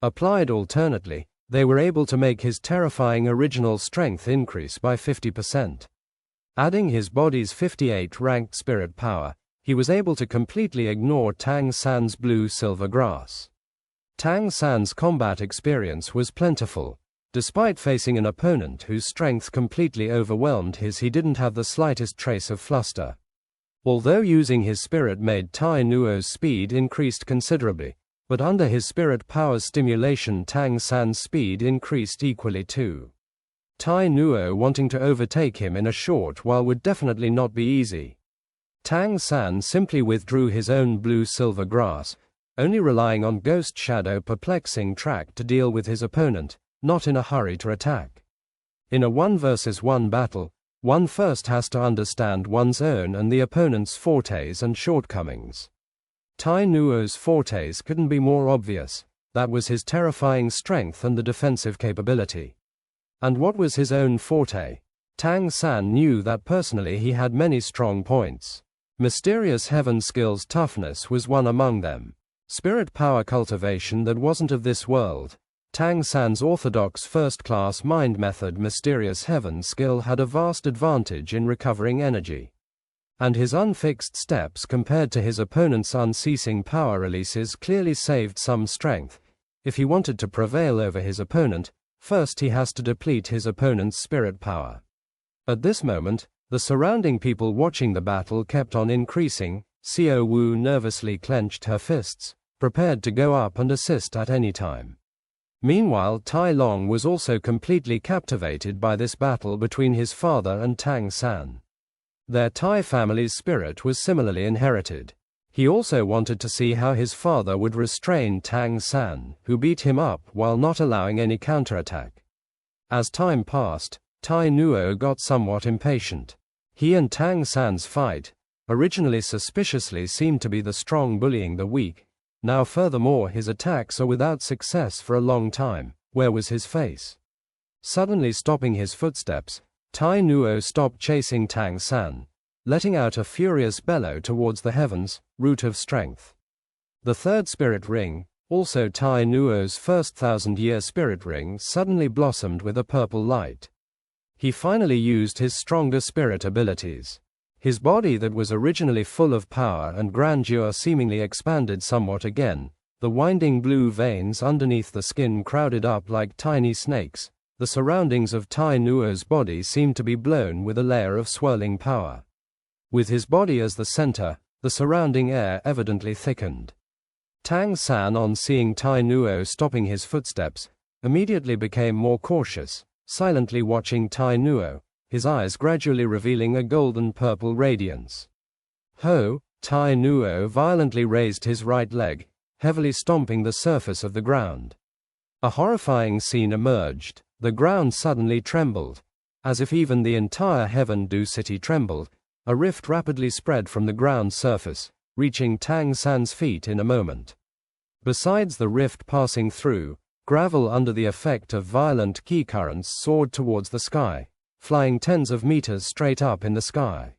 Applied alternately, they were able to make his terrifying original strength increase by 50%. Adding his body's 58-ranked spirit power, he was able to completely ignore Tang San's blue-silver grass. Tang San's combat experience was plentiful. Despite facing an opponent whose strength completely overwhelmed his, he didn't have the slightest trace of fluster. Although using his spirit made Tai Nuo's speed increased considerably, but under his spirit power's stimulation, Tang San's speed increased equally too. Tai Nuo wanting to overtake him in a short while would definitely not be easy. Tang San simply withdrew his own blue-silver grass, only relying on Ghost Shadow Perplexing Track to deal with his opponent, not in a hurry to attack. In a 1 versus 1 battle, one first has to understand one's own and the opponent's fortes and shortcomings. Tai Nuo's fortes couldn't be more obvious. That was his terrifying strength and the defensive capability. And what was his own forte? Tang San knew that personally he had many strong points. Mysterious Heaven skills toughness was one among them. Spirit power cultivation that wasn't of this world. Tang San's orthodox first-class mind method Mysterious Heaven skill had a vast advantage in recovering energy. And his unfixed steps compared to his opponent's unceasing power releases clearly saved some strength. If he wanted to prevail over his opponent, first he has to deplete his opponent's spirit power. At this moment, the surrounding people watching the battle kept on increasing. Xiao Wu nervously clenched her fists, prepared to go up and assist at any time. Meanwhile, Tai Long was also completely captivated by this battle between his father and Tang San. Their Tai family's spirit was similarly inherited. He also wanted to see how his father would restrain Tang San, who beat him up while not allowing any counterattack. As time passed, Tai Nuo got somewhat impatient. He and Tang San's fight, originally suspiciously, seemed to be the strong bullying the weak. Now furthermore his attacks are without success for a long time. Where was his face? Suddenly stopping his footsteps, Tai Nuo stopped chasing Tang San, letting out a furious bellow towards the heavens, root of strength. The 3rd spirit ring, also Tai Nuo's first 1000-year spirit ring, suddenly blossomed with a purple light. He finally used his stronger spirit abilities. His body that was originally full of power and grandeur seemingly expanded somewhat again. The winding blue veins underneath the skin crowded up like tiny snakes. The surroundings of Tai Nuo's body seemed to be blown with a layer of swirling power. With his body as the center, the surrounding air evidently thickened. Tang San, on seeing Tai Nuo stopping his footsteps, immediately became more cautious, silently watching Tai Nuo, his eyes gradually revealing a golden-purple radiance. Ho! Tai Nuo violently raised his right leg, heavily stomping the surface of the ground. A horrifying scene emerged. The ground suddenly trembled. As if even the entire Heaven Do City trembled, a rift rapidly spread from the ground surface, reaching Tang San's feet in a moment. Besides the rift passing through, gravel under the effect of violent ki currents soared towards the sky, flying tens of meters straight up in the sky.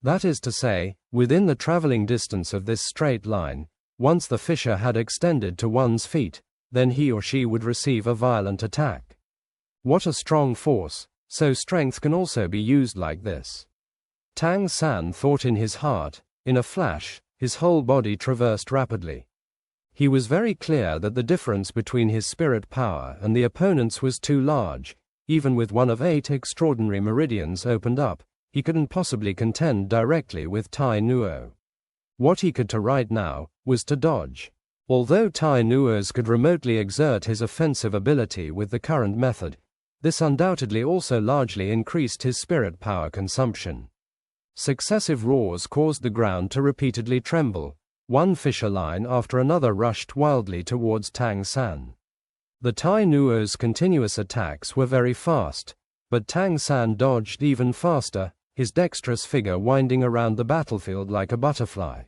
That is to say, within the traveling distance of this straight line, once the fissure had extended to one's feet, then he or she would receive a violent attack. What a strong force, so strength can also be used like this. Tang San thought in his heart. In a flash, his whole body traversed rapidly. He was very clear that the difference between his spirit power and the opponent's was too large. Even with one of 8 extraordinary meridians opened up, he couldn't possibly contend directly with Tai Nuo. What he could do right now was to dodge. Although Tai Nuo's could remotely exert his offensive ability with the current method, this undoubtedly also largely increased his spirit power consumption. Successive roars caused the ground to repeatedly tremble. One fissure line after another rushed wildly towards Tang San. The Tai Nuo's continuous attacks were very fast, but Tang San dodged even faster, his dexterous figure winding around the battlefield like a butterfly.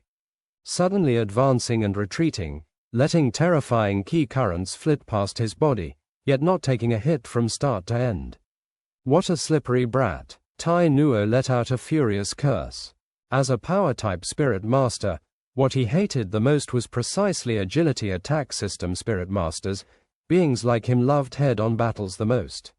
Suddenly advancing and retreating, letting terrifying ki currents flit past his body, yet not taking a hit from start to end. What a slippery brat! Tai Nuo let out a furious curse. As a power-type spirit master, what he hated the most was precisely agility attack system spirit masters. Beings like him loved head-on battles the most.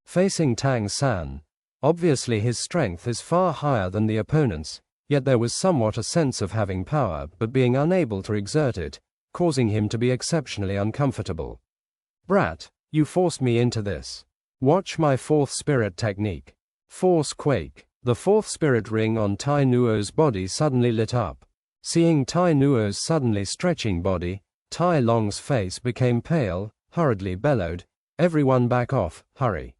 Facing Tang San, obviously his strength is far higher than the opponent's, yet there was somewhat a sense of having power but being unable to exert it, causing him to be exceptionally uncomfortable. Brat, you forced me into this. Watch my 4th spirit technique. Force Quake. The 4th spirit ring on Tai Nuo's body suddenly lit up. Seeing Tai Nuo's suddenly stretching body, Tai Long's face became pale, hurriedly bellowed, "Everyone back off, hurry."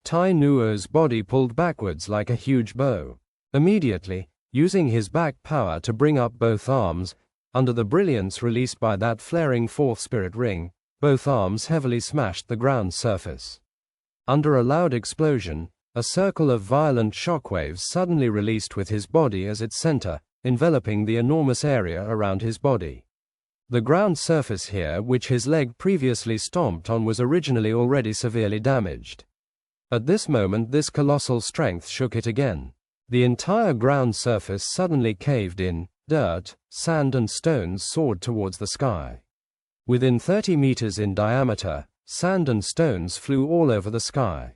Tai Nuo's body pulled backwards like a huge bow. Immediately, using his back power to bring up both arms, under the brilliance released by that flaring 4th spirit ring, both arms heavily smashed the ground surface. Under a loud explosion, a circle of violent shockwaves suddenly released with his body as its center, enveloping the enormous area around his body. The ground surface here, which his leg previously stomped on, was originally already severely damaged. At this moment this colossal strength shook it again. The entire ground surface suddenly caved in, dirt, sand and stones soared towards the sky. Within 30 meters in diameter, sand and stones flew all over the sky.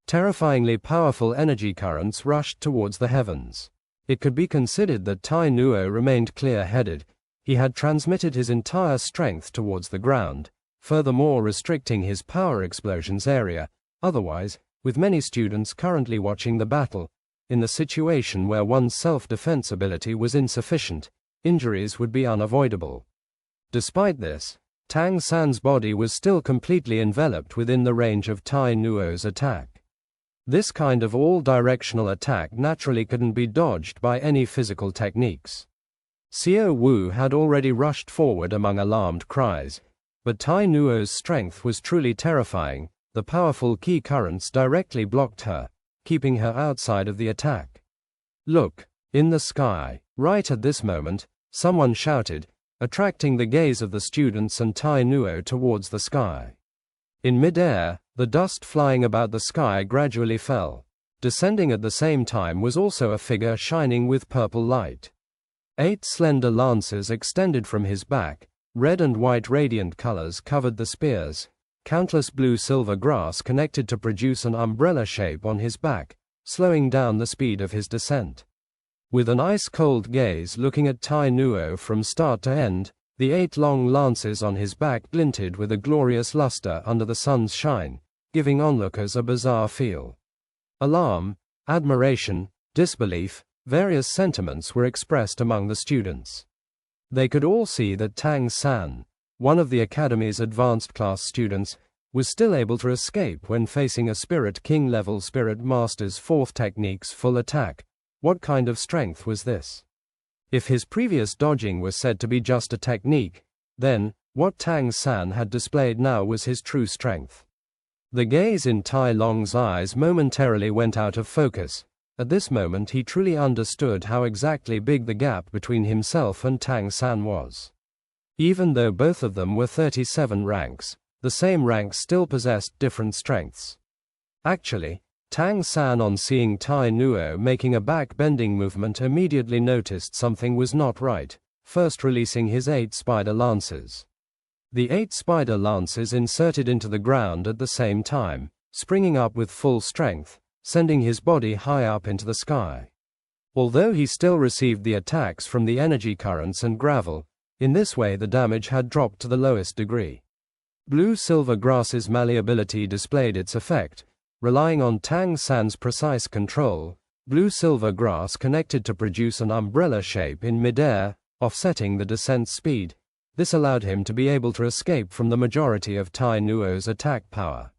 Terrifyingly powerful energy currents rushed towards the heavens. It could be considered that Tai Nuo remained clear-headed. He had transmitted his entire strength towards the ground, furthermore restricting his power explosions area. Otherwise, with many students currently watching the battle, in the situation where one's self-defense ability was insufficient, injuries would be unavoidable. Despite this, Tang San's body was still completely enveloped within the range of Tai Nuo's attack. This kind of all-directional attack naturally couldn't be dodged by any physical techniques. Xiao Wu had already rushed forward among alarmed cries, but Tai Nuo's strength was truly terrifying. The powerful ki currents directly blocked her, keeping her outside of the attack. "Look, in the sky!" Right at this moment, someone shouted, attracting the gaze of the students and Tai Nuo towards the sky. In mid-air, the dust flying about the sky gradually fell. Descending at the same time was also a figure shining with purple light. 8 slender lances extended from his back, red and white radiant colors covered the spears. Countless blue-silver grass connected to produce an umbrella shape on his back, slowing down the speed of his descent. With an ice-cold gaze looking at Tai Nuo from start to end, the 8 long lances on his back glinted with a glorious luster under the sun's shine, giving onlookers a bizarre feel. Alarm, admiration, disbelief, various sentiments were expressed among the students. They could all see that Tang San, one of the Academy's advanced class students, was still able to escape when facing a Spirit King level Spirit Master's 4th technique's full attack. What kind of strength was this? If his previous dodging was said to be just a technique, then, what Tang San had displayed now was his true strength. The gaze in Tai Long's eyes momentarily went out of focus. At this moment he truly understood how exactly big the gap between himself and Tang San was. Even though both of them were 37 ranks, the same rank still possessed different strengths. Actually, Tang San, on seeing Tai Nuo making a back-bending movement, immediately noticed something was not right, first releasing his 8 spider lances. The 8 spider lances inserted into the ground at the same time, springing up with full strength, sending his body high up into the sky. Although he still received the attacks from the energy currents and gravel, In this way the damage had dropped to the lowest degree. Blue-silver grass's malleability displayed its effect. Relying on Tang San's precise control, blue-silver grass connected to produce an umbrella shape in midair, offsetting the descent speed. This allowed him to be able to escape from the majority of Tai Nuo's attack power.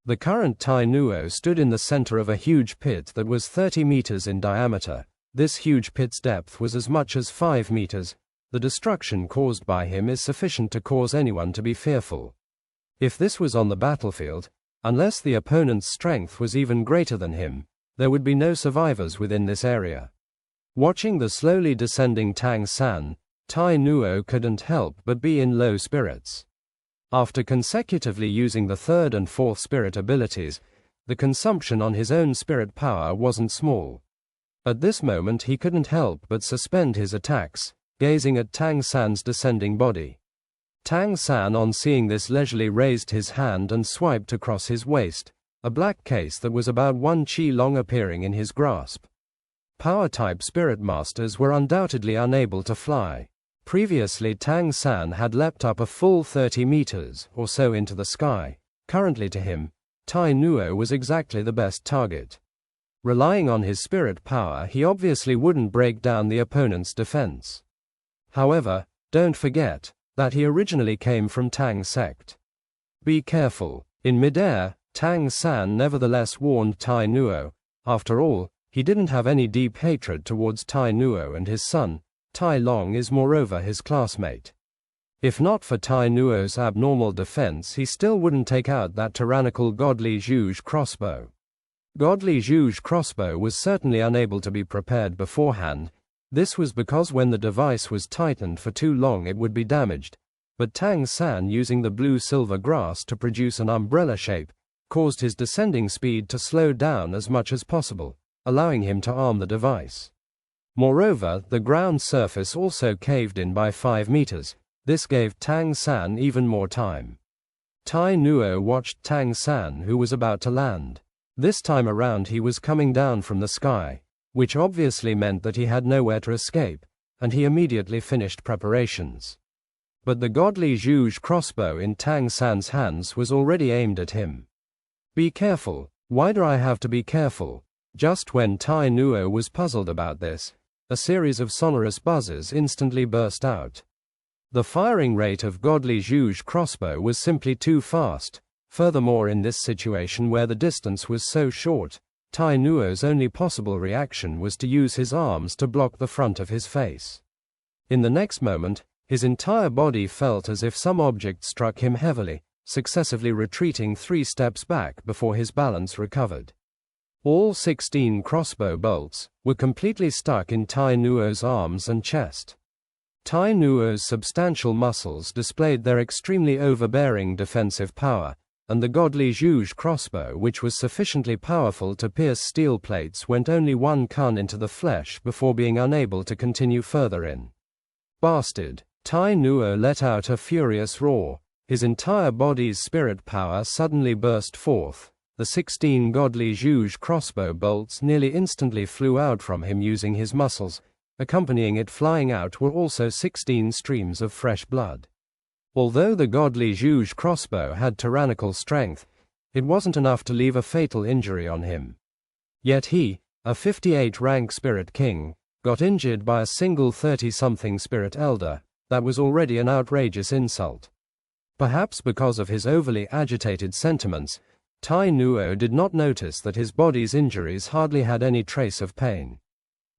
The current Tai Nuo stood in the center of a huge pit that was 30 meters in diameter. This huge pit's depth was as much as 5 meters. The destruction caused by him is sufficient to cause anyone to be fearful. If this was on the battlefield, unless the opponent's strength was even greater than him, there would be no survivors within this area. Watching the slowly descending Tang San, Tai Nuo couldn't help but be in low spirits. After consecutively using the third and fourth spirit abilities, the consumption on his own spirit power wasn't small. At this moment he couldn't help but suspend his attacks, gazing at Tang San's descending body. Tang San, on seeing this, leisurely raised his hand and swiped across his waist, a black case that was about 1 qi long appearing in his grasp. Power-type spirit masters were undoubtedly unable to fly. Previously Tang San had leapt up a full 30 meters or so into the sky. Currently to him, Tai Nuo was exactly the best target. Relying on his spirit power, he obviously wouldn't break down the opponent's defense. However, don't forget that he originally came from Tang Sect. Be careful. In midair, Tang San nevertheless warned Tai Nuo. After all, he didn't have any deep hatred towards Tai Nuo and his son. Tai Long is moreover his classmate. If not for Tai Nuo's abnormal defense, he still wouldn't take out that tyrannical Godly Zhuge crossbow. Godly Zhuge crossbow was certainly unable to be prepared beforehand. This was because when the device was tightened for too long it would be damaged. But Tang San, using the blue-silver grass to produce an umbrella shape, caused his descending speed to slow down as much as possible, allowing him to arm the device. Moreover, the ground surface also caved in by 5 meters. This gave Tang San even more time. Tai Nuo watched Tang San, who was about to land. This time around he was coming down from the sky, which obviously meant that he had nowhere to escape, and he immediately finished preparations. But the Godly Zhuge crossbow in Tang San's hands was already aimed at him. Be careful. Why do I have to be careful? Just when Tai Nuo was puzzled about this, a series of sonorous buzzes instantly burst out. The firing rate of Godly Zhuge crossbow was simply too fast. Furthermore, in this situation where the distance was so short, Tai Nuo's only possible reaction was to use his arms to block the front of his face. In the next moment, his entire body felt as if some object struck him heavily, successively retreating 3 steps back before his balance recovered. All 16 crossbow bolts were completely stuck in Tai Nuo's arms and chest. Tai Nuo's substantial muscles displayed their extremely overbearing defensive power, and the Godly Zhuge crossbow, which was sufficiently powerful to pierce steel plates, went only 1 kun into the flesh before being unable to continue further in. Bastard! Tai Nuo let out a furious roar. His entire body's spirit power suddenly burst forth. The 16 Godly Zhuge crossbow bolts nearly instantly flew out from him using his muscles. Accompanying it flying out were also 16 streams of fresh blood. Although the Godly Zhuge crossbow had tyrannical strength, it wasn't enough to leave a fatal injury on him. Yet he, a 58-rank spirit king, got injured by a single 30-something spirit elder. That was already an outrageous insult. Perhaps because of his overly agitated sentiments, Tai Nuo did not notice that his body's injuries hardly had any trace of pain.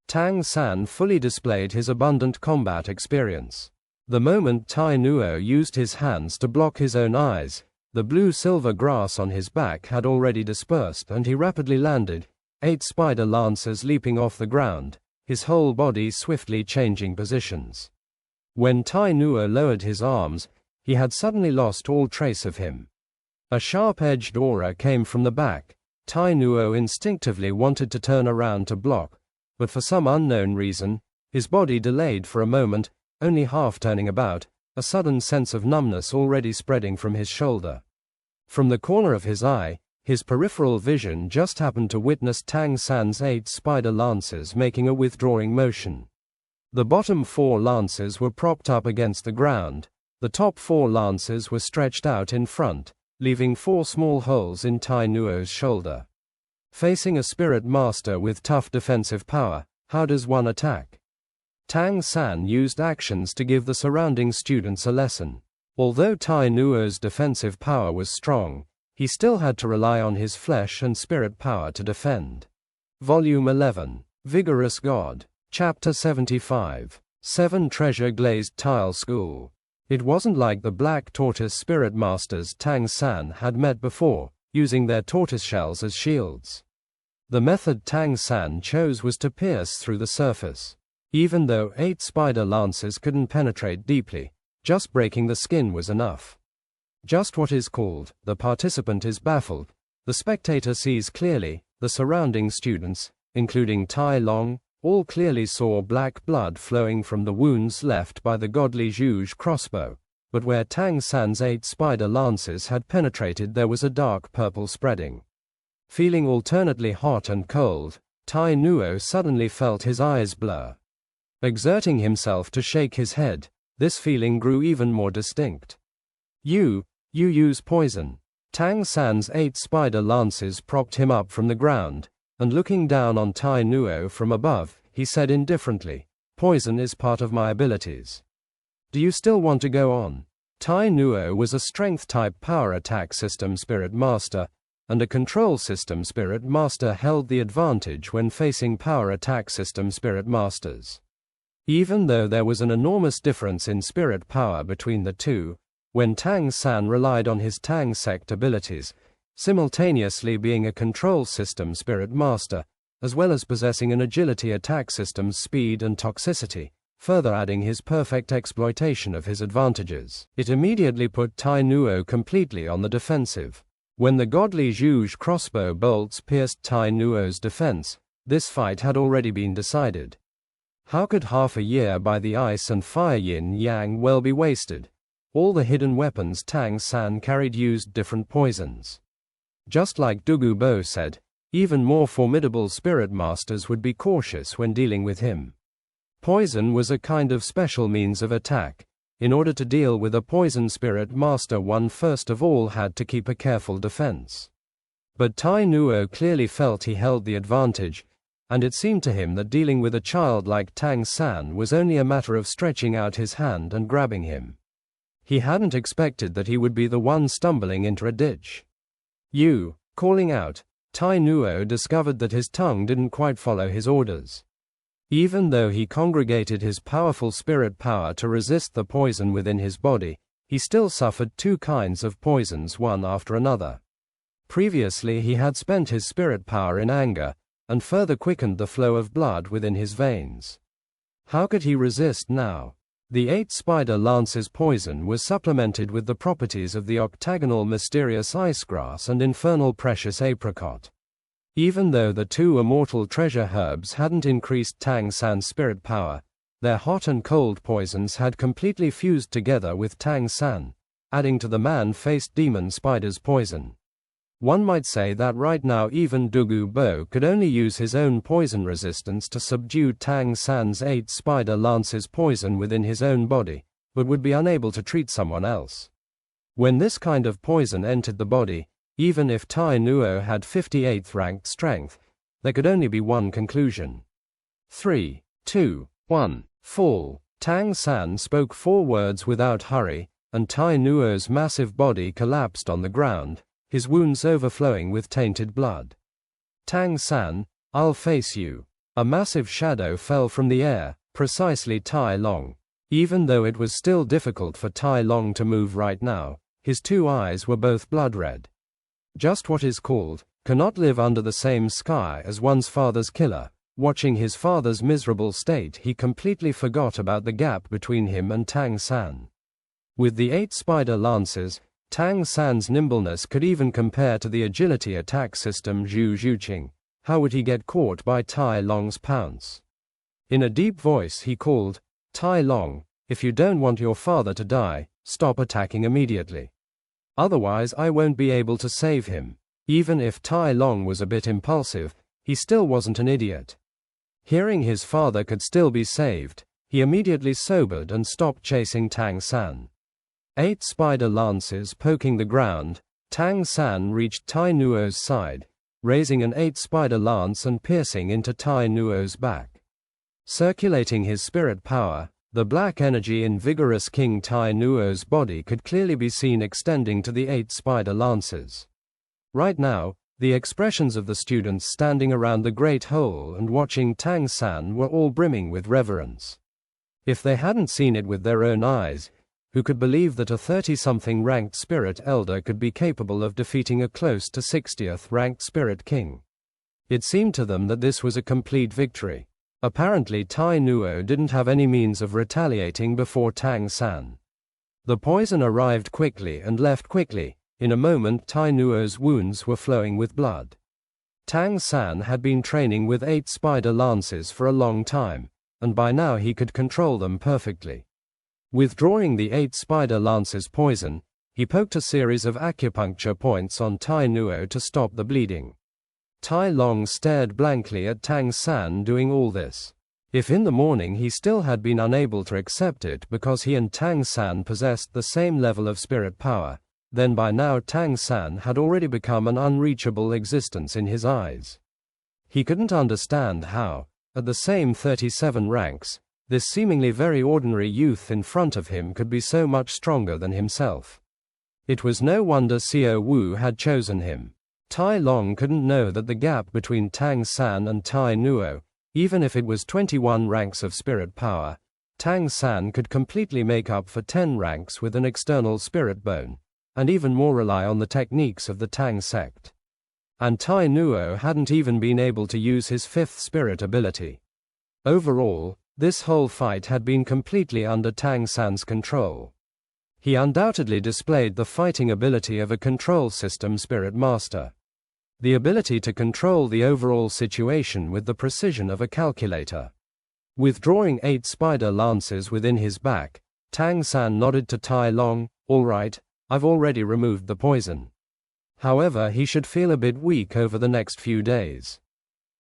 Tang San fully displayed his abundant combat experience. The moment Tai Nuo used his hands to block his own eyes, the blue-silver grass on his back had already dispersed and he rapidly landed, 8 spider lancers leaping off the ground, his whole body swiftly changing positions. When Tai Nuo lowered his arms, he had suddenly lost all trace of him. A sharp-edged aura came from the back. Tai Nuo instinctively wanted to turn around to block, but for some unknown reason, his body delayed for a moment, only half turning about, a sudden sense of numbness already spreading from his shoulder. From the corner of his eye, his peripheral vision just happened to witness Tang San's 8 spider lances making a withdrawing motion. The bottom 4 lances were propped up against the ground. The top 4 lances were stretched out in front, leaving 4 small holes in Tai Nuo's shoulder. Facing a spirit master with tough defensive power, how does one attack? Tang San used actions to give the surrounding students a lesson. Although Tai Nuo's defensive power was strong, he still had to rely on his flesh and spirit power to defend. Volume 11, Vigorous God, Chapter 75, 7 Treasure Glazed Tile School. It wasn't like the Black Tortoise Spirit Masters Tang San had met before, using their tortoise shells as shields. The method Tang San chose was to pierce through the surface. Even though 8 spider lances couldn't penetrate deeply, just breaking the skin was enough. Just what is called, the participant is baffled. The spectator sees clearly. The surrounding students, including Tai Long, all clearly saw black blood flowing from the wounds left by the godly Zhuge crossbow, but where Tang San's 8 spider lances had penetrated there was a dark purple spreading. Feeling alternately hot and cold, Tai Nuo suddenly felt his eyes blur. Exerting himself to shake his head, this feeling grew even more distinct. You use poison. Tang San's 8 spider lances propped him up from the ground, and looking down on Tai Nuo from above, he said indifferently, "Poison is part of my abilities. Do you still want to go on?" Tai Nuo was a strength-type power attack system spirit master, and a control system spirit master held the advantage when facing power attack system spirit masters. Even though there was an enormous difference in spirit power between the two, when Tang San relied on his Tang Sect abilities, simultaneously being a control system spirit master, as well as possessing an agility attack system's speed and toxicity, further adding his perfect exploitation of his advantages, it immediately put Tai Nuo completely on the defensive. When the godly Zhuge crossbow bolts pierced Tai Nuo's defense, this fight had already been decided. How could half a year by the ice and fire yin-yang well be wasted? All the hidden weapons Tang San carried used different poisons. Just like Douluo Dalu said, even more formidable spirit masters would be cautious when dealing with him. Poison was a kind of special means of attack. In order to deal with a poison spirit master, one first of all had to keep a careful defense. But Tai Nuo clearly felt he held the advantage, and it seemed to him that dealing with a child like Tang San was only a matter of stretching out his hand and grabbing him. He hadn't expected that he would be the one stumbling into a ditch. Calling out, Tai Nuo discovered that his tongue didn't quite follow his orders. Even though he congregated his powerful spirit power to resist the poison within his body, he still suffered 2 kinds of poisons one after another. Previously he had spent his spirit power in anger, and further quickened the flow of blood within his veins. How could he resist now? The 8 spider lances poison was supplemented with the properties of the octagonal mysterious ice grass and infernal precious apricot. Even though the 2 immortal treasure herbs hadn't increased Tang San's spirit power, their hot and cold poisons had completely fused together with Tang San, adding to the man-faced demon spider's poison. One might say that right now even Douluo Dalu could only use his own poison resistance to subdue Tang San's 8 spider lances poison within his own body, but would be unable to treat someone else. When this kind of poison entered the body, even if Tai Nuo had 58th ranked strength, there could only be one conclusion. 3, 2, 1, fall. Tang San spoke 4 words without hurry, and Tai Nuo's massive body collapsed on the ground, his wounds overflowing with tainted blood. Tang San, I'll face you. A massive shadow fell from the air, precisely Tai Long. Even though it was still difficult for Tai Long to move right now, his 2 eyes were both blood red. Just what is called, cannot live under the same sky as one's father's killer. Watching his father's miserable state, he completely forgot about the gap between him and Tang San. With the 8 spider lances, Tang San's nimbleness could even compare to the agility attack system Zhu Zhuqing. How would he get caught by Tai Long's pounce? In a deep voice he called, Tai Long, if you don't want your father to die, stop attacking immediately. Otherwise I won't be able to save him. Even if Tai Long was a bit impulsive, he still wasn't an idiot. Hearing his father could still be saved, he immediately sobered and stopped chasing Tang San. 8 spider lances poking the ground, Tang San reached Tai Nuo's side, raising an 8 spider lance and piercing into Tai Nuo's back. Circulating his spirit power, the black energy in Vigorous King Tai Nuo's body could clearly be seen extending to the 8 spider lances. Right now, the expressions of the students standing around the great hole and watching Tang San were all brimming with reverence. If they hadn't seen it with their own eyes, who could believe that a 30-something ranked spirit elder could be capable of defeating a close to 60th ranked spirit king? It seemed to them that this was a complete victory. Apparently Tai Nuo didn't have any means of retaliating before Tang San. The poison arrived quickly and left quickly. In a moment Tai Nuo's wounds were flowing with blood. Tang San had been training with 8 spider lances for a long time, and by now he could control them perfectly. Withdrawing the 8 spider lances' poison, he poked a series of acupuncture points on Tai Nuo to stop the bleeding. Tai Long stared blankly at Tang San doing all this. If in the morning he still had been unable to accept it because he and Tang San possessed the same level of spirit power, then by now Tang San had already become an unreachable existence in his eyes. He couldn't understand how, at the same 37 ranks, this seemingly very ordinary youth in front of him could be so much stronger than himself. It was no wonder Xiao Wu had chosen him. Tai Long couldn't know that the gap between Tang San and Tai Nuo, even if it was 21 ranks of spirit power, Tang San could completely make up for 10 ranks with an external spirit bone, and even more rely on the techniques of the Tang Sect. And Tai Nuo hadn't even been able to use his 5th spirit ability. Overall, this whole fight had been completely under Tang San's control. He undoubtedly displayed the fighting ability of a control system spirit master. The ability to control the overall situation with the precision of a calculator. Withdrawing 8 spider lances within his back, Tang San nodded to Tai Long, "All right, I've already removed the poison. However, he should feel a bit weak over the next few days.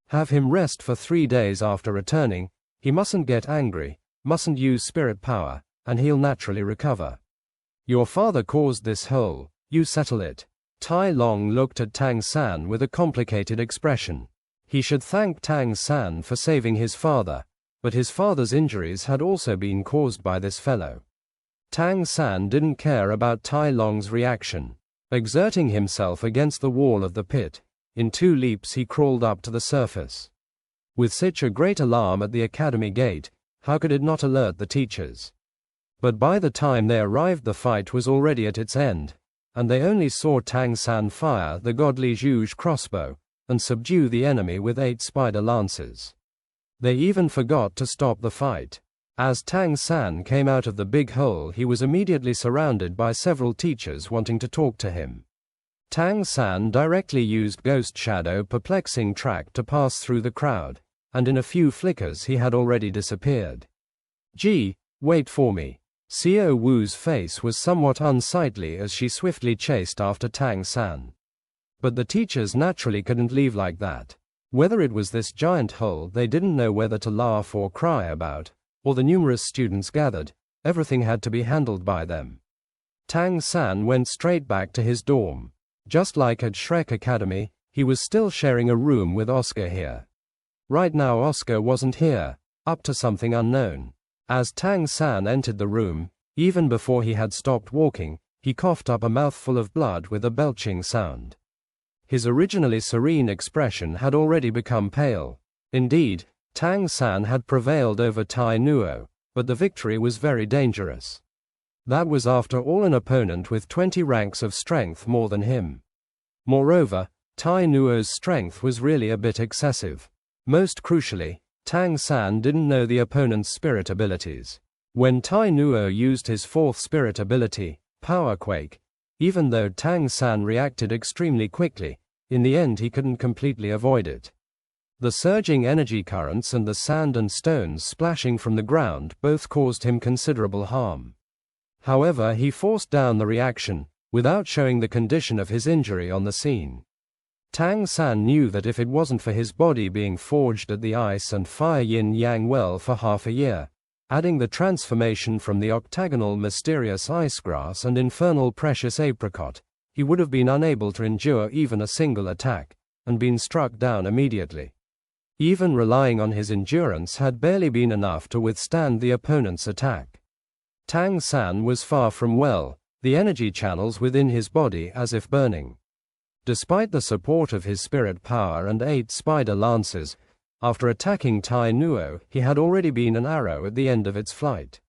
Have him rest for 3 days after returning. He mustn't get angry, mustn't use spirit power, and he'll naturally recover. Your father caused this hole, you settle it." Tai Long looked at Tang San with a complicated expression. He should thank Tang San for saving his father, but his father's injuries had also been caused by this fellow. Tang San didn't care about Tai Long's reaction. Exerting himself against the wall of the pit, in 2 leaps he crawled up to the surface. With such a great alarm at the academy gate, how could it not alert the teachers? But by the time they arrived the fight was already at its end, and they only saw Tang San fire the godly Zhuge crossbow, and subdue the enemy with 8 spider lances. They even forgot to stop the fight. As Tang San came out of the big hole, he was immediately surrounded by several teachers wanting to talk to him. Tang San directly used Ghost Shadow Perplexing Track to pass through the crowd, and in a few flickers he had already disappeared. "Gee, wait for me." Xiao Wu's face was somewhat unsightly as she swiftly chased after Tang San. But the teachers naturally couldn't leave like that. Whether it was this giant hole they didn't know whether to laugh or cry about, or the numerous students gathered, everything had to be handled by them. Tang San went straight back to his dorm. Just like at Shrek Academy, he was still sharing a room with Oscar here. Right now Oscar wasn't here, up to something unknown. As Tang San entered the room, even before he had stopped walking, he coughed up a mouthful of blood with a belching sound. His originally serene expression had already become pale. Indeed, Tang San had prevailed over Tai Nuo, but the victory was very dangerous. That was after all an opponent with 20 ranks of strength more than him. Moreover, Tai Nuo's strength was really a bit excessive. Most crucially, Tang San didn't know the opponent's spirit abilities. When Tai Nuo used his 4th spirit ability, Power Quake, even though Tang San reacted extremely quickly, in the end he couldn't completely avoid it. The surging energy currents and the sand and stones splashing from the ground both caused him considerable harm. However, he forced down the reaction, without showing the condition of his injury on the scene. Tang San knew that if it wasn't for his body being forged at the ice and fire yin-yang well for half a year, Adding the transformation from the octagonal mysterious icegrass and infernal precious apricot, he would have been unable to endure even a single attack, and been struck down immediately. Even relying on his endurance had barely been enough to withstand the opponent's attack. Tang San was far from well, the energy channels within his body as if burning. Despite the support of his spirit power and 8 spider lances, after attacking Tai Nuo, he had already been an arrow at the end of its flight.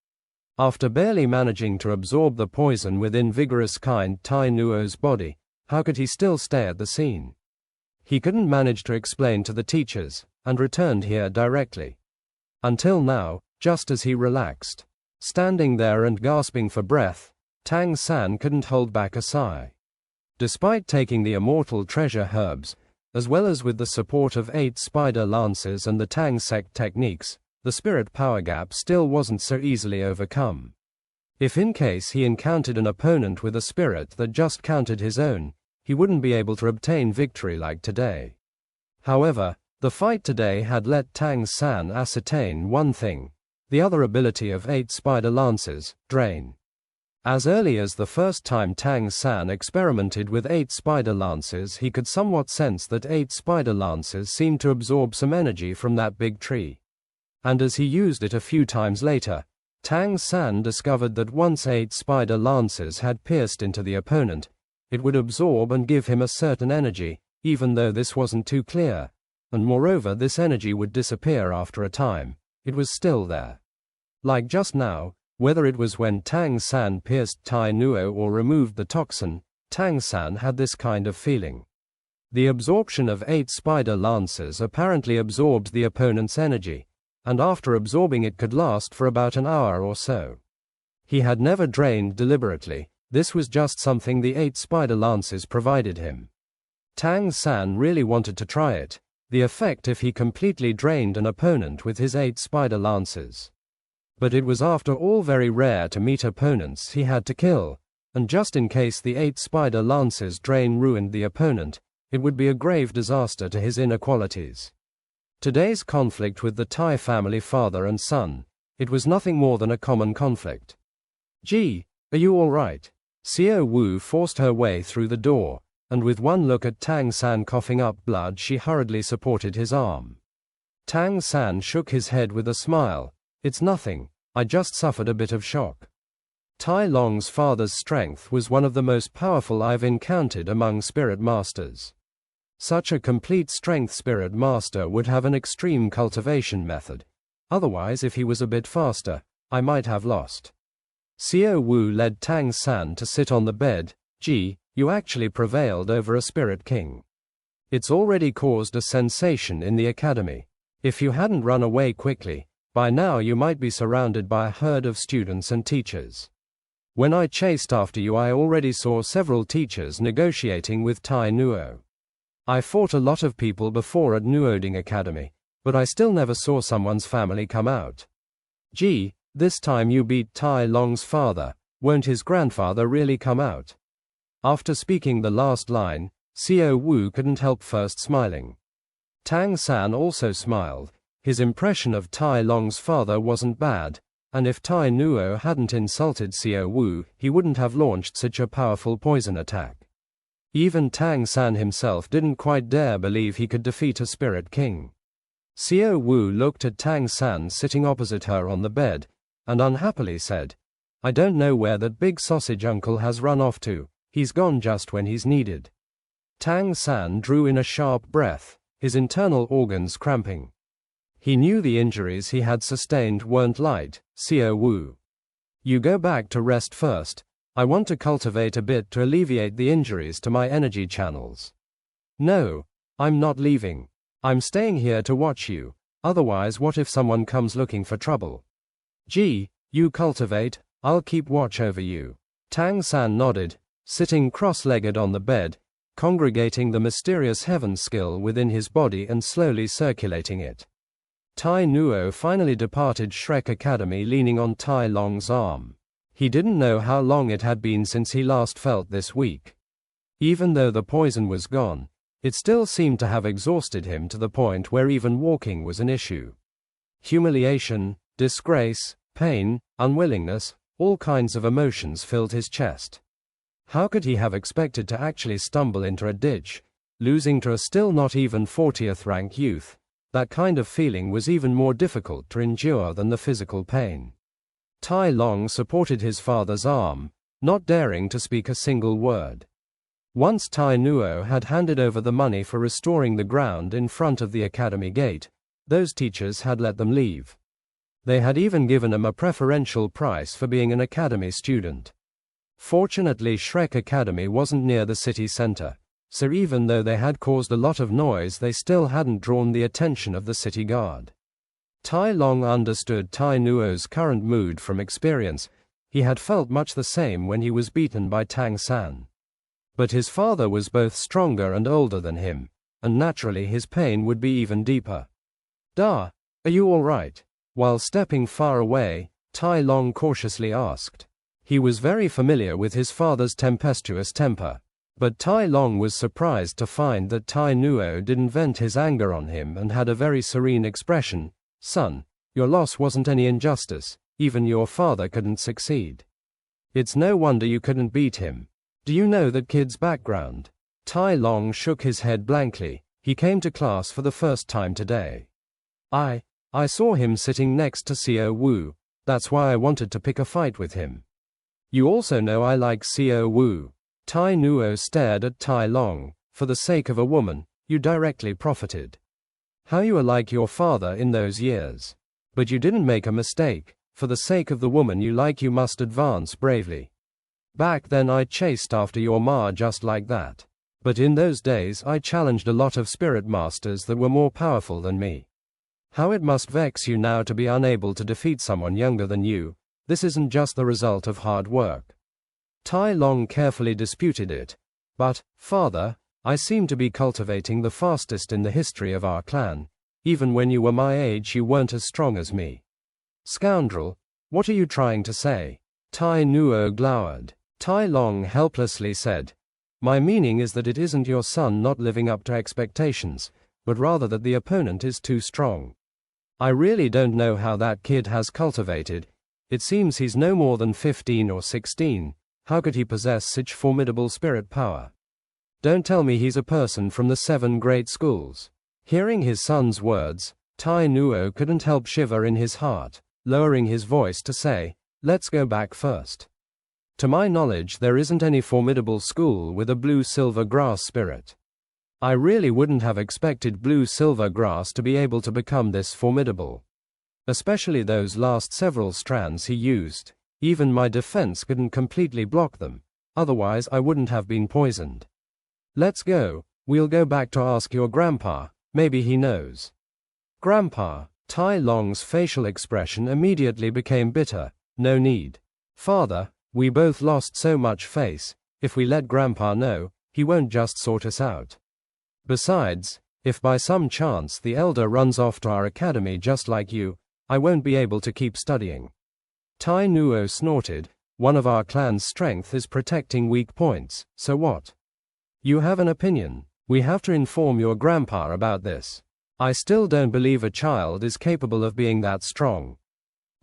After barely managing to absorb the poison within Vigorous kind Tai Nuo's body, how could he still stay at the scene? He couldn't manage to explain to the teachers, and returned here directly. Until now, just as he relaxed, standing there and gasping for breath, Tang San couldn't hold back a sigh. Despite taking the immortal treasure herbs, as well as with the support of 8 spider lances and the Tang Sect techniques, the spirit power gap still wasn't so easily overcome. If in case he encountered an opponent with a spirit that just countered his own, he wouldn't be able to obtain victory like today. However, the fight today had let Tang San ascertain one thing: the other ability of 8 spider lances, drain. As early as the first time Tang San experimented with 8 spider lances, he could somewhat sense that 8 spider lances seemed to absorb some energy from that big tree. And as he used it a few times later, Tang San discovered that once 8 spider lances had pierced into the opponent, it would absorb and give him a certain energy, even though this wasn't too clear, and moreover this energy would disappear after a time. It was still there. Like just now, whether it was when Tang San pierced Tai Nuo or removed the toxin, Tang San had this kind of feeling. The absorption of 8 spider lances apparently absorbed the opponent's energy, and after absorbing it could last for about an hour or so. He had never drained deliberately. This was just something the 8 spider lances provided him. Tang San really wanted to try it, the effect if he completely drained an opponent with his 8 spider lances. But it was after all very rare to meet opponents he had to kill, and just in case the 8 spider lances drain ruined the opponent, it would be a grave disaster to his inner qualities. Today's conflict with the Tai family father and son, it was nothing more than a common conflict. "Gee, are you all right?" Xiao Wu forced her way through the door, and with one look at Tang San coughing up blood, she hurriedly supported his arm. Tang San shook his head with a smile. "It's nothing, I just suffered a bit of shock." Tai Long's father's strength was one of the most powerful I've encountered among spirit masters. Such a complete strength spirit master would have an extreme cultivation method. Otherwise, if he was a bit faster, I might have lost. Xiao Wu led Tang San to sit on the bed. "Gee, you actually prevailed over a spirit king. It's already caused a sensation in the academy. If you hadn't run away quickly, by now you might be surrounded by a herd of students and teachers. When I chased after you, I already saw several teachers negotiating with Tai Nuo. I fought a lot of people before at Nuoding Academy, but I still never saw someone's family come out. Gee, this time you beat Tai Long's father, won't his grandfather really come out?" After speaking the last line, Xiao Wu couldn't help first smiling. Tang San also smiled. His impression of Tai Long's father wasn't bad, and if Tai Nuo hadn't insulted Xiao Wu, he wouldn't have launched such a powerful poison attack. Even Tang San himself didn't quite dare believe he could defeat a spirit king. Xiao Wu looked at Tang San sitting opposite her on the bed, and unhappily said, "I don't know where that big sausage uncle has run off to. He's gone just when he's needed." Tang San drew in a sharp breath, his internal organs cramping. He knew the injuries he had sustained weren't light. "Xiao Wu, you go back to rest first. I want to cultivate a bit to alleviate the injuries to my energy channels." "No, I'm not leaving. I'm staying here to watch you. Otherwise, what if someone comes looking for trouble?" "Gee, you cultivate, I'll keep watch over you." Tang San nodded, sitting cross-legged on the bed, congregating the mysterious heaven skill within his body and slowly circulating it. Tai Nuo finally departed Shrek Academy leaning on Tai Long's arm. He didn't know how long it had been since he last felt this weak. Even though the poison was gone, it still seemed to have exhausted him to the point where even walking was an issue. Humiliation, disgrace, Pain, unwillingness, all kinds of emotions filled his chest. How could he have expected to actually stumble into a ditch, losing to a still not even 40th rank youth? That kind of feeling was even more difficult to endure than the physical pain. Tai Long supported his father's arm, not daring to speak a single word. Once Tai Nuo had handed over the money for restoring the ground in front of the academy gate, those teachers had let them leave. They had even given him a preferential price for being an academy student. Fortunately, Shrek Academy wasn't near the city center, so even though they had caused a lot of noise, they still hadn't drawn the attention of the city guard. Tai Long understood Tai Nuo's current mood from experience. He had felt much the same when he was beaten by Tang San. But his father was both stronger and older than him, and naturally his pain would be even deeper. "Da, are you all right?" While stepping far away, Tai Long cautiously asked. He was very familiar with his father's tempestuous temper, but Tai Long was surprised to find that Tai Nuo didn't vent his anger on him and had a very serene expression. "Son, your loss wasn't any injustice, even your father couldn't succeed. It's no wonder you couldn't beat him. Do you know that kid's background?" Tai Long shook his head blankly. He came to class for the first time today. I saw him sitting next to Xiao Wu, that's why I wanted to pick a fight with him. You also know I like Xiao Wu. Tai Nuo stared at Tai Long. For the sake of a woman, you directly profited. How you are like your father in those years. But you didn't make a mistake. For the sake of the woman you like, you must advance bravely. Back then I chased after your ma just like that. But in those days I challenged a lot of spirit masters that were more powerful than me. How it must vex you now to be unable to defeat someone younger than you. This isn't just the result of hard work. Tai Long carefully disputed it. But, father, I seem to be cultivating the fastest in the history of our clan. Even when you were my age you weren't as strong as me. Scoundrel, what are you trying to say? Tai Nuo glowered. Tai Long helplessly said, my meaning is that it isn't your son not living up to expectations, but rather that the opponent is too strong. I really don't know how that kid has cultivated. It seems he's no more than 15 or 16. How could he possess such formidable spirit power? Don't tell me he's a person from the 7 great schools. Hearing his son's words, Tai Nuo couldn't help shiver in his heart, lowering his voice to say, let's go back first. To my knowledge there isn't any formidable school with a blue-silver grass spirit. I really wouldn't have expected blue-silver grass to be able to become this formidable. Especially those last several strands he used. Even my defense couldn't completely block them, otherwise I wouldn't have been poisoned. Let's go, we'll go back to ask your grandpa, maybe he knows. Grandpa, Tai Long's facial expression immediately became bitter. No need. Father, we both lost so much face. If we let grandpa know, he won't just sort us out. Besides, if by some chance the elder runs off to our academy just like you, I won't be able to keep studying. Tai Nuo snorted. One of our clan's strength is protecting weak points, so what? You have an opinion. We have to inform your grandpa about this. I still don't believe a child is capable of being that strong.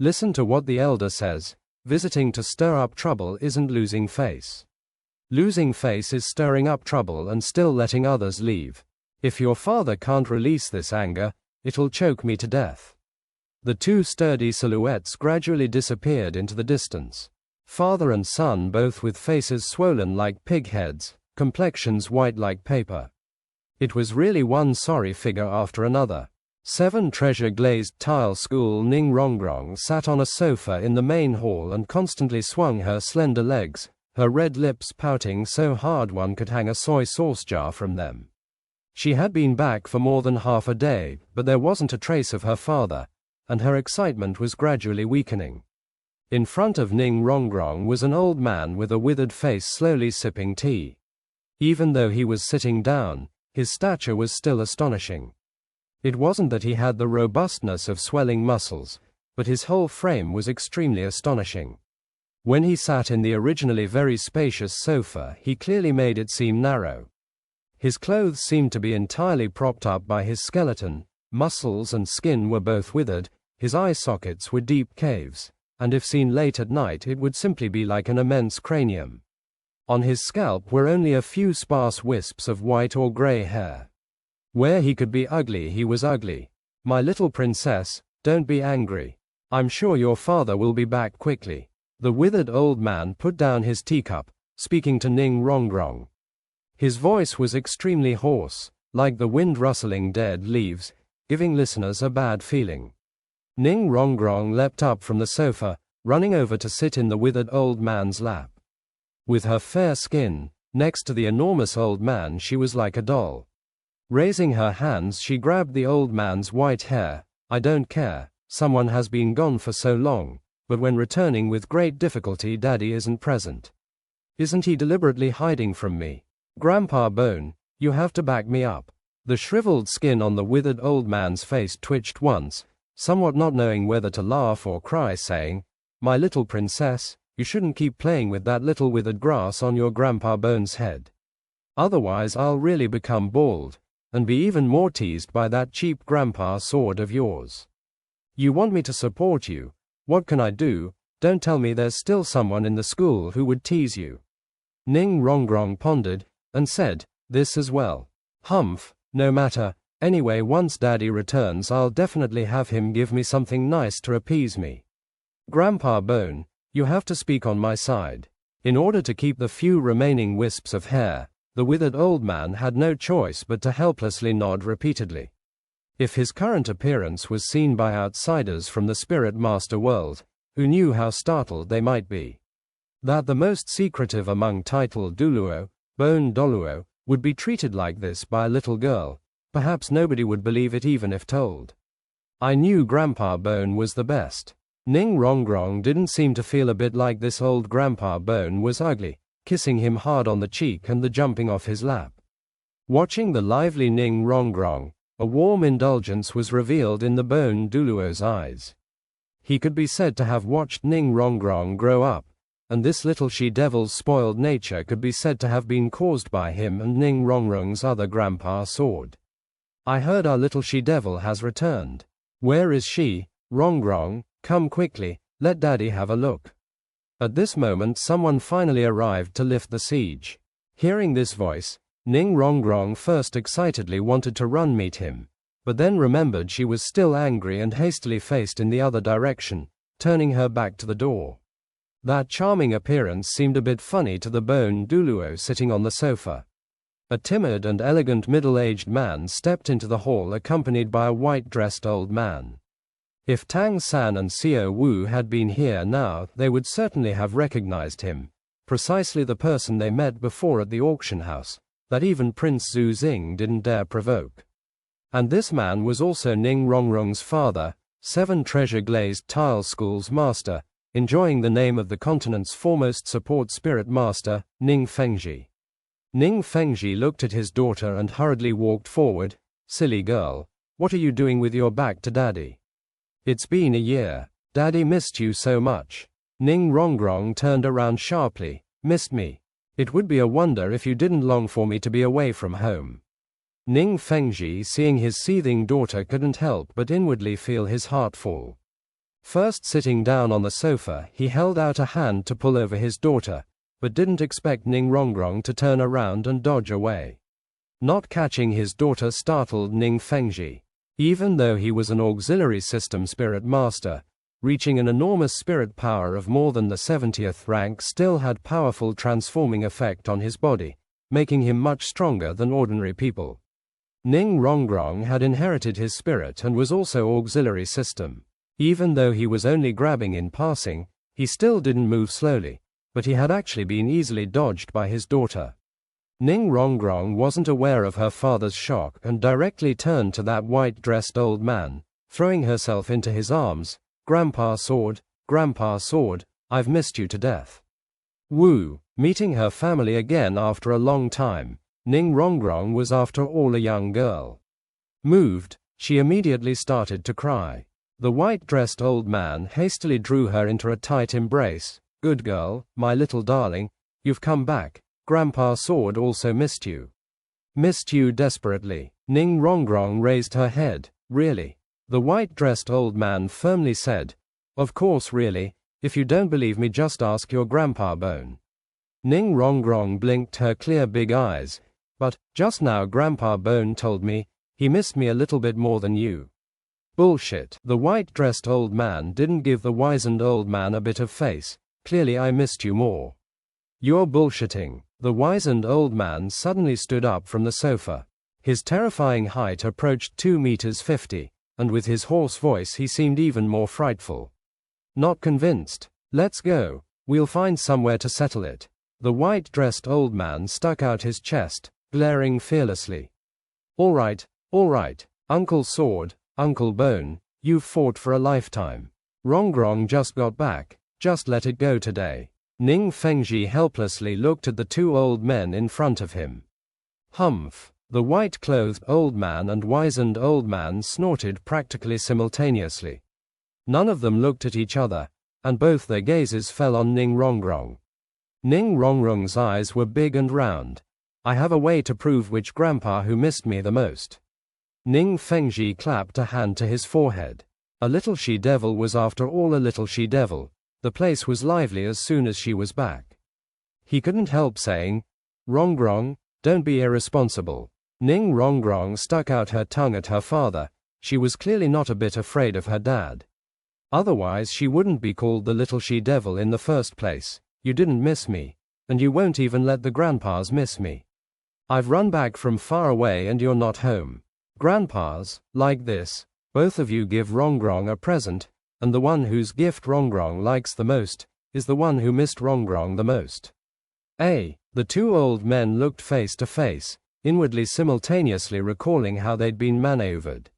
Listen to what the elder says. Visiting to stir up trouble isn't losing face. Losing face is stirring up trouble and still letting others leave. If your father can't release this anger, it'll choke me to death. The 2 sturdy silhouettes gradually disappeared into the distance. Father and son both with faces swollen like pig heads, complexions white like paper. It was really one sorry figure after another. 7 treasure-glazed tile school Ning Rongrong sat on a sofa in the main hall and constantly swung her slender legs, her red lips pouting so hard one could hang a soy sauce jar from them. She had been back for more than half a day, but there wasn't a trace of her father, and her excitement was gradually weakening. In front of Ning Rongrong was an old man with a withered face slowly sipping tea. Even though he was sitting down, his stature was still astonishing. It wasn't that he had the robustness of swelling muscles, but his whole frame was extremely astonishing. When he sat in the originally very spacious sofa, he clearly made it seem narrow. His clothes seemed to be entirely propped up by his skeleton, muscles and skin were both withered, his eye sockets were deep caves, and if seen late at night it would simply be like an immense cranium. On his scalp were only a few sparse wisps of white or grey hair. Where he could be ugly he was ugly. My little princess, don't be angry. I'm sure your father will be back quickly. The withered old man put down his teacup, speaking to Ning Rongrong. His voice was extremely hoarse, like the wind rustling dead leaves, giving listeners a bad feeling. Ning Rongrong leapt up from the sofa, running over to sit in the withered old man's lap. With her fair skin, next to the enormous old man, she was like a doll. Raising her hands, she grabbed the old man's white hair. I don't care, someone has been gone for so long, but when returning with great difficulty Daddy isn't present. Isn't he deliberately hiding from me? Grandpa Bone, you have to back me up. The shriveled skin on the withered old man's face twitched once, somewhat not knowing whether to laugh or cry, saying, My little princess, you shouldn't keep playing with that little withered grass on your Grandpa Bone's head. Otherwise I'll really become bald, and be even more teased by that cheap grandpa sword of yours. You want me to support you. What can I do? Don't tell me there's still someone in the school who would tease you. Ning Rongrong pondered, and said, This as well. Humph, no matter. Anyway, once Daddy returns I'll definitely have him give me something nice to appease me. Grandpa Bone, you have to speak on my side. In order to keep the few remaining wisps of hair, the withered old man had no choice but to helplessly nod repeatedly. If his current appearance was seen by outsiders from the Spirit Master world, who knew how startled they might be. That the most secretive among titled Douluo, Bone Douluo, would be treated like this by a little girl, perhaps nobody would believe it even if told. I knew Grandpa Bone was the best. Ning Rongrong didn't seem to feel a bit like this old Grandpa Bone was ugly, kissing him hard on the cheek and the jumping off his lap. Watching the lively Ning Rongrong, a warm indulgence was revealed in the Bone Douluo's eyes. He could be said to have watched Ning Rongrong grow up, and this little she-devil's spoiled nature could be said to have been caused by him and Ning Rongrong's other grandpa sword. I heard our little she-devil has returned. Where is she? Rongrong, come quickly, let Daddy have a look. At this moment someone finally arrived to lift the siege. Hearing this voice, Ning Rongrong first excitedly wanted to run meet him, but then remembered she was still angry and hastily faced in the other direction, turning her back to the door. That charming appearance seemed a bit funny to the Bone Douluo sitting on the sofa. A timid and elegant middle-aged man stepped into the hall accompanied by a white-dressed old man. If Tang San and Xiao Wu had been here now, they would certainly have recognized him, precisely the person they met before at the auction house, that even Prince Zhu Xing didn't dare provoke. And this man was also Ning Rongrong's father, 7 treasure-glazed tile school's master, enjoying the name of the continent's foremost support spirit master, Ning Fengji. Ning Fengji looked at his daughter and hurriedly walked forward. Silly girl, what are you doing with your back to Daddy? It's been a year. Daddy missed you so much. Ning Rongrong turned around sharply. Missed me? It would be a wonder if you didn't long for me to be away from home. Ning Fengji, seeing his seething daughter, couldn't help but inwardly feel his heart fall. First sitting down on the sofa, he held out a hand to pull over his daughter, but didn't expect Ning Rongrong to turn around and dodge away. Not catching his daughter startled Ning Fengji. Even though he was an auxiliary system spirit master, reaching an enormous spirit power of more than the 70th rank still had powerful transforming effect on his body, making him much stronger than ordinary people. Ning Rongrong had inherited his spirit and was also auxiliary system. Even though he was only grabbing in passing, he still didn't move slowly, but he had actually been easily dodged by his daughter. Ning Rongrong wasn't aware of her father's shock and directly turned to that white-dressed old man, throwing herself into his arms. Grandpa Sword, I've missed you to death. Woo, meeting her family again after a long time, Ning Rongrong was after all a young girl. Moved, she immediately started to cry. The white-dressed old man hastily drew her into a tight embrace. Good girl, my little darling, you've come back. Grandpa Sword also missed you. Missed you desperately. Ning Rongrong raised her head. Really? The white-dressed old man firmly said. Of course really. If you don't believe me, just ask your grandpa Bone. Ning Rongrong blinked her clear big eyes. But, just now Grandpa Bone told me, he missed me a little bit more than you. Bullshit. The white-dressed old man didn't give the wizened old man a bit of face. Clearly I missed you more. You're bullshitting. The wizened old man suddenly stood up from the sofa. His terrifying height approached 2 meters 50, and with his hoarse voice he seemed even more frightful. Not convinced? Let's go. We'll find somewhere to settle it. The white-dressed old man stuck out his chest, glaring fearlessly. All right, Uncle Sword, Uncle Bone, you've fought for a lifetime. Rongrong just got back, just let it go today. Ning Fengji helplessly looked at the 2 old men in front of him. Humph. The white-clothed old man and wizened old man snorted practically simultaneously. None of them looked at each other, and both their gazes fell on Ning Rongrong. Ning Rongrong's eyes were big and round. I have a way to prove which grandpa who missed me the most. Ning Fengji clapped a hand to his forehead. A little she-devil was after all a little she-devil. The place was lively as soon as she was back. He couldn't help saying, Rongrong, don't be irresponsible. Ning Rongrong stuck out her tongue at her father. She was clearly not a bit afraid of her dad. Otherwise she wouldn't be called the little she-devil in the first place. You didn't miss me. And you won't even let the grandpas miss me. I've run back from far away and you're not home. Grandpas, like this, both of you give Rongrong a present, and the one whose gift Rongrong likes the most, is the one who missed Rongrong the most. The 2 old men looked face to face, inwardly simultaneously recalling how they'd been maneuvered.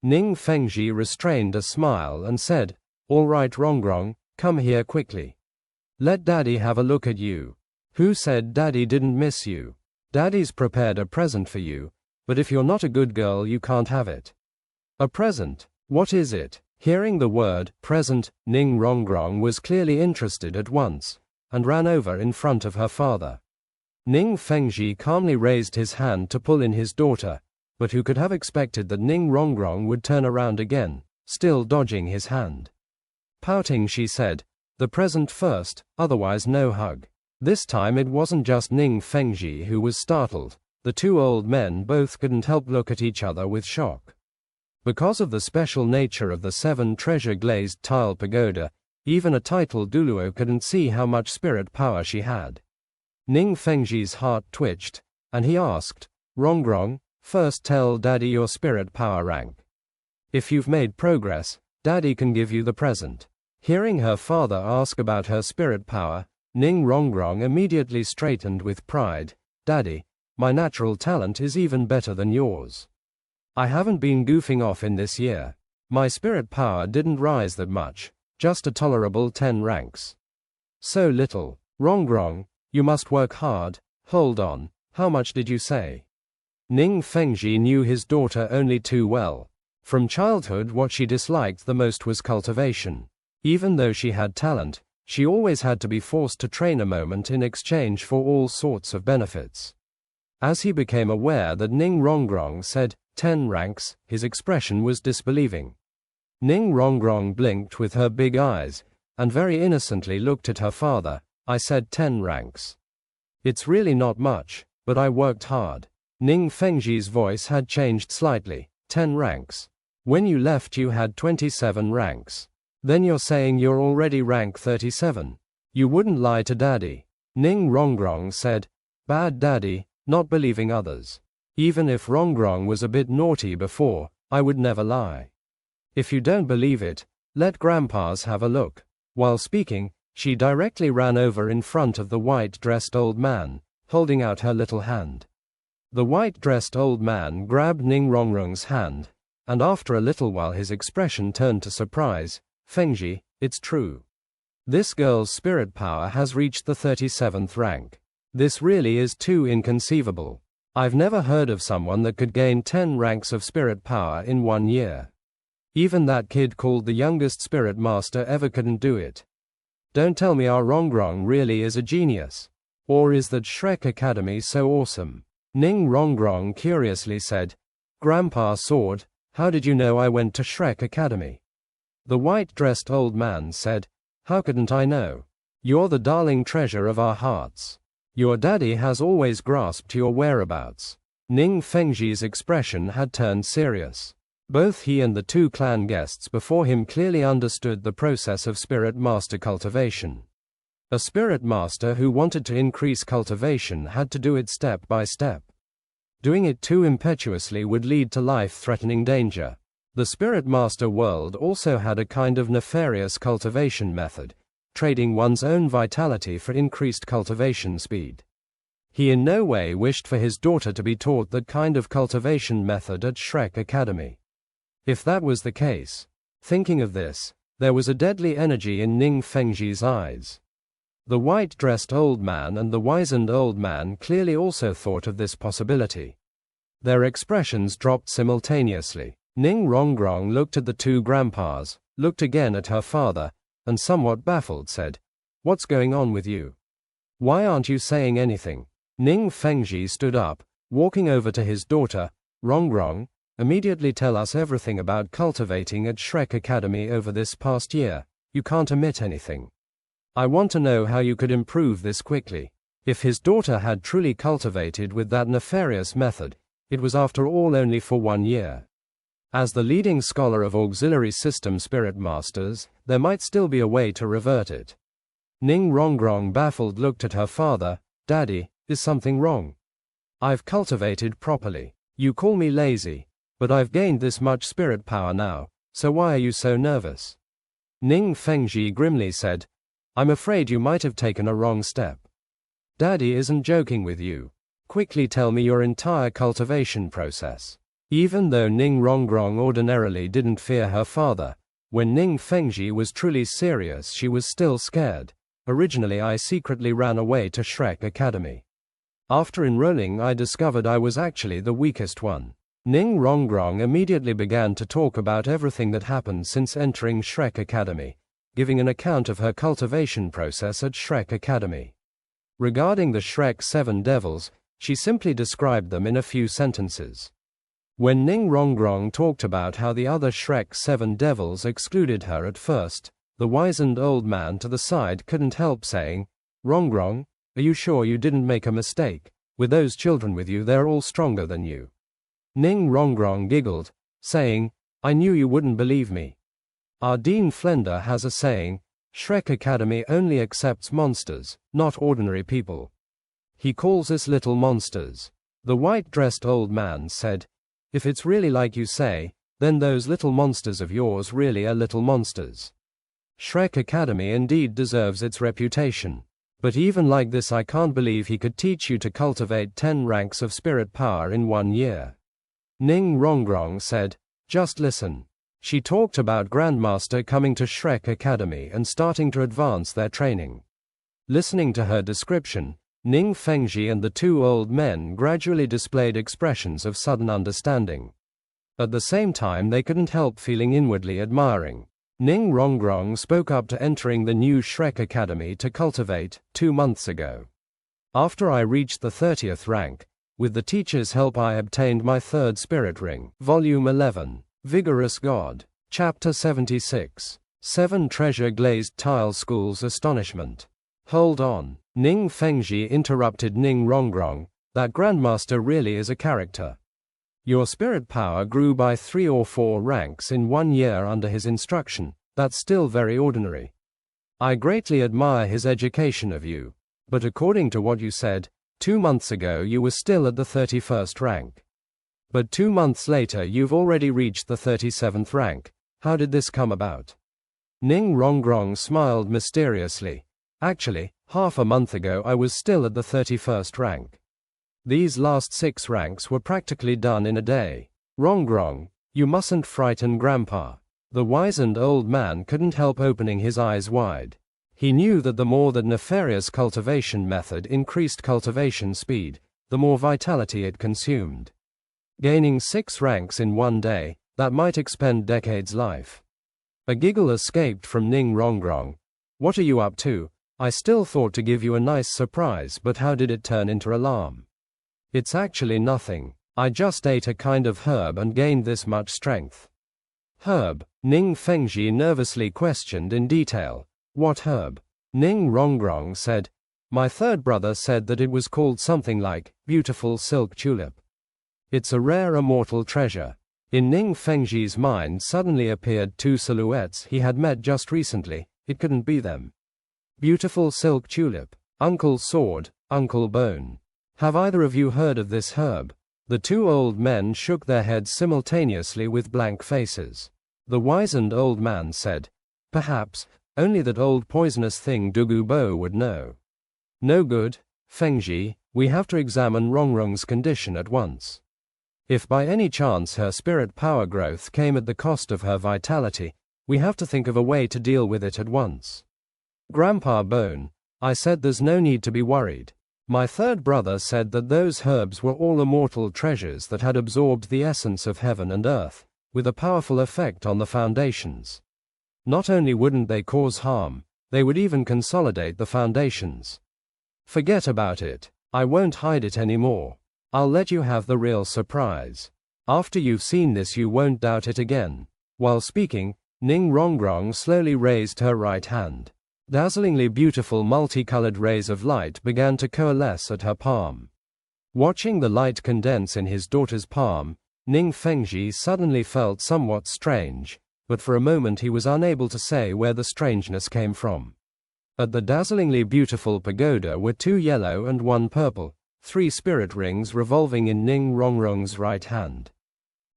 Ning Fengji restrained a smile and said, All right Rongrong, come here quickly. Let Daddy have a look at you. Who said Daddy didn't miss you? Daddy's prepared a present for you, but if you're not a good girl you can't have it. A present? What is it? Hearing the word, present, Ning Rongrong was clearly interested at once, and ran over in front of her father. Ning Fengji calmly raised his hand to pull in his daughter, but who could have expected that Ning Rongrong would turn around again, still dodging his hand. Pouting she said, The present first, otherwise no hug. This time it wasn't just Ning Fengji who was startled. The 2 old men both couldn't help look at each other with shock. Because of the special nature of the 7 treasure-glazed tile pagoda, even a titled Douluo couldn't see how much spirit power she had. Ning Fengji's heart twitched, and he asked, Rongrong, first tell Daddy your spirit power rank. If you've made progress, Daddy can give you the present. Hearing her father ask about her spirit power, Ning Rongrong immediately straightened with pride. Daddy, my natural talent is even better than yours. I haven't been goofing off in this year. My spirit power didn't rise that much, just a tolerable 10 ranks. So little. Rongrong, you must work hard. Hold on, how much did you say? Ning Fengji knew his daughter only too well. From childhood what she disliked the most was cultivation. Even though she had talent, she always had to be forced to train a moment in exchange for all sorts of benefits. As he became aware that Ning Rongrong said, 10 ranks, his expression was disbelieving. Ning Rongrong blinked with her big eyes, and very innocently looked at her father. I said 10 ranks. It's really not much, but I worked hard. Ning Fengji's voice had changed slightly. 10 ranks. When you left you had 27 ranks. Then you're saying you're already rank 37. You wouldn't lie to Daddy. Ning Rongrong said, Bad Daddy, not believing others. Even if Rongrong was a bit naughty before, I would never lie. If you don't believe it, let grandpas have a look. While speaking, she directly ran over in front of the white-dressed old man, holding out her little hand. The white-dressed old man grabbed Ning Rongrong's hand, and after a little while his expression turned to surprise. Fengji, it's true. This girl's spirit power has reached the 37th rank. This really is too inconceivable. I've never heard of someone that could gain 10 ranks of spirit power in 1 year. Even that kid called the youngest spirit master ever couldn't do it. Don't tell me our Rongrong really is a genius. Or is that Shrek Academy so awesome? Ning Rongrong curiously said, Grandpa Sword, how did you know I went to Shrek Academy? The white-dressed old man said, How couldn't I know? You're the darling treasure of our hearts. Your daddy has always grasped your whereabouts. Ning Fengji's expression had turned serious. Both he and the two clan guests before him clearly understood the process of spirit master cultivation. A spirit master who wanted to increase cultivation had to do it step by step. Doing it too impetuously would lead to life-threatening danger. The spirit master world also had a kind of nefarious cultivation method, trading one's own vitality for increased cultivation speed. He in no way wished for his daughter to be taught that kind of cultivation method at Shrek Academy. If that was the case, thinking of this, there was a deadly energy in Ning Fengji's eyes. The white-dressed old man and the wizened old man clearly also thought of this possibility. Their expressions dropped simultaneously. Ning Rongrong looked at the two grandpas, looked again at her father, and somewhat baffled said, "What's going on with you? Why aren't you saying anything?" Ning Fengji stood up, walking over to his daughter. "Rongrong, immediately tell us everything about cultivating at Shrek Academy over this past year. You can't omit anything. I want to know how you could improve this quickly." If his daughter had truly cultivated with that nefarious method, it was after all only for 1 year. As the leading scholar of auxiliary system spirit masters, there might still be a way to revert it. Ning Rongrong baffled looked at her father. "Daddy, is something wrong? I've cultivated properly. You call me lazy, but I've gained this much spirit power now, so why are you so nervous?" Ning Fengji grimly said, "I'm afraid you might have taken a wrong step. Daddy isn't joking with you. Quickly tell me your entire cultivation process." Even though Ning Rongrong ordinarily didn't fear her father, when Ning Fengji was truly serious she was still scared. "Originally I secretly ran away to Shrek Academy. After enrolling I discovered I was actually the weakest one." Ning Rongrong immediately began to talk about everything that happened since entering Shrek Academy, giving an account of her cultivation process at Shrek Academy. Regarding the Shrek 7 devils, she simply described them in a few sentences. When Ning Rongrong talked about how the other Shrek 7 devils excluded her at first, the wizened old man to the side couldn't help saying, "Rongrong, are you sure you didn't make a mistake? With those children with you they're all stronger than you." Ning Rongrong giggled, saying, "I knew you wouldn't believe me. Our Dean Flender has a saying, Shrek Academy only accepts monsters, not ordinary people. He calls us little monsters." The white-dressed old man said, "If it's really like you say, then those little monsters of yours really are little monsters. Shrek Academy indeed deserves its reputation. But even like this I can't believe he could teach you to cultivate 10 ranks of spirit power in 1 year." Ning Rongrong said, "Just listen." She talked about Grandmaster coming to Shrek Academy and starting to advance their training. Listening to her description, Ning Fengji and the two old men gradually displayed expressions of sudden understanding. At the same time they couldn't help feeling inwardly admiring. Ning Rongrong spoke up to entering the new Shrek Academy to cultivate 2 months ago. "After I reached the 30th rank, with the teacher's help I obtained my 3rd spirit ring." Volume 11. Vigorous God. Chapter 76. 7 Treasure Glazed Tile School's Astonishment. "Hold on." Ning Fengji interrupted Ning Rongrong. "That Grandmaster really is a character. Your spirit power grew by 3 or 4 ranks in 1 year under his instruction. That's still very ordinary. I greatly admire his education of you. But according to what you said, 2 months ago you were still at the 31st rank. But 2 months later you've already reached the 37th rank. How did this come about?" Ning Rongrong smiled mysteriously. "Actually, half a month ago I was still at the 31st rank. These last 6 ranks were practically done in a day." "Rongrong, you mustn't frighten Grandpa." The wizened old man couldn't help opening his eyes wide. He knew that the more that nefarious cultivation method increased cultivation speed, the more vitality it consumed. Gaining 6 ranks in 1 day, that might expend decades' life. A giggle escaped from Ning Rongrong. "What are you up to? I still thought to give you a nice surprise, but how did it turn into alarm?" "It's actually nothing. I just ate a kind of herb and gained this much strength." "Herb?" Ning Fengji nervously questioned in detail. What herb? Ning Rongrong said. My third brother said that it was called something like beautiful silk tulip. It's a rare immortal treasure. In Ning Fengji's mind suddenly appeared two silhouettes he had met just recently. It couldn't be them. Beautiful silk tulip, Uncle Sword, Uncle Bone. Have either of you heard of this herb? The two old men shook their heads simultaneously with blank faces. The wizened old man said, perhaps, only that old poisonous thing Dugu Bo would know. No good, Fengji, we have to examine Rongrong's condition at once. If by any chance her spirit power growth came at the cost of her vitality, we have to think of a way to deal with it at once. Grandpa Bone, I said there's no need to be worried. My third brother said that those herbs were all immortal treasures that had absorbed the essence of heaven and earth, with a powerful effect on the foundations. Not only wouldn't they cause harm, they would even consolidate the foundations. Forget about it, I won't hide it anymore. I'll let you have the real surprise. After you've seen this you won't doubt it again. While speaking, Ning Rongrong slowly raised her right hand. Dazzlingly beautiful multicolored rays of light began to coalesce at her palm. Watching the light condense in his daughter's palm, Ning Fengji suddenly felt somewhat strange, but for a moment he was unable to say where the strangeness came from. At the dazzlingly beautiful pagoda were 2 yellow and 1 purple, 3 spirit rings revolving in Ning Rongrong's right hand.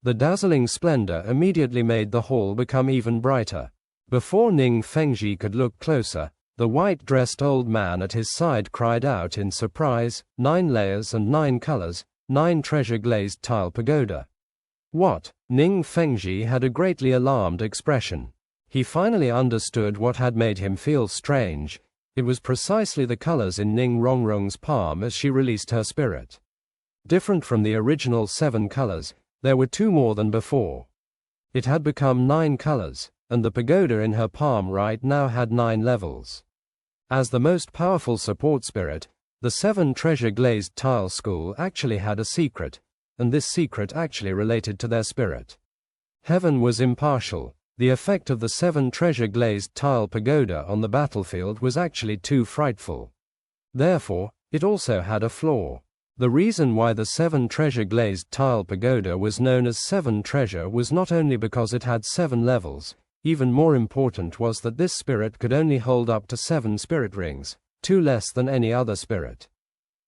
The dazzling splendor immediately made the hall become even brighter. Before Ning Fengji could look closer, the white-dressed old man at his side cried out in surprise, 9 layers and 9 colors, 9 treasure-glazed tile pagoda. What? Ning Fengji had a greatly alarmed expression. He finally understood what had made him feel strange. It was precisely the colors in Ning Rongrong's palm as she released her spirit. Different from the original 7 colors, there were 2 more than before. It had become 9 colors, and the pagoda in her palm right now had 9 levels. As the most powerful support spirit, the 7 treasure-glazed tile school actually had a secret, and this secret actually related to their spirit. Heaven was impartial. The effect of the 7 treasure-glazed tile pagoda on the battlefield was actually too frightful. Therefore, it also had a flaw. The reason why the 7 treasure-glazed tile pagoda was known as 7 treasure was not only because it had 7 levels. Even more important was that this spirit could only hold up to 7 spirit rings, 2 less than any other spirit.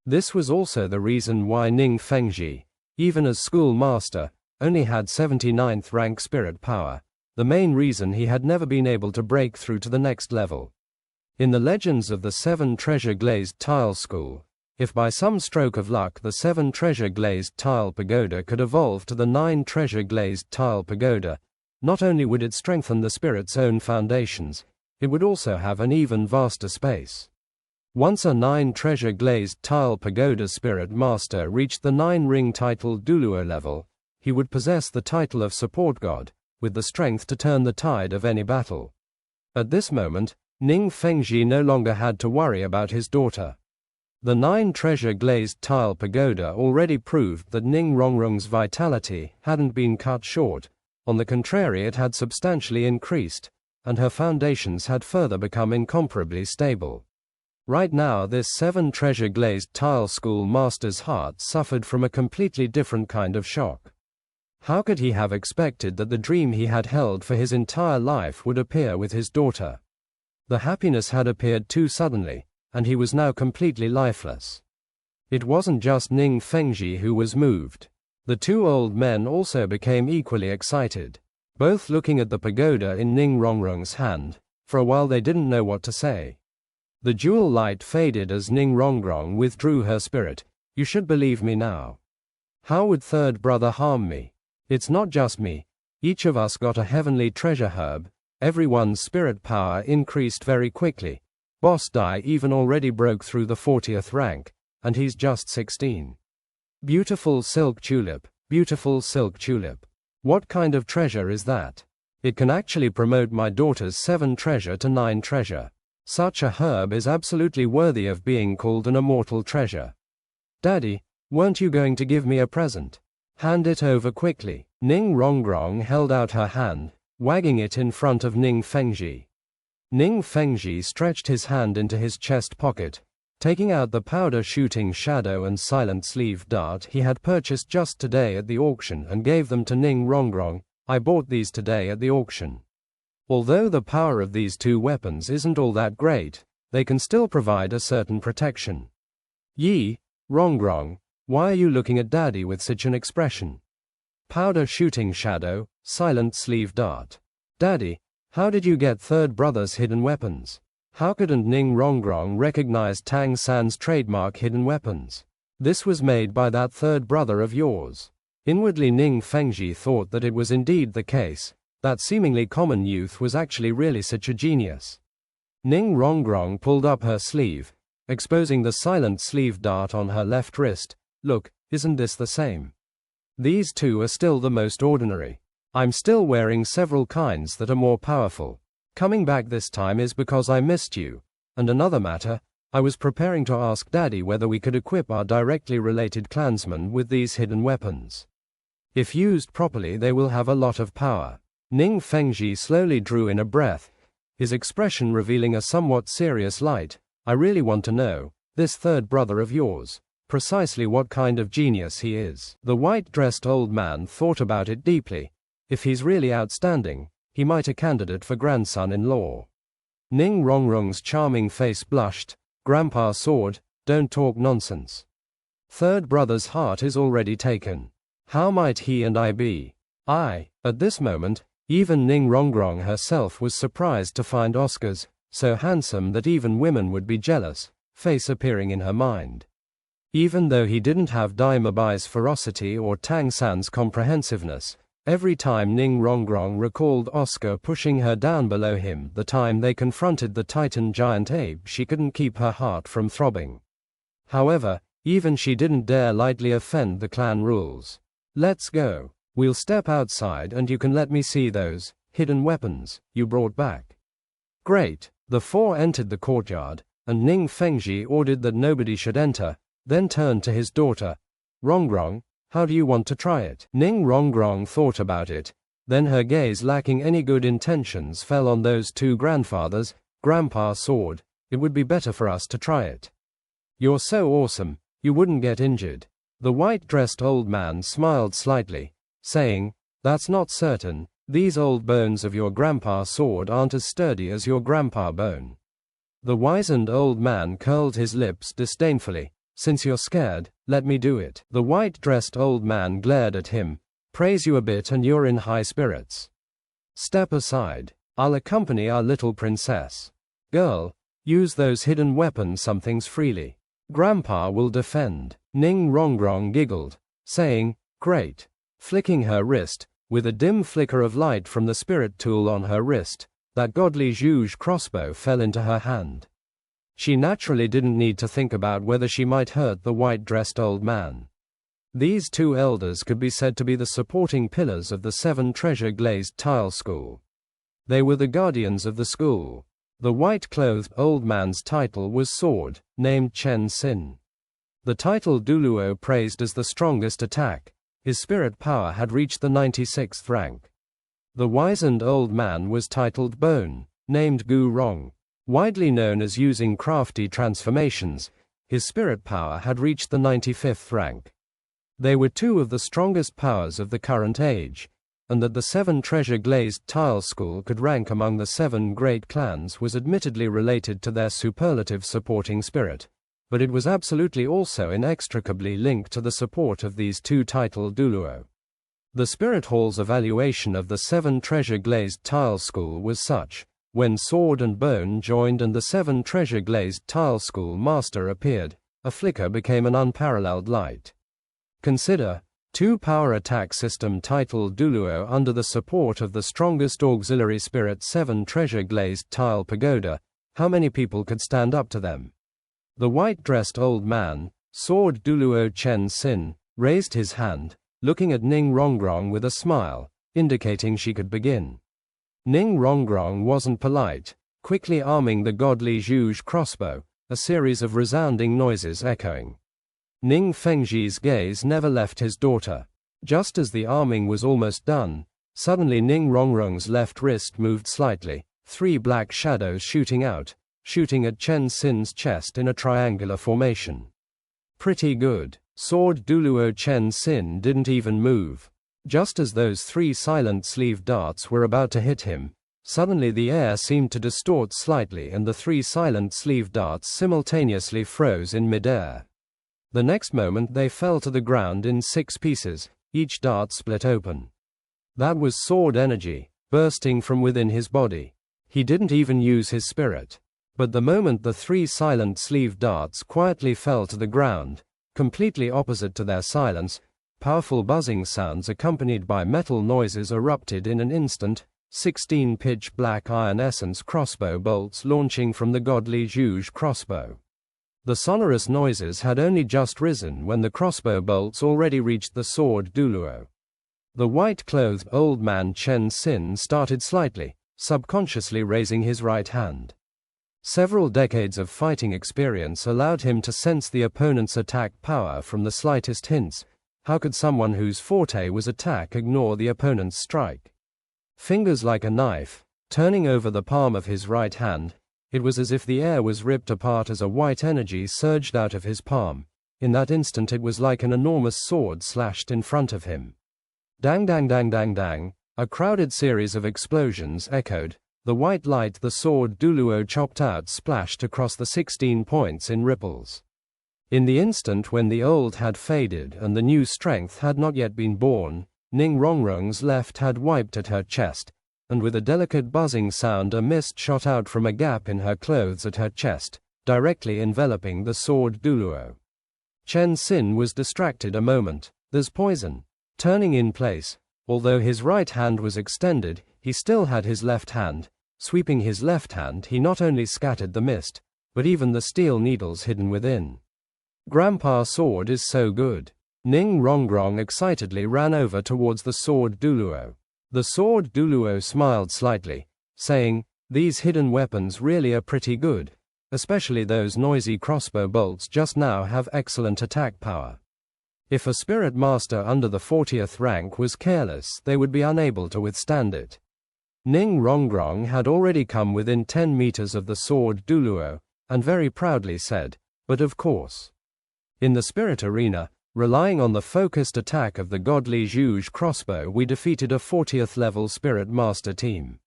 This was also the reason why Ning Fengji, even as schoolmaster, only had 79th rank spirit power, the main reason he had never been able to break through to the next level. In the legends of the 7 treasure-glazed tile school, if by some stroke of luck the 7 treasure-glazed tile pagoda could evolve to the 9 treasure-glazed tile pagoda, not only would it strengthen the spirit's own foundations, it would also have an even vaster space. Once a 9 treasure-glazed tile pagoda spirit master reached the 9-ring title Douluo level, he would possess the title of support god, with the strength to turn the tide of any battle. At this moment, Ning Fengji no longer had to worry about his daughter. The 9 treasure-glazed tile pagoda already proved that Ning Rongrong's vitality hadn't been cut short. On the contrary, it had substantially increased, and her foundations had further become incomparably stable. Right now this 7 treasure-glazed tile school master's heart suffered from a completely different kind of shock. How could he have expected that the dream he had held for his entire life would appear with his daughter? The happiness had appeared too suddenly, and he was now completely lifeless. It wasn't just Ning Fengji who was moved. The 2 old men also became equally excited. Both looking at the pagoda in Ning Rongrong's hand, for a while they didn't know what to say. The jewel light faded as Ning Rongrong withdrew her spirit. You should believe me now. How would third brother harm me? It's not just me. Each of us got a heavenly treasure herb. Everyone's spirit power increased very quickly. Boss Dai even already broke through the 40th rank, and he's just 16. Beautiful silk tulip, beautiful silk tulip. What kind of treasure is that? It can actually promote my daughter's 7 treasure to 9 treasure. Such a herb is absolutely worthy of being called an immortal treasure. Daddy, weren't you going to give me a present? Hand it over quickly. Ning Rongrong held out her hand, wagging it in front of Ning Fengji. Ning Fengji stretched his hand into his chest pocket, taking out the powder-shooting shadow and silent-sleeved dart he had purchased just today at the auction and gave them to Ning Rongrong. I bought these today at the auction. Although the power of these two weapons isn't all that great, they can still provide a certain protection. Yi, Rongrong, why are you looking at Daddy with such an expression? Powder-shooting shadow, silent-sleeved dart. Daddy, how did you get third brother's hidden weapons? How couldn't Ning Rongrong recognize Tang San's trademark hidden weapons? This was made by that third brother of yours. Inwardly Ning Fengji thought that it was indeed the case. That seemingly common youth was actually really such a genius. Ning Rongrong pulled up her sleeve, exposing the silent-sleeved dart on her left wrist. Look, isn't this the same? These two are still the most ordinary. I'm still wearing several kinds that are more powerful. Coming back this time is because I missed you. And another matter, I was preparing to ask Daddy whether we could equip our directly related clansmen with these hidden weapons. If used properly, they will have a lot of power. Ning Fengji slowly drew in a breath, his expression revealing a somewhat serious light. I really want to know, this third brother of yours, precisely what kind of genius he is. The white-dressed old man thought about it deeply. If he's really outstanding, he might a candidate for grandson-in-law. Ning Rongrong's charming face blushed. Grandpa Sword, don't talk nonsense. Third brother's heart is already taken. How might he and I be? At this moment, even Ning Rongrong herself was surprised to find Oscar's, so handsome that even women would be jealous, face appearing in her mind. Even though he didn't have Dai Mabai's ferocity or Tang San's comprehensiveness, every time Ning Rongrong recalled Oscar pushing her down below him the time they confronted the Titan giant ape, she couldn't keep her heart from throbbing. However, even she didn't dare lightly offend the clan rules. Let's go. We'll step outside and you can let me see those hidden weapons you brought back. Great. The four entered the courtyard, and Ning Fengji ordered that nobody should enter, then turned to his daughter. Rongrong, how do you want to try it? Ning Rongrong thought about it, then her gaze lacking any good intentions fell on those two grandfathers. Grandpa Sword, it would be better for us to try it. You're so awesome, you wouldn't get injured. The white-dressed old man smiled slightly, saying, that's not certain. These old bones of your grandpa Sword aren't as sturdy as your grandpa bone. The wizened old man curled his lips disdainfully. Since you're scared, let me do it. The white-dressed old man glared at him. Praise you a bit and you're in high spirits. Step aside. I'll accompany our little princess. Girl, use those hidden weapon somethings freely. Grandpa will defend. Ning Rongrong giggled, saying, great. Flicking her wrist, with a dim flicker of light from the spirit tool on her wrist, that godly Zhuge crossbow fell into her hand. She naturally didn't need to think about whether she might hurt the white-dressed old man. These two elders could be said to be the supporting pillars of the 7 treasure-glazed tile school. They were the guardians of the school. The white-clothed old man's title was Sword, named Chen Xin. The title Douluo praised as the strongest attack. His spirit power had reached the 96th rank. The wizened old man was titled Bone, named Gu Rong. Widely known as using crafty transformations, his spirit power had reached the 95th rank. They were two of the strongest powers of the current age, and that the 7 treasure-glazed tile school could rank among the 7 great clans was admittedly related to their superlative supporting spirit, but it was absolutely also inextricably linked to the support of these two titled Douluo. The Spirit Hall's evaluation of the 7 treasure-glazed tile school was such. When Sword and Bone joined and the 7 treasure-glazed tile school master appeared, a flicker became an unparalleled light. Consider, 2 power attack system titled Douluo under the support of the strongest auxiliary spirit 7 treasure-glazed tile pagoda. How many people could stand up to them? The white-dressed old man, Sword Douluo Chen Xin, raised his hand, looking at Ning Rongrong with a smile, indicating she could begin. Ning Rongrong wasn't polite, quickly arming the godly Zhuge crossbow, a series of resounding noises echoing. Ning Fengji's gaze never left his daughter. Just as the arming was almost done, suddenly Ning Rongrong's left wrist moved slightly, 3 black shadows shooting out, shooting at Chen Sin's chest in a triangular formation. Pretty good. Sword Douluo. Chen Sin didn't even move. Just as those 3 silent sleeve darts were about to hit him, suddenly the air seemed to distort slightly and the 3 silent sleeve darts simultaneously froze in midair. The next moment they fell to the ground in 6 pieces, each dart split open. That was sword energy, bursting from within his body. He didn't even use his spirit. But the moment the 3 silent sleeve darts quietly fell to the ground, completely opposite to their silence, powerful buzzing sounds accompanied by metal noises erupted in an instant, 16 pitch black iron essence crossbow bolts launching from the godly Zhuge crossbow. The sonorous noises had only just risen when the crossbow bolts already reached the sword Douluo. The white-clothed old man Chen Sin started slightly, subconsciously raising his right hand. Several decades of fighting experience allowed him to sense the opponent's attack power from the slightest hints. How could someone whose forte was attack ignore the opponent's strike? Fingers like a knife, turning over the palm of his right hand, it was as if the air was ripped apart as a white energy surged out of his palm. In that instant it was like an enormous sword slashed in front of him. Dang dang dang dang dang, a crowded series of explosions echoed. The white light the sword Douluo chopped out splashed across the 16 points in ripples. In the instant when the old had faded and the new strength had not yet been born, Ning Rongrong's left had wiped at her chest, and with a delicate buzzing sound a mist shot out from a gap in her clothes at her chest, directly enveloping the sword Douluo. Chen Sin was distracted a moment. There's poison. Turning in place, although his right hand was extended, he still had his left hand. Sweeping his left hand, he not only scattered the mist, but even the steel needles hidden within. Grandpa's sword is so good. Ning Rongrong excitedly ran over towards the sword Douluo. The sword Douluo smiled slightly, saying, "These hidden weapons really are pretty good, especially those noisy crossbow bolts just now have excellent attack power. If a spirit master under the 40th rank was careless, they would be unable to withstand it." Ning Rongrong had already come within 10 meters of the sword Douluo, and very proudly said, "But of course. In the spirit arena, relying on the focused attack of the godly Zhuge crossbow, we defeated a 40th level spirit master team.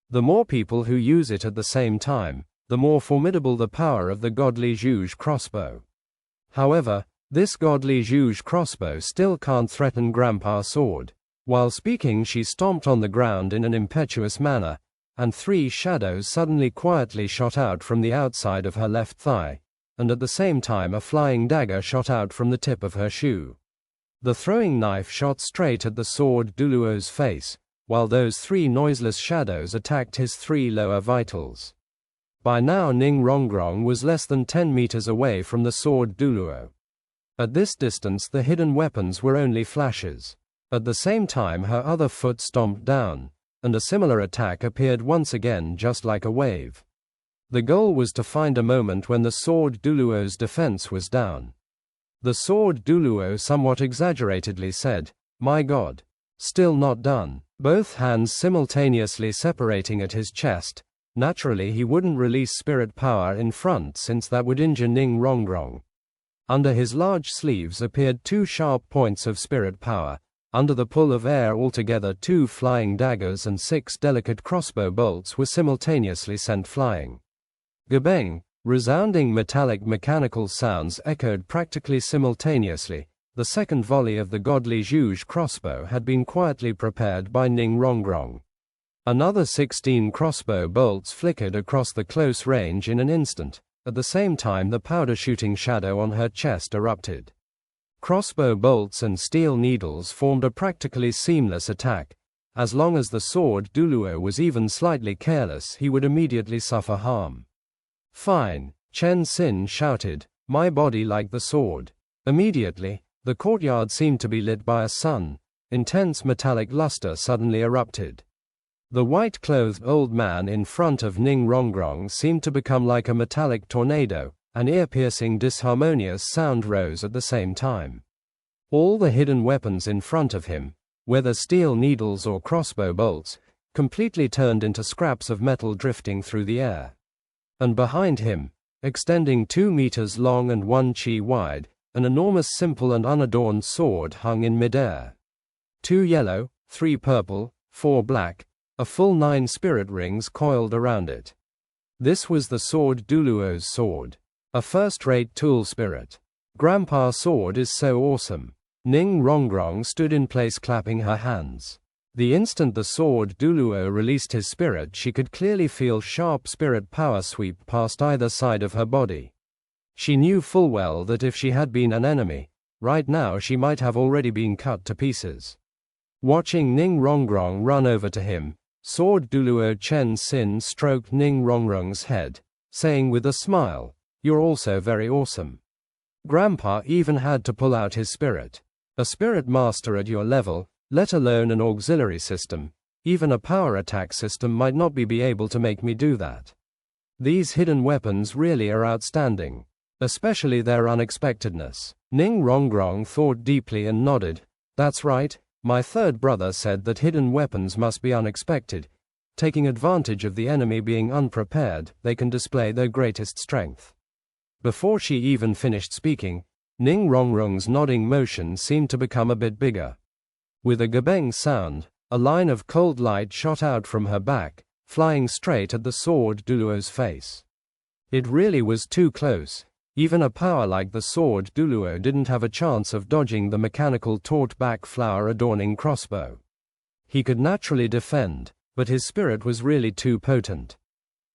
The more people who use it at the same time, the more formidable the power of the godly Zhuge crossbow. However, this godly Zhuge crossbow still can't threaten Grandpa's sword." While speaking, she stomped on the ground in an impetuous manner, and 3 shadows suddenly quietly shot out from the outside of her left thigh, and at the same time a flying dagger shot out from the tip of her shoe. The throwing knife shot straight at the sword Douluo's face, while those 3 noiseless shadows attacked his 3 lower vitals. By now Ning Rongrong was less than 10 meters away from the sword Douluo. At this distance the hidden weapons were only flashes. At the same time her other foot stomped down, and a similar attack appeared once again just like a wave. The goal was to find a moment when the sword Douluo's defense was down. The sword Douluo somewhat exaggeratedly said, "My God. Still not done." Both hands simultaneously separating at his chest. Naturally he wouldn't release spirit power in front since that would injure Ning Rongrong. Under his large sleeves appeared 2 sharp points of spirit power. Under the pull of air altogether 2 flying daggers and 6 delicate crossbow bolts were simultaneously sent flying. Gabeng, resounding metallic mechanical sounds echoed practically simultaneously. The second volley of the godly Zhuge crossbow had been quietly prepared by Ning Rongrong. Another 16 crossbow bolts flickered across the close range in an instant. At the same time the powder-shooting shadow on her chest erupted. Crossbow bolts and steel needles formed a practically seamless attack. As long as the sword Douluo was even slightly careless, he would immediately suffer harm. "Fine," Chen Sin shouted, "my body like the sword." Immediately, the courtyard seemed to be lit by a sun. Intense metallic luster suddenly erupted. The white-clothed old man in front of Ning Rongrong seemed to become like a metallic tornado. An ear-piercing disharmonious sound rose at the same time. All the hidden weapons in front of him, whether steel needles or crossbow bolts, completely turned into scraps of metal drifting through the air. And behind him, extending 2 meters long and 1 chi wide, an enormous simple and unadorned sword hung in midair. 2 yellow, 3 purple, 4 black, a full 9 spirit rings coiled around it. This was the sword Douluo's sword. A first-rate tool spirit. Grandpa's sword is so awesome. Ning Rongrong stood in place clapping her hands. The instant the sword Douluo released his spirit, she could clearly feel sharp spirit power sweep past either side of her body. She knew full well that if she had been an enemy, right now she might have already been cut to pieces. Watching Ning Rongrong run over to him, sword Douluo Chen Sin stroked Ning Rongrong's head, saying with a smile, "You're also very awesome." Grandpa even had to pull out his spirit. A spirit master at your level, let alone an auxiliary system, even a power attack system might not be able to make me do that. These hidden weapons really are outstanding, especially their unexpectedness. Ning Rongrong thought deeply and nodded. That's right, my third brother said that hidden weapons must be unexpected. Taking advantage of the enemy being unprepared, they can display their greatest strength. Before she even finished speaking, Ning Rongrong's nodding motion seemed to become a bit bigger. With a gabeng sound, a line of cold light shot out from her back, flying straight at the sword Douluo's face. It really was too close. Even a power like the sword Douluo didn't have a chance of dodging the mechanical taut-back flower-adorning crossbow. He could naturally defend, but his spirit was really too potent.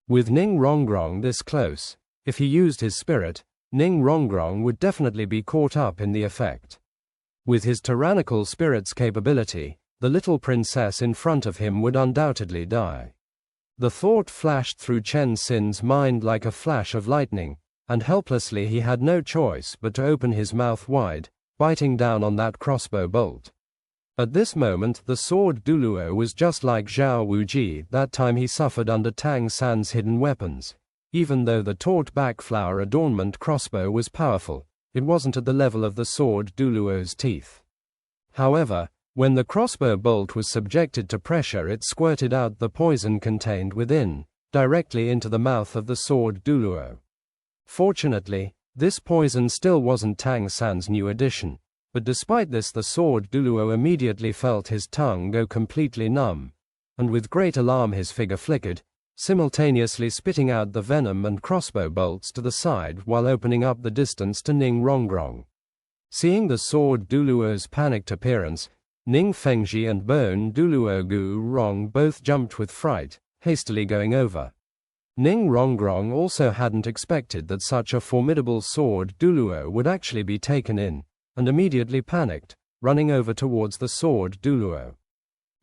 With Ning Rongrong this close, if he used his spirit, Ning Rongrong would definitely be caught up in the effect. With his tyrannical spirit's capability, the little princess in front of him would undoubtedly die. The thought flashed through Chen Sin's mind like a flash of lightning, and helplessly he had no choice but to open his mouth wide, biting down on that crossbow bolt. At this moment the sword Douluo was just like Zhao Wuji that time he suffered under Tang San's hidden weapons. Even though the taut-back flower adornment crossbow was powerful, it wasn't at the level of the sword Douluo's teeth. However, when the crossbow bolt was subjected to pressure, it squirted out the poison contained within, directly into the mouth of the sword Douluo. Fortunately, this poison still wasn't Tang San's new addition, but despite this the sword Douluo immediately felt his tongue go completely numb, and with great alarm his figure flickered, simultaneously spitting out the venom and crossbow bolts to the side while opening up the distance to Ning Rongrong. Seeing the sword Douluo's panicked appearance, Ning Fengji and Bone Douluo Gu Rong both jumped with fright, hastily going over. Ning Rongrong also hadn't expected that such a formidable sword Douluo would actually be taken in, and immediately panicked, running over towards the sword Douluo.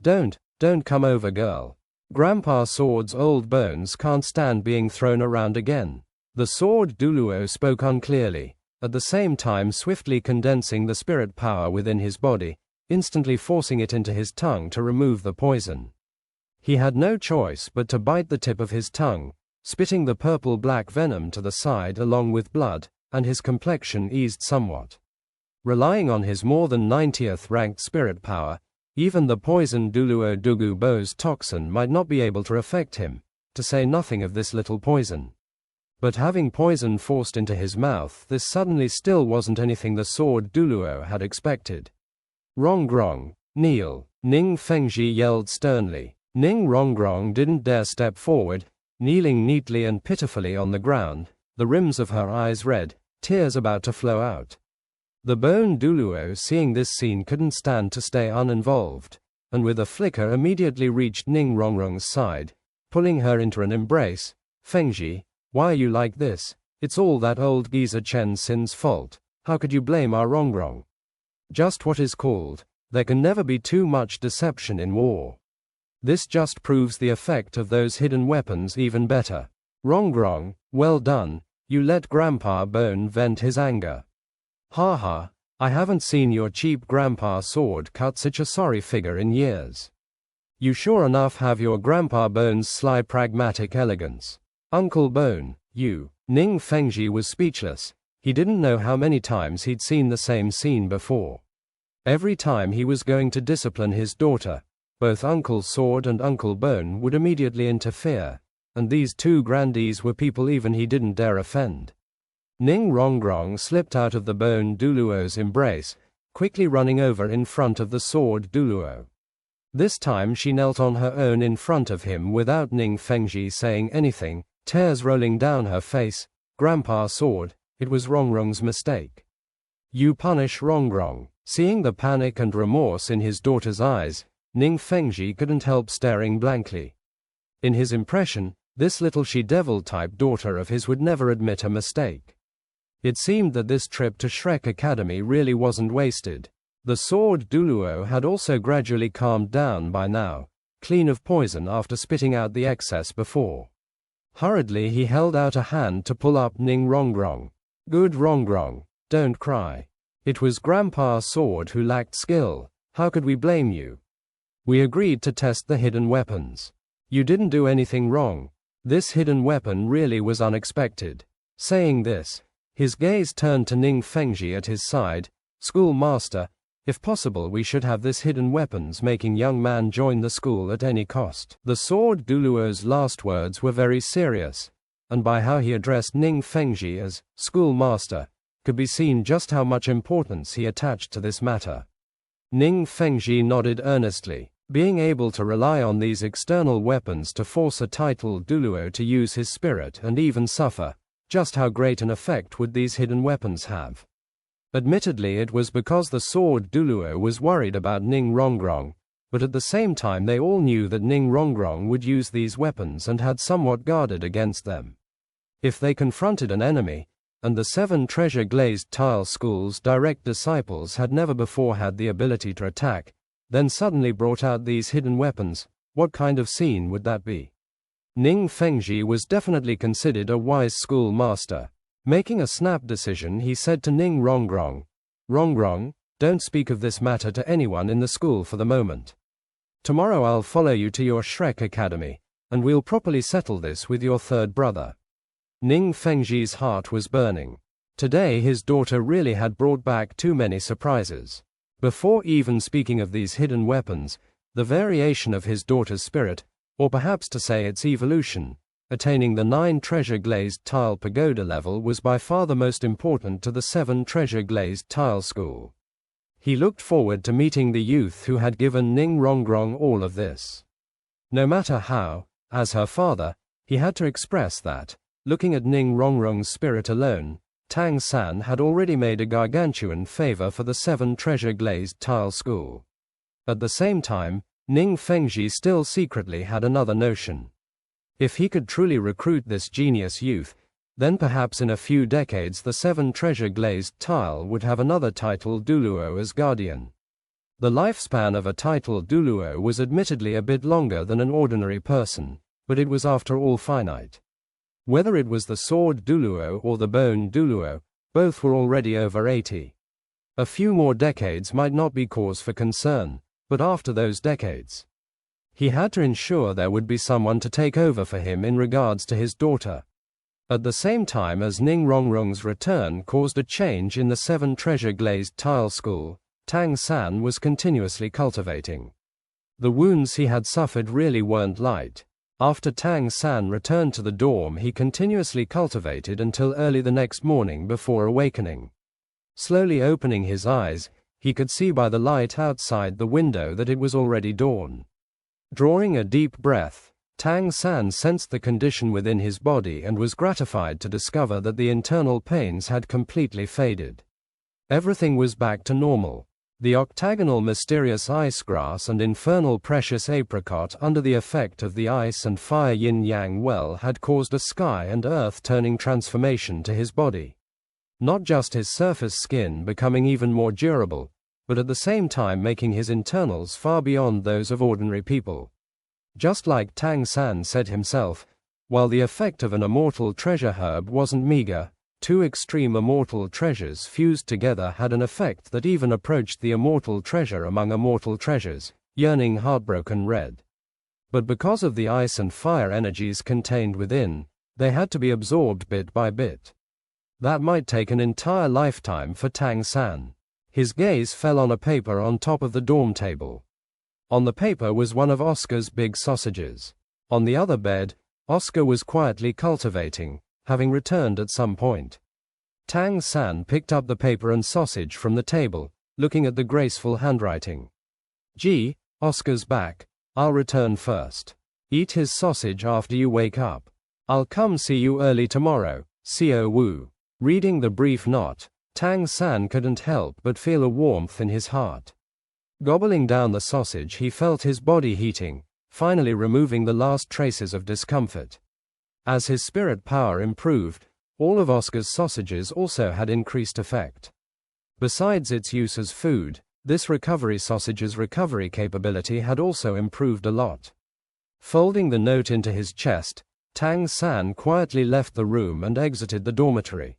Don't come over, girl. Grandpa Sword's old bones can't stand being thrown around again. The sword Douluo spoke unclearly, at the same time swiftly condensing the spirit power within his body, instantly forcing it into his tongue to remove the poison. He had no choice but to bite the tip of his tongue, spitting the purple-black venom to the side along with blood, and his complexion eased somewhat. Relying on his more than 90th ranked spirit power, even the poison Douluo Dugu Bo's toxin might not be able to affect him, to say nothing of this little poison. But having poison forced into his mouth, this suddenly still wasn't anything the sword Douluo had expected. Rongrong, kneel, Ning Fengji yelled sternly. Ning Rongrong didn't dare step forward, kneeling neatly and pitifully on the ground, the rims of her eyes red, tears about to flow out. The Bone Douluo, seeing this scene, couldn't stand to stay uninvolved, and with a flicker immediately reached Ning Rongrong's side, pulling her into an embrace. Fengji, why are you like this? It's all that old geezer Chen Sin's fault. How could you blame our Rongrong? Just what is called, there can never be too much deception in war. This just proves the effect of those hidden weapons even better. Rongrong, well done, you let Grandpa Bone vent his anger. Ha, I haven't seen your cheap Grandpa Sword cut such a sorry figure in years. You sure enough have your Grandpa Bone's sly pragmatic elegance. Uncle Bone, you. Ning Fengji was speechless. He didn't know how many times he'd seen the same scene before. Every time he was going to discipline his daughter, Both Uncle Sword and Uncle Bone would immediately interfere, and these two grandees were people even he didn't dare offend. Ning Rongrong slipped out of the Bone Douluo's embrace, quickly running over in front of the Sword Douluo. This time she knelt on her own in front of him without Ning Fengji saying anything, tears rolling down her face. "Grandpa Sword, it was Rongrong's mistake. You punish Rongrong." Seeing the panic and remorse in his daughter's eyes, Ning Fengji couldn't help staring blankly. In his impression, this little she-devil-type daughter of his would never admit a mistake. It seemed that this trip to Shrek Academy really wasn't wasted. The Sword Douluo had also gradually calmed down by now, clean of poison after spitting out the excess before. Hurriedly he held out a hand to pull up Ning Rongrong. "Good Rongrong, don't cry. It was Grandpa Sword who lacked skill. How could we blame you? We agreed to test the hidden weapons. You didn't do anything wrong. This hidden weapon really was unexpected." Saying this, his gaze turned to Ning Fengji at his side. "Schoolmaster, if possible we should have this hidden weapons making young man join the school at any cost." The Sword Douluo's last words were very serious, and by how he addressed Ning Fengji as schoolmaster, could be seen just how much importance he attached to this matter. Ning Fengji nodded earnestly. Being able to rely on these external weapons to force a titled Douluo to use his spirit and even suffer, just how great an effect would these hidden weapons have? Admittedly it was because the Sword Douluo was worried about Ning Rongrong, but at the same time they all knew that Ning Rongrong would use these weapons and had somewhat guarded against them. If they confronted an enemy, and the 7 treasure-glazed tile school's direct disciples had never before had the ability to attack, then suddenly brought out these hidden weapons, what kind of scene would that be? Ning Fengji was definitely considered a wise schoolmaster. Making a snap decision, he said to Ning Rongrong, "Rongrong, don't speak of this matter to anyone in the school for the moment. Tomorrow I'll follow you to your Shrek Academy, and we'll properly settle this with your third brother." Ning Fengji's heart was burning. Today his daughter really had brought back too many surprises. Before even speaking of these hidden weapons, the variation of his daughter's spirit, or perhaps to say its evolution, attaining the 9 treasure-glazed tile pagoda level was by far the most important to the 7 treasure-glazed tile school. He looked forward to meeting the youth who had given Ning Rongrong all of this. No matter how, as her father, he had to express that, looking at Ning Rongrong's spirit alone, Tang San had already made a gargantuan favor for the 7 treasure-glazed tile school. At the same time, Ning Fengji still secretly had another notion. If he could truly recruit this genius youth, then perhaps in a few decades the 7 treasure-glazed tile would have another titled Douluo as guardian. The lifespan of a titled Douluo was admittedly a bit longer than an ordinary person, but it was after all finite. Whether it was the Sword Douluo or the Bone Douluo, both were already over 80. A few more decades might not be cause for concern, but after those decades, he had to ensure there would be someone to take over for him in regards to his daughter. At the same time as Ning Rongrong's return caused a change in the 7 treasure-glazed tile school, Tang San was continuously cultivating. The wounds he had suffered really weren't light. After Tang San returned to the dorm, he continuously cultivated until early the next morning before awakening. Slowly opening his eyes, he could see by the light outside the window that it was already dawn. Drawing a deep breath, Tang San sensed the condition within his body and was gratified to discover that the internal pains had completely faded. Everything was back to normal. The octagonal mysterious ice grass and infernal precious apricot under the effect of the ice and fire yin-yang well had caused a sky and earth turning transformation to his body. Not just his surface skin becoming even more durable, but at the same time making his internals far beyond those of ordinary people. Just like Tang San said himself, while the effect of an immortal treasure herb wasn't meager, 2 extreme immortal treasures fused together had an effect that even approached the immortal treasure among immortal treasures, yearning heartbroken red. But because of the ice and fire energies contained within, they had to be absorbed bit by bit. That might take an entire lifetime for Tang San. His gaze fell on a paper on top of the dorm table. On the paper was one of Oscar's big sausages. On the other bed, Oscar was quietly cultivating, having returned at some point. Tang San picked up the paper and sausage from the table, looking at the graceful handwriting. "Gee, Oscar's back. I'll return first. Eat his sausage after you wake up. I'll come see you early tomorrow, Co Wu." Reading the brief note, Tang San couldn't help but feel a warmth in his heart. Gobbling down the sausage, he felt his body heating, finally removing the last traces of discomfort. As his spirit power improved, all of Oscar's sausages also had increased effect. Besides its use as food, this recovery sausage's recovery capability had also improved a lot. Folding the note into his chest, Tang San quietly left the room and exited the dormitory.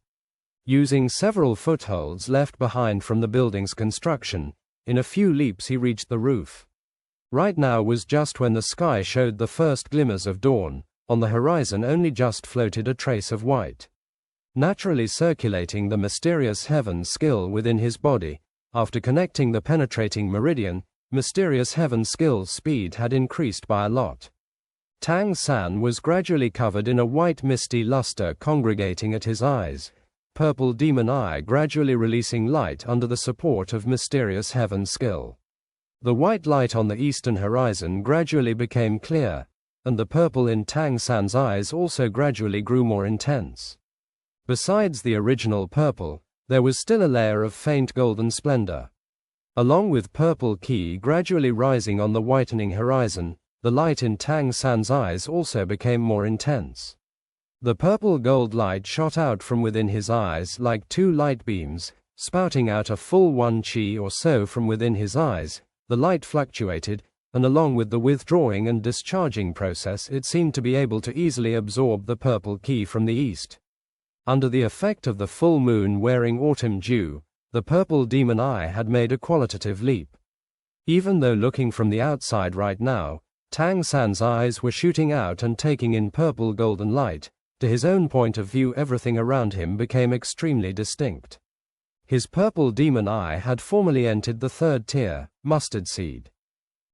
Using several footholds left behind from the building's construction, in a few leaps he reached the roof. Right now was just when the sky showed the first glimmers of dawn. On the horizon only just floated a trace of white. Naturally circulating the mysterious heaven skill within his body, after connecting the penetrating meridian, mysterious heaven skill's speed had increased by a lot. Tang San was gradually covered in a white misty luster congregating at his eyes, purple demon eye gradually releasing light under the support of mysterious heaven skill. The white light on the eastern horizon gradually became clear, and the purple in Tang San's eyes also gradually grew more intense. Besides the original purple, there was still a layer of faint golden splendor. Along with purple ki gradually rising on the whitening horizon, the light in Tang San's eyes also became more intense. The purple gold light shot out from within his eyes like two light beams, spouting out a full 1 qi or so from within his eyes. The light fluctuated, and along with the withdrawing and discharging process, it seemed to be able to easily absorb the purple ki from the east. Under the effect of the full moon wearing autumn dew, the purple demon eye had made a qualitative leap. Even though looking from the outside right now, Tang San's eyes were shooting out and taking in purple golden light. To his own point of view, everything around him became extremely distinct. His purple demon eye had formerly entered the third tier, mustard seed.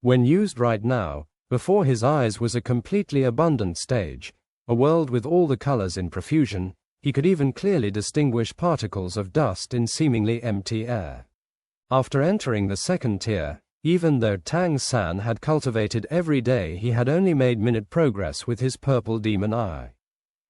When used right now, before his eyes was a completely abundant stage, a world with all the colors in profusion. He could even clearly distinguish particles of dust in seemingly empty air. After entering the second tier, even though Tang San had cultivated every day, he had only made minute progress with his purple demon eye.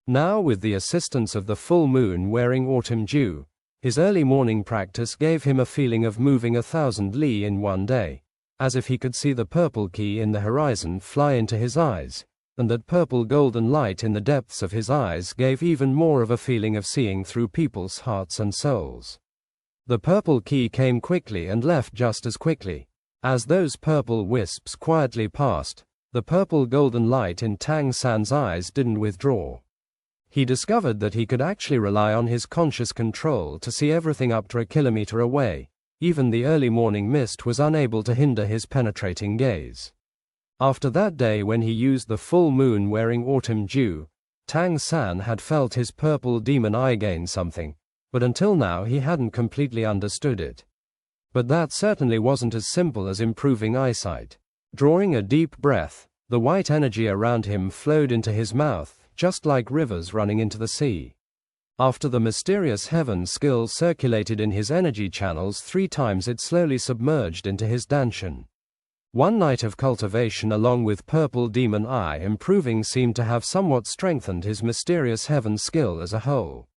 Now, with the assistance of the full moon wearing autumn dew, his early morning practice gave him a feeling of moving 1,000 li in one day, as if he could see the purple ki in the horizon fly into his eyes, and that purple golden light in the depths of his eyes gave even more of a feeling of seeing through people's hearts and souls. The purple ki came quickly and left just as quickly. As those purple wisps quietly passed, the purple golden light in Tang San's eyes didn't withdraw. He discovered that he could actually rely on his conscious control to see everything up to a kilometer away. Even the early morning mist was unable to hinder his penetrating gaze. After that day when he used the full moon wearing autumn dew, Tang San had felt his purple demon eye gain something, but until now he hadn't completely understood it. But that certainly wasn't as simple as improving eyesight. Drawing a deep breath, the white energy around him flowed into his mouth, just like rivers running into the sea. After the mysterious heaven skill circulated in his energy channels 3 times, it slowly submerged into his danshan. One night of cultivation along with purple demon eye improving seemed to have somewhat strengthened his mysterious heaven skill as a whole.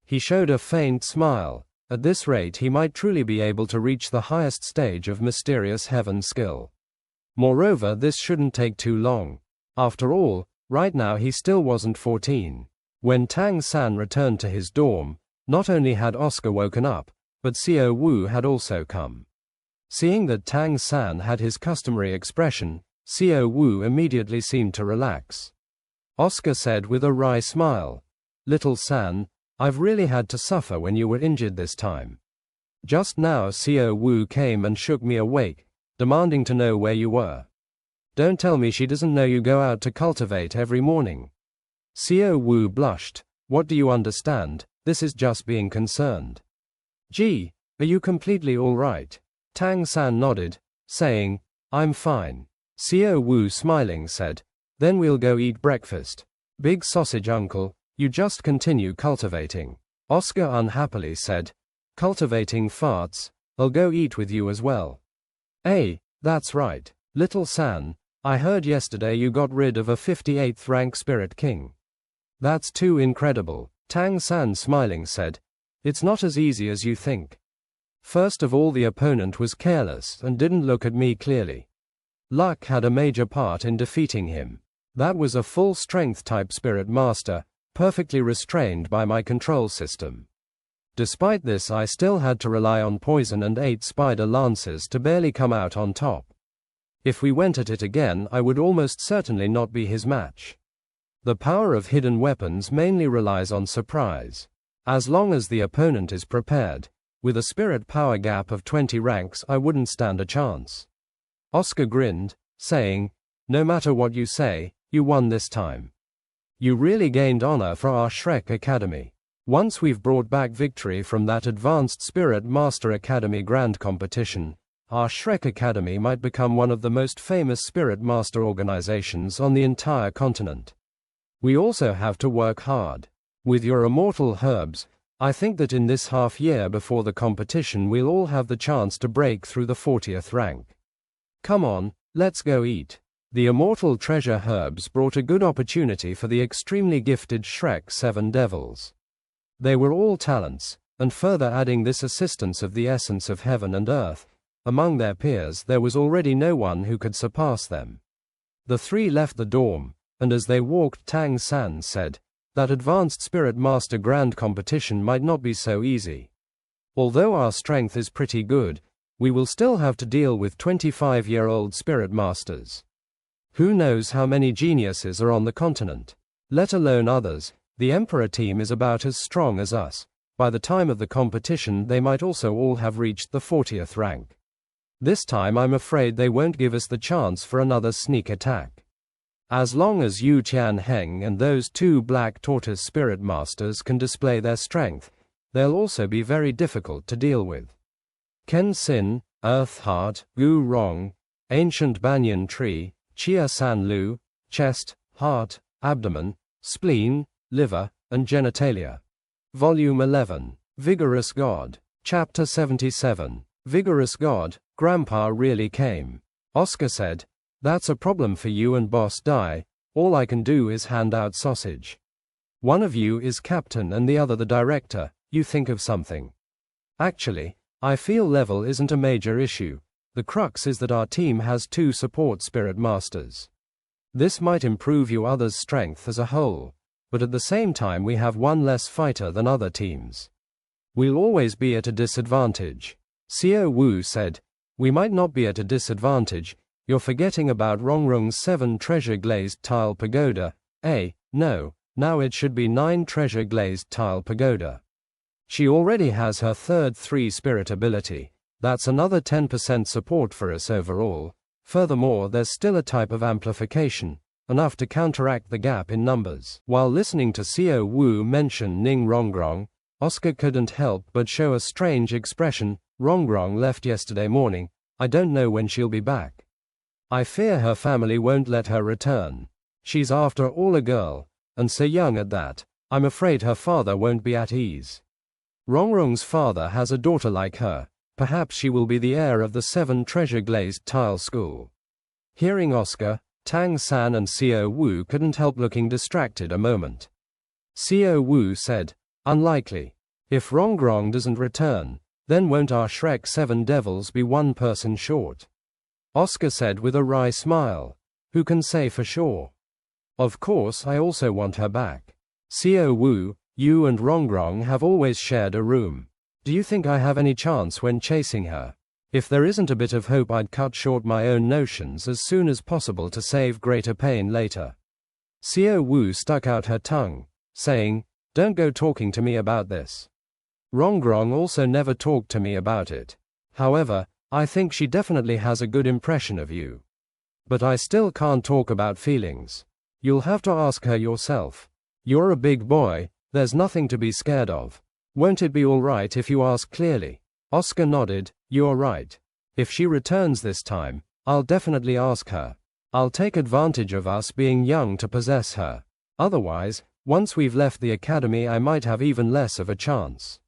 He showed a faint smile. At this rate he might truly be able to reach the highest stage of mysterious heaven skill. Moreover, this shouldn't take too long. After all, right now he still wasn't 14. When Tang San returned to his dorm, not only had Oscar woken up, but Co Wu had also come. Seeing that Tang San had his customary expression, Co Wu immediately seemed to relax. Oscar said with a wry smile, "Little San, I've really had to suffer when you were injured this time. Just now Co Wu came and shook me awake, demanding to know where you were. Don't tell me she doesn't know you go out to cultivate every morning." Co Wu blushed. "What do you understand? This is just being concerned." "Gee, are you completely all right?" Tang San nodded, saying, I'm fine. Xiao Wu smiling said. Then we'll go eat breakfast. Big sausage uncle, you just continue cultivating. Oscar unhappily said. Cultivating farts, I'll go eat with you as well. That's right. Little San, I heard yesterday you got rid of a 58th rank Spirit King. That's too incredible, Tang San smiling said. It's not as easy as you think. First of all, the opponent was careless and didn't look at me clearly. Luck had a major part in defeating him. That was a full-strength type Spirit Master, perfectly restrained by my control system. Despite this, I still had to rely on poison and 8 spider lances to barely come out on top. If we went at it again, I would almost certainly not be his match. The power of hidden weapons mainly relies on surprise. As long as the opponent is prepared, with a spirit power gap of 20 ranks, I wouldn't stand a chance. Oscar grinned, saying, no matter what you say, you won this time. You really gained honor for our Shrek Academy. Once we've brought back victory from that Advanced Spirit Master Academy Grand Competition, our Shrek Academy might become one of the most famous Spirit Master organizations on the entire continent. We also have to work hard. With your immortal herbs, I think that in this half year before the competition we'll all have the chance to break through the 40th rank. Come on, let's go eat. The immortal treasure herbs brought a good opportunity for the extremely gifted Shrek 7 Devils. They were all talents, and further adding this assistance of the essence of heaven and earth, among their peers there was already no one who could surpass them. The 3 left the dorm, and as they walked, Tang San said, that Advanced Spirit Master Grand Competition might not be so easy. Although our strength is pretty good, we will still have to deal with 25-year-old Spirit Masters. Who knows how many geniuses are on the continent? Let alone others, the Emperor team is about as strong as us. By the time of the competition they might also all have reached the 40th rank. This time I'm afraid they won't give us the chance for another sneak attack. As long as Yu Tianheng and those 2 Black Tortoise Spirit Masters can display their strength, they'll also be very difficult to deal with. Ken Sin, Earth Heart, Gu Rong, Ancient Banyan Tree, Chia San Lu, Chest, Heart, Abdomen, Spleen, Liver, and Genitalia. Volume 11. Vigorous God. Chapter 77. Vigorous God, Grandpa really came. Oscar said, that's a problem for you and Boss Dai, all I can do is hand out sausage. One of you is captain and the other the director, you think of something. Actually, I feel level isn't a major issue. The crux is that our team has 2 support Spirit Masters. This might improve you others' strength as a whole, but at the same time we have 1 less fighter than other teams. We'll always be at a disadvantage. Xiao Wu said, we might not be at a disadvantage, you're forgetting about Rongrong's 7 treasure glazed tile pagoda. No, now it should be 9 treasure glazed tile pagoda. She already has her 3rd 3 spirit ability. That's another 10% support for us overall. Furthermore, there's still a type of amplification, enough to counteract the gap in numbers. While listening to Xiao Wu mention Ning Rongrong, Oscar couldn't help but show a strange expression. Rongrong left yesterday morning. I don't know when she'll be back. I fear her family won't let her return. She's after all a girl, and so young at that. I'm afraid her father won't be at ease. Rongrong's father has a daughter like her. Perhaps she will be the heir of the 7 treasure glazed tile school. Hearing Oscar, Tang San and Xiao Wu couldn't help looking distracted a moment. Xiao Wu said, unlikely. If Rongrong doesn't return, then won't our Shrek 7 Devils be 1 person short? Oscar said with a wry smile. Who can say for sure? Of course I also want her back. Xiao Wu, you and Rongrong have always shared a room. Do you think I have any chance when chasing her? If there isn't a bit of hope, I'd cut short my own notions as soon as possible to save greater pain later. Xiao Wu stuck out her tongue, saying, don't go talking to me about this. Rongrong also never talked to me about it. However, I think she definitely has a good impression of you. But I still can't talk about feelings. You'll have to ask her yourself. You're a big boy, there's nothing to be scared of. Won't it be all right if you ask clearly? Oscar nodded, you're right. If she returns this time, I'll definitely ask her. I'll take advantage of us being young to possess her. Otherwise, once we've left the academy I might have even less of a chance.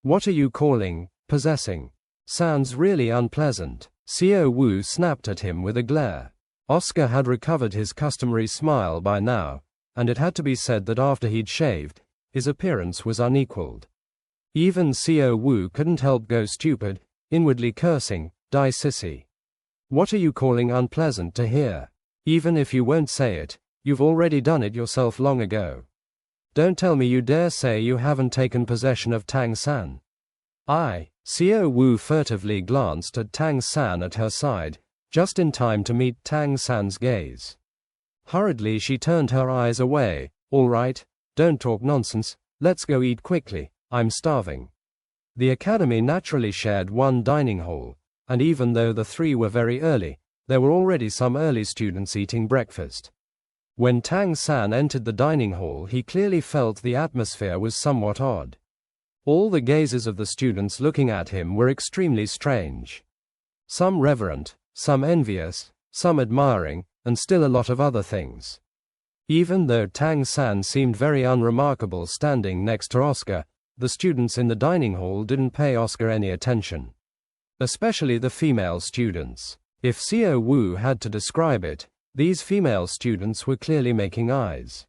What are you calling possessing? Sounds really unpleasant. Xiao Wu snapped at him with a glare. Oscar had recovered his customary smile by now, and it had to be said that after he'd shaved, his appearance was unequaled. Even Xiao Wu couldn't help go stupid, inwardly cursing, "Die sissy. What are you calling unpleasant to hear? Even if you won't say it, you've already done it yourself long ago. Don't tell me you dare say you haven't taken possession of Tang San." Xiao Wu furtively glanced at Tang San at her side, just in time to meet Tang San's gaze. Hurriedly she turned her eyes away. "All right, don't talk nonsense, let's go eat quickly, I'm starving." The academy naturally shared one dining hall, and even though the three were very early, there were already some early students eating breakfast. When Tang San entered the dining hall he clearly felt the atmosphere was somewhat odd. All the gazes of the students looking at him were extremely strange. Some reverent, some envious, some admiring, and still a lot of other things. Even though Tang San seemed very unremarkable standing next to Oscar, the students in the dining hall didn't pay Oscar any attention. Especially the female students. If Xiao Wu had to describe it, these female students were clearly making eyes.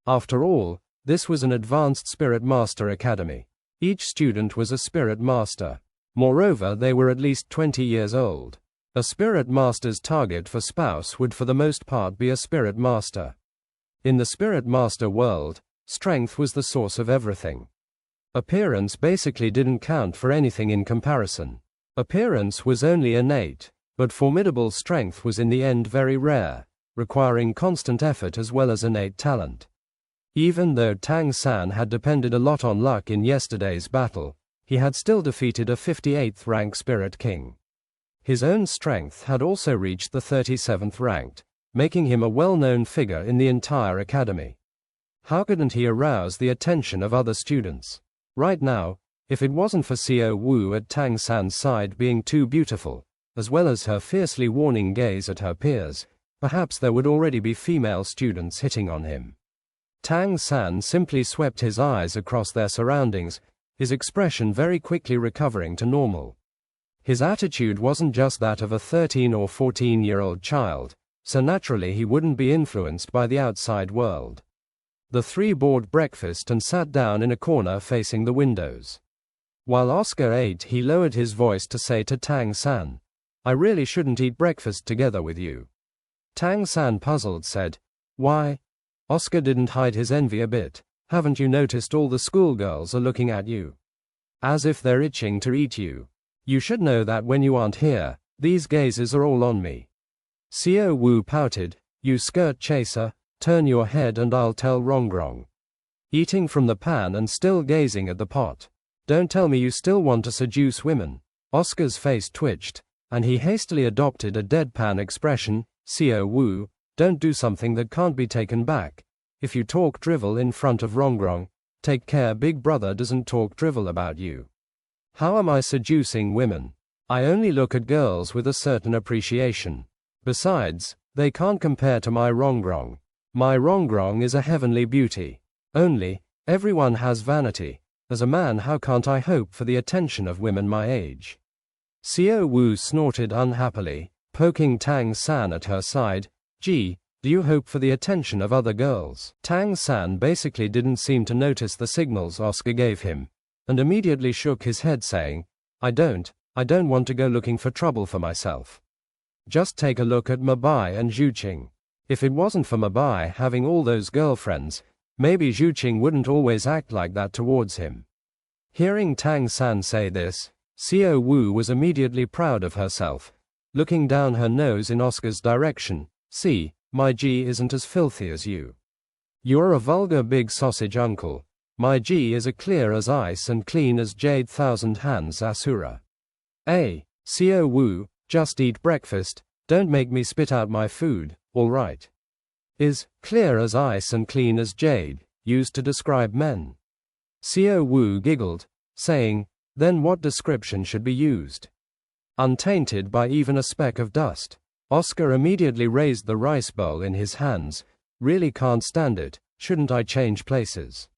After all, this was an advanced Spirit Master Academy. Each student was a Spirit Master. Moreover, they were at least 20 years old. A Spirit Master's target for spouse would for the most part be a Spirit Master. In the Spirit Master world, strength was the source of everything. Appearance basically didn't count for anything in comparison. Appearance was only innate, but formidable strength was in the end very rare, requiring constant effort as well as innate talent. Even though Tang San had depended a lot on luck in yesterday's battle, he had still defeated a 58th rank Spirit King. His own strength had also reached the 37th ranked, making him a well-known figure in the entire academy. How couldn't he arouse the attention of other students? Right now, if it wasn't for Xiao Wu at Tang San's side being too beautiful, as well as her fiercely warning gaze at her peers, perhaps there would already be female students hitting on him. Tang San simply swept his eyes across their surroundings, his expression very quickly recovering to normal. His attitude wasn't just that of a 13 or 14-year-old child, so naturally he wouldn't be influenced by the outside world. The three bought breakfast and sat down in a corner facing the windows. While Oscar ate, he lowered his voice to say to Tang San, "I really shouldn't eat breakfast together with you." Tang San, puzzled, said, "Why?" Oscar didn't hide his envy a bit. "Haven't you noticed all the schoolgirls are looking at you? As if they're itching to eat you. You should know that when you aren't here, these gazes are all on me." Xiao Wu pouted, "You skirt chaser, turn your head and I'll tell Rongrong." Eating from the pan and still gazing at the pot. "Don't tell me you still want to seduce women." Oscar's face twitched, and he hastily adopted a deadpan expression. "Xiao Wu, don't do something that can't be taken back. If you talk drivel in front of Rongrong, take care Big Brother doesn't talk drivel about you." "How am I seducing women? I only look at girls with a certain appreciation. Besides, they can't compare to my Rongrong. My Rongrong is a heavenly beauty. Only, everyone has vanity. As a man, how can't I hope for the attention of women my age?" Xiao Wu snorted unhappily, poking Tang San at her side. "Gee, do you hope for the attention of other girls?" Tang San basically didn't seem to notice the signals Oscar gave him, and immediately shook his head saying, I don't want to go looking for trouble for myself. Just take a look at Mabai and Zhuqing. If it wasn't for Mabai having all those girlfriends, maybe Zhuqing wouldn't always act like that towards him." Hearing Tang San say this, Xiao Wu was immediately proud of herself, looking down her nose in Oscar's direction. "See, my G isn't as filthy as you. You're a vulgar big sausage uncle. My G is as clear as ice and clean as jade, thousand hands Asura. Xiao Wu, just eat breakfast, don't make me spit out my food, all right?" Is clear as ice and clean as jade used to describe men? Xiao Wu giggled, saying, "Then what description should be used?" "Untainted by even a speck of dust." Oscar immediately raised the rice bowl in his hands. Really can't stand it, shouldn't I change places?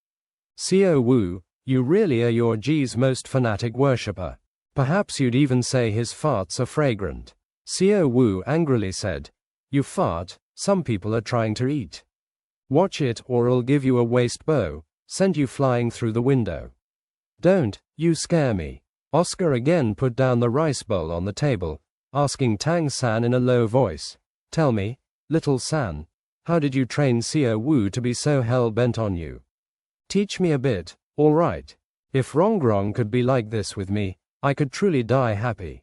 Xiao Wu, you really are your G's most fanatic worshipper. Perhaps you'd even say his farts are fragrant. Xiao Wu angrily said, You fart, some people are trying to eat. Watch it or I'll give you a waist bow, send you flying through the window. Don't, you scare me. Oscar again put down the rice bowl on the table, asking Tang San in a low voice, Tell me, little San, how did you train Xiao Wu to be so hell-bent on you? Teach me a bit, all right. If Rongrong could be like this with me, I could truly die happy.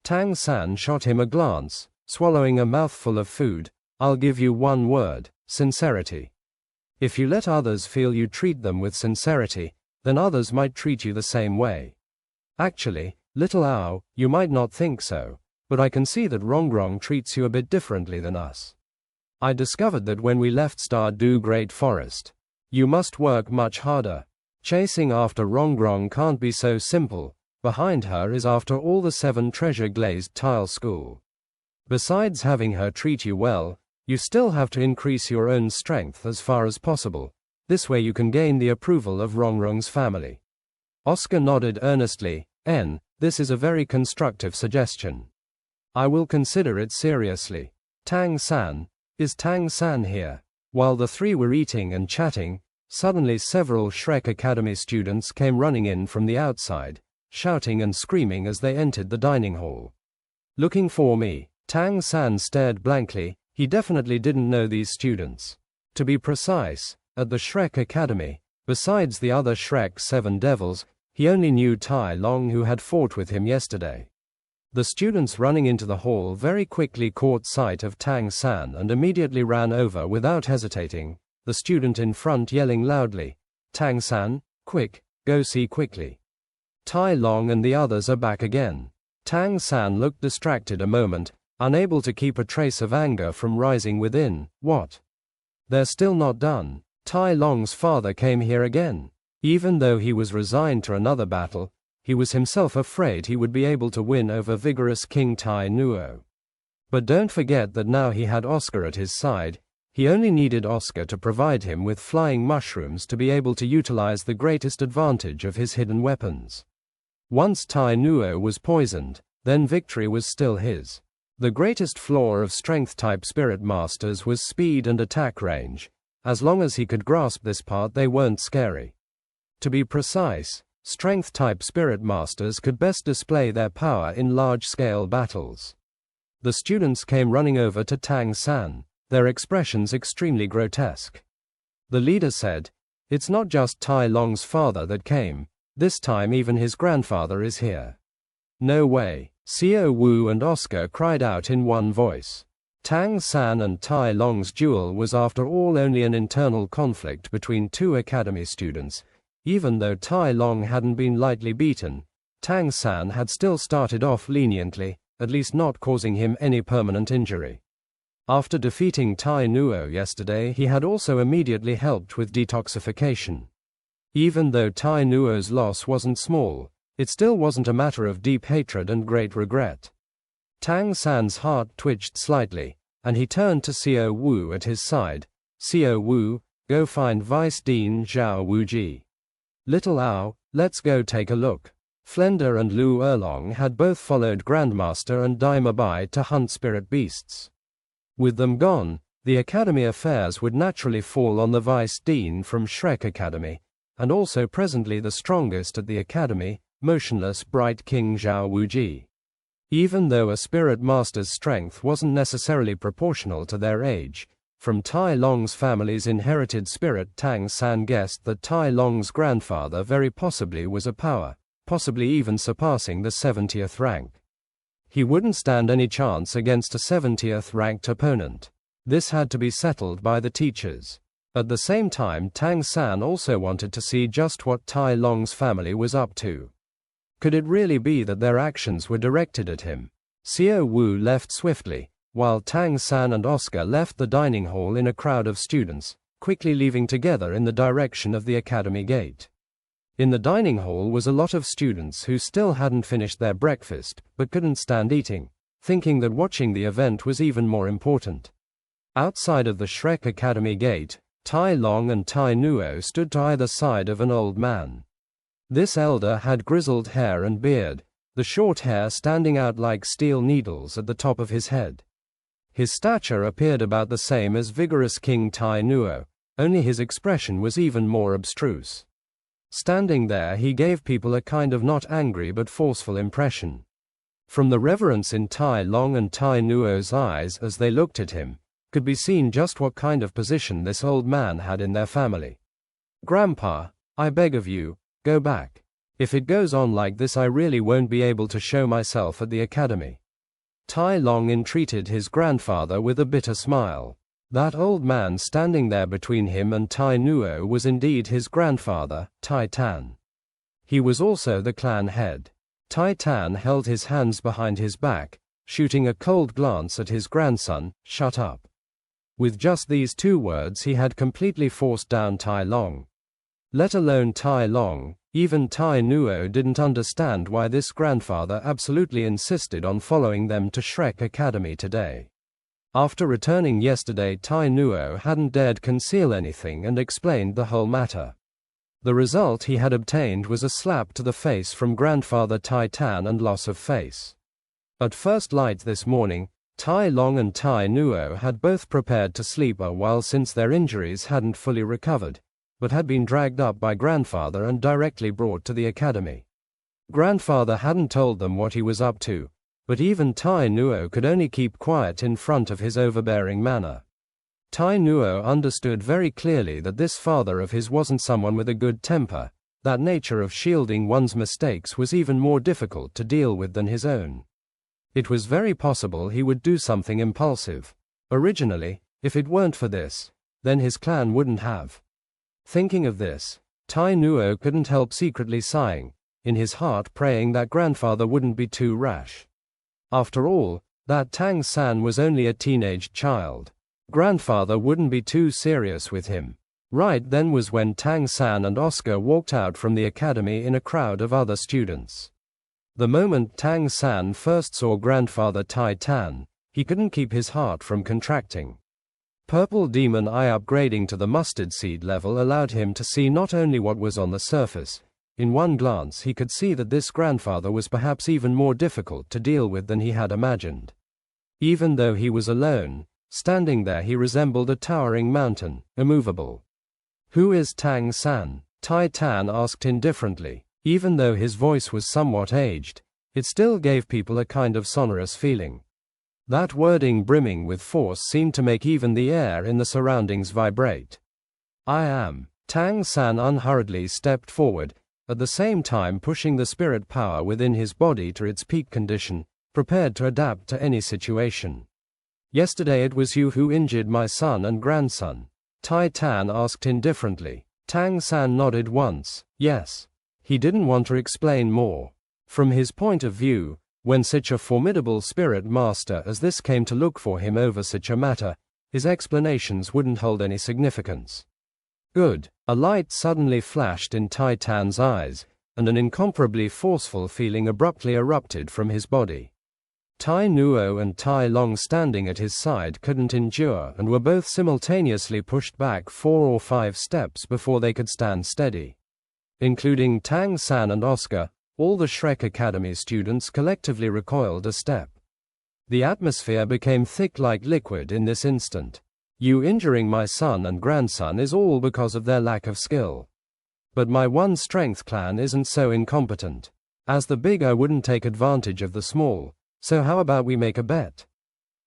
Tang San shot him a glance, swallowing a mouthful of food. I'll give you one word, sincerity. If you let others feel you treat them with sincerity, then others might treat you the same way. Actually, little Ao, you might not think so, but I can see that Rongrong treats you a bit differently than us. I discovered that when we left Stardew Great Forest. You must work much harder. Chasing after Rongrong can't be so simple. Behind her is after all the 7 treasure glazed tile school. Besides having her treat you well, you still have to increase your own strength as far as possible. This way you can gain the approval of Rongrong's family. Oscar nodded earnestly. This is a very constructive suggestion. I will consider it seriously. Tang San, is Tang San here? While the three were eating and chatting, suddenly several Shrek Academy students came running in from the outside, shouting and screaming as they entered the dining hall. Looking for me, Tang San stared blankly. He definitely didn't know these students. To be precise, at the Shrek Academy, besides the other Shrek 7 devils, he only knew Tai Long who had fought with him yesterday. The students running into the hall very quickly caught sight of Tang San and immediately ran over without hesitating, the student in front yelling loudly, Tang San, quick, go see quickly. Tai Long and the others are back again. Tang San looked distracted a moment, unable to keep a trace of anger from rising within. What? They're still not done. Tai Long's father came here again. Even though he was resigned to another battle, he was himself afraid he would be able to win over Vigorous King Tai Nuo. But don't forget that now he had Oscar at his side. He only needed Oscar to provide him with flying mushrooms to be able to utilize the greatest advantage of his hidden weapons. Once Tai Nuo was poisoned, then victory was still his. The greatest flaw of strength-type spirit masters was speed and attack range. As long as he could grasp this part, they weren't scary. To be precise, strength-type spirit masters could best display their power in large-scale battles. The students came running over to Tang San, their expressions extremely grotesque. The leader said, It's not just Tai Long's father that came, this time even his grandfather is here. No way, Xiao Wu and Oscar cried out in one voice. Tang San and Tai Long's duel was after all only an internal conflict between 2 academy students. Even though Tai Long hadn't been lightly beaten, Tang San had still started off leniently, at least not causing him any permanent injury. After defeating Tai Nuo yesterday, he had also immediately helped with detoxification. Even though Tai Nuo's loss wasn't small, it still wasn't a matter of deep hatred and great regret. Tang San's heart twitched slightly, and he turned to Xiao Wu at his side. Xiao Wu, go find Vice Dean Zhao Wuji. Little Ao, let's go take a look. Flender and Lu Erlong had both followed Grandmaster and Daima Bai to hunt spirit beasts. With them gone, the academy affairs would naturally fall on the Vice Dean from Shrek Academy, and also presently the strongest at the academy, motionless bright King Zhao Wuji. Even though a spirit master's strength wasn't necessarily proportional to their age, from Tai Long's family's inherited spirit, Tang San guessed that Tai Long's grandfather very possibly was a power, possibly even surpassing the 70th rank. He wouldn't stand any chance against a 70th ranked opponent. This had to be settled by the teachers. At the same time, Tang San also wanted to see just what Tai Long's family was up to. Could it really be that their actions were directed at him? Xiao Wu left swiftly, while Tang San and Oscar left the dining hall in a crowd of students, quickly leaving together in the direction of the academy gate. In the dining hall was a lot of students who still hadn't finished their breakfast, but couldn't stand eating. thinking that watching the event was even more important. Outside of the Shrek Academy gate, Tai Long and Tai Nuo stood to either side of an old man. This elder had grizzled hair and beard, the short hair standing out like steel needles at the top of his head. His stature appeared about the same as Vigorous King Tai Nuo, only his expression was even more abstruse. Standing there, he gave people a kind of not angry but forceful impression. From the reverence in Tai Long and Tai Nuo's eyes as they looked at him, could be seen just what kind of position this old man had in their family. "Grandpa, I beg of you, go back. If it goes on like this, I really won't be able to show myself at the academy." Tai Long entreated his grandfather with a bitter smile. That old man standing there between him and Tai Nuo was indeed his grandfather, Tai Tan. He was also the clan head. Tai Tan held his hands behind his back, shooting a cold glance at his grandson, "Shut up." With just these two words he had completely forced down Tai Long. Let alone Tai Long, even Tai Nuo didn't understand why this grandfather absolutely insisted on following them to Shrek Academy today. After returning yesterday, Tai Nuo hadn't dared conceal anything and explained the whole matter. The result he had obtained was a slap to the face from grandfather Tai Tan and loss of face. At first light this morning, Tai Long and Tai Nuo had both prepared to sleep a while since their injuries hadn't fully recovered, but had been dragged up by grandfather and directly brought to the academy. Grandfather hadn't told them what he was up to, but even Tai Nuo could only keep quiet in front of his overbearing manner. Tai Nuo understood very clearly that this father of his wasn't someone with a good temper, that nature of shielding one's mistakes was even more difficult to deal with than his own. It was very possible he would do something impulsive. Originally, if it weren't for this, then his clan wouldn't have. Thinking of this, Tai Nuo couldn't help secretly sighing, in his heart praying that grandfather wouldn't be too rash. After all, that Tang San was only a teenage child. Grandfather wouldn't be too serious with him. Right then was when Tang San and Oscar walked out from the academy in a crowd of other students. The moment Tang San first saw grandfather Tai Tan, he couldn't keep his heart from contracting. Purple demon eye upgrading to the mustard seed level allowed him to see not only what was on the surface. In one glance he could see that this grandfather was perhaps even more difficult to deal with than he had imagined. Even though he was alone, standing there he resembled a towering mountain, immovable. "Who is Tang San?" Tai Tan asked indifferently. Even though his voice was somewhat aged, it still gave people a kind of sonorous feeling. That wording brimming with force seemed to make even the air in the surroundings vibrate. "I am." Tang San unhurriedly stepped forward, at the same time pushing the spirit power within his body to its peak condition, prepared to adapt to any situation. "Yesterday it was you who injured my son and grandson?" Tai Tan asked indifferently. Tang San nodded once. Yes. He didn't want to explain more. From his point of view, when such a formidable spirit master as this came to look for him over such a matter, his explanations wouldn't hold any significance. Good. A light suddenly flashed in Tai Tan's eyes, and an incomparably forceful feeling abruptly erupted from his body. Tai Nuo and Tai Long standing at his side couldn't endure and were both simultaneously pushed back 4 or 5 steps before they could stand steady. Including Tang San and Oscar, all the Shrek Academy students collectively recoiled a step. The atmosphere became thick like liquid in this instant. "You injuring my son and grandson is all because of their lack of skill. But my one-strength clan isn't so incompetent. As the big I wouldn't take advantage of the small, so how about we make a bet?"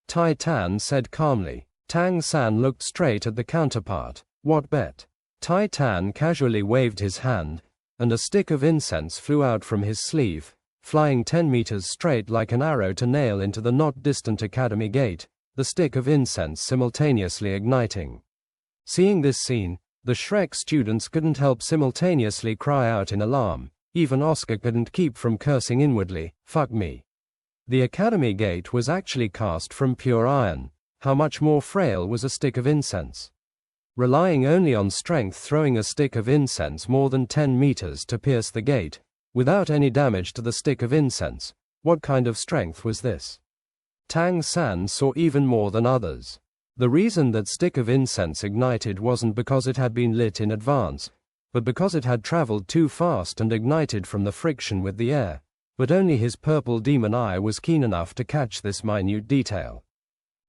Tai Tan said calmly. Tang San looked straight at the counterpart. "What bet?" Tai Tan casually waved his hand, and a stick of incense flew out from his sleeve, flying 10 meters straight like an arrow to nail into the not distant academy gate, the stick of incense simultaneously igniting. Seeing this scene, the Shrek students couldn't help simultaneously cry out in alarm. Even Oscar couldn't keep from cursing inwardly, "Fuck me." The academy gate was actually cast from pure iron. How much more frail was a stick of incense? Relying only on strength, throwing a stick of incense more than 10 meters to pierce the gate, without any damage to the stick of incense, what kind of strength was this? Tang San saw even more than others. The reason that stick of incense ignited wasn't because it had been lit in advance, but because it had traveled too fast and ignited from the friction with the air, but only his purple demon eye was keen enough to catch this minute detail.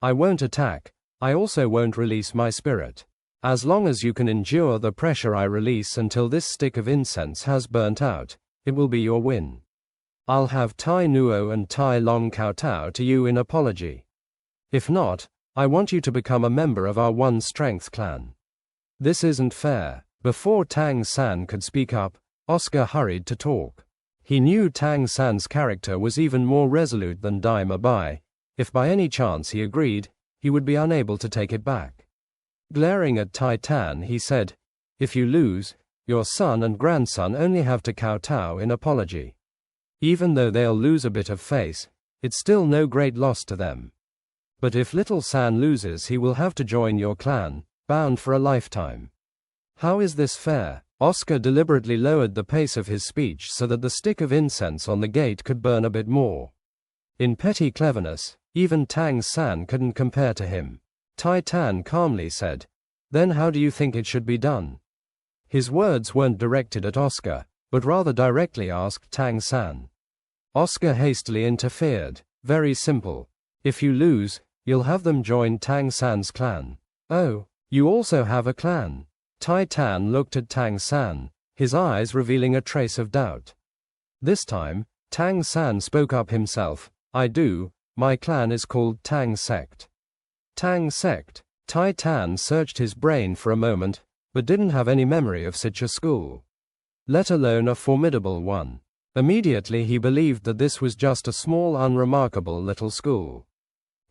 I won't attack, I also won't release my spirit. As long as you can endure the pressure I release until this stick of incense has burnt out, it will be your win. I'll have Tai Nuo and Tai Long kowtow to you in apology. If not, I want you to become a member of our One Strength clan. This isn't fair. Before Tang San could speak up, Oscar hurried to talk. He knew Tang San's character was even more resolute than Daima Bai. If by any chance he agreed, he would be unable to take it back. Glaring at Tai Tan, he said, "If you lose, your son and grandson only have to kowtow in apology. Even though they'll lose a bit of face, it's still no great loss to them. But if little San loses, he will have to join your clan, bound for a lifetime." How is this fair? Oscar deliberately lowered the pace of his speech so that the stick of incense on the gate could burn a bit more. In petty cleverness, even Tang San couldn't compare to him. Tai Tan calmly said, "Then how do you think it should be done?" His words weren't directed at Oscar, but rather directly asked Tang San. Oscar hastily interfered. "Very simple. If you lose, you'll have them join Tang San's clan." "Oh, you also have a clan?" Tai Tan looked at Tang San, his eyes revealing a trace of doubt. This time, Tang San spoke up himself. "I do, my clan is called Tang Sect." Tang Sect. Tai Tan searched his brain for a moment, but didn't have any memory of such a school, let alone a formidable one. Immediately he believed that this was just a small, unremarkable little school.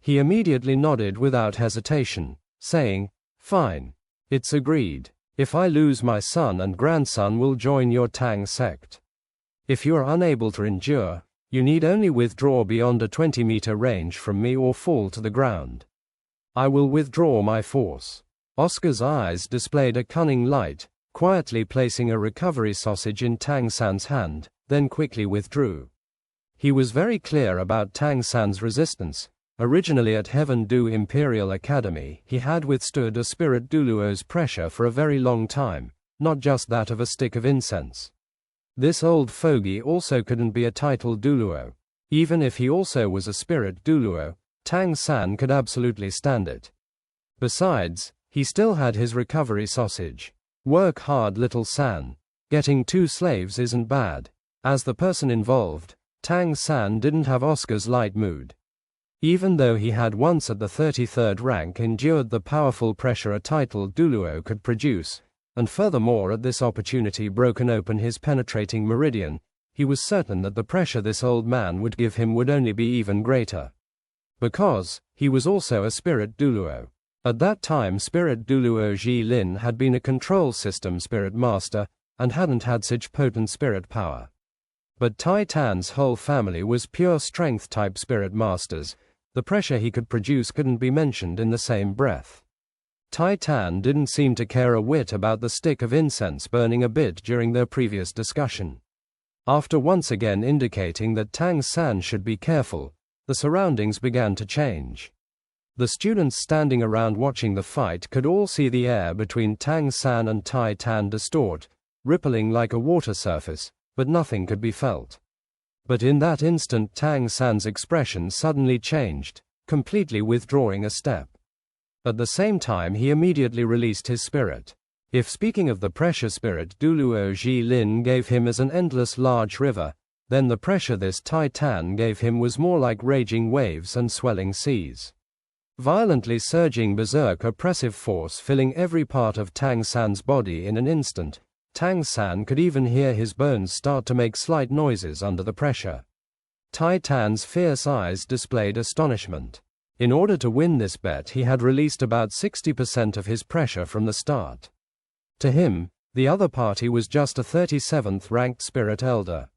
He immediately nodded without hesitation, saying, "Fine. It's agreed. If I lose, my son and grandson will join your Tang Sect. If you are unable to endure, you need only withdraw beyond a 20-meter range from me or fall to the ground. I will withdraw my force." Oscar's eyes displayed a cunning light, quietly placing a recovery sausage in Tang San's hand, then quickly withdrew. He was very clear about Tang San's resistance. Originally at Heaven Du Imperial Academy, he had withstood a spirit Douluo's pressure for a very long time, not just that of a stick of incense. This old fogey also couldn't be a title Douluo. Even if he also was a spirit Douluo, Tang San could absolutely stand it. Besides, he still had his recovery sausage. Work hard, little San. Getting 2 slaves isn't bad. As the person involved, Tang San didn't have Oscar's light mood. Even though he had once at the 33rd rank endured the powerful pressure a title Douluo could produce, and furthermore at this opportunity broken open his penetrating meridian, he was certain that the pressure this old man would give him would only be even greater. Because he was also a spirit Douluo. At that time spirit Douluo Ji Lin had been a control system spirit master, and hadn't had such potent spirit power. But Tai Tan's whole family was pure strength type spirit masters. The pressure he could produce couldn't be mentioned in the same breath. Tai Tan didn't seem to care a whit about the stick of incense burning a bit during their previous discussion. After once again indicating that Tang San should be careful, the surroundings began to change. The students standing around watching the fight could all see the air between Tang San and Tai Tan distort, rippling like a water surface, but nothing could be felt. But in that instant Tang San's expression suddenly changed, completely withdrawing a step. At the same time he immediately released his spirit. If speaking of the pressure spirit Douluo Ji Lin gave him as an endless large river, then the pressure this Tai Tan gave him was more like raging waves and swelling seas. Violently surging berserk oppressive force filling every part of Tang San's body in an instant. Tang San could even hear his bones start to make slight noises under the pressure. Tai Tan's fierce eyes displayed astonishment. In order to win this bet he had released about 60% of his pressure from the start. To him, the other party was just a 37th ranked spirit elder.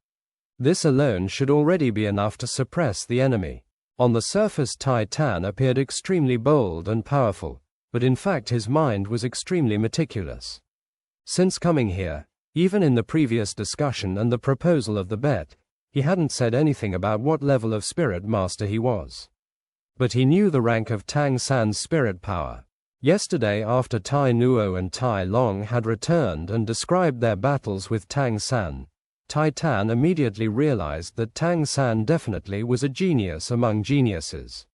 This alone should already be enough to suppress the enemy. On the surface Tai Tan appeared extremely bold and powerful, but in fact his mind was extremely meticulous. Since coming here, even in the previous discussion and the proposal of the bet, he hadn't said anything about what level of spirit master he was. But he knew the rank of Tang San's spirit power. Yesterday, after Tai Nuo and Tai Long had returned and described their battles with Tang San, Tai Tan immediately realized that Tang San definitely was a genius among geniuses.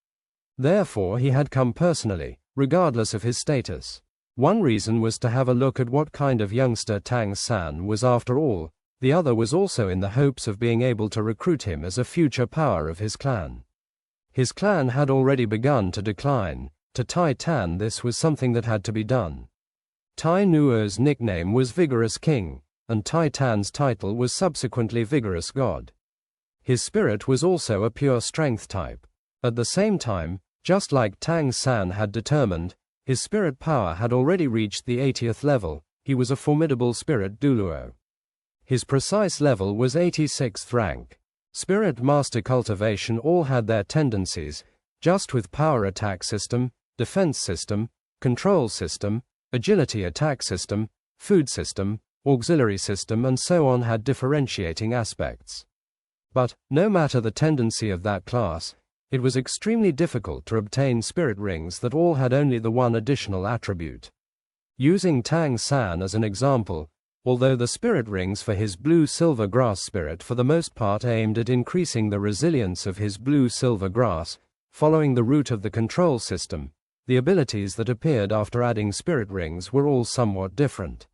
Therefore he had come personally, regardless of his status. One reason was to have a look at what kind of youngster Tang San was after all, the other was also in the hopes of being able to recruit him as a future power of his clan. His clan had already begun to decline. To Tai Tan this was something that had to be done. Tai Nuo's nickname was Vigorous King, and Tai Tan's title was subsequently Vigorous God. His spirit was also a pure strength type. At the same time, just like Tang San had determined, his spirit power had already reached the 80th level. He was a formidable spirit Douluo. His precise level was 86th rank. Spirit master cultivation all had their tendencies, just with power attack system, defense system, control system, agility attack system, food system, auxiliary system and so on had differentiating aspects. But, no matter the tendency of that class, it was extremely difficult to obtain spirit rings that all had only the one additional attribute. Using Tang San as an example, although the spirit rings for his blue-silver grass spirit for the most part aimed at increasing the resilience of his blue-silver grass, following the route of the control system, the abilities that appeared after adding spirit rings were all somewhat different.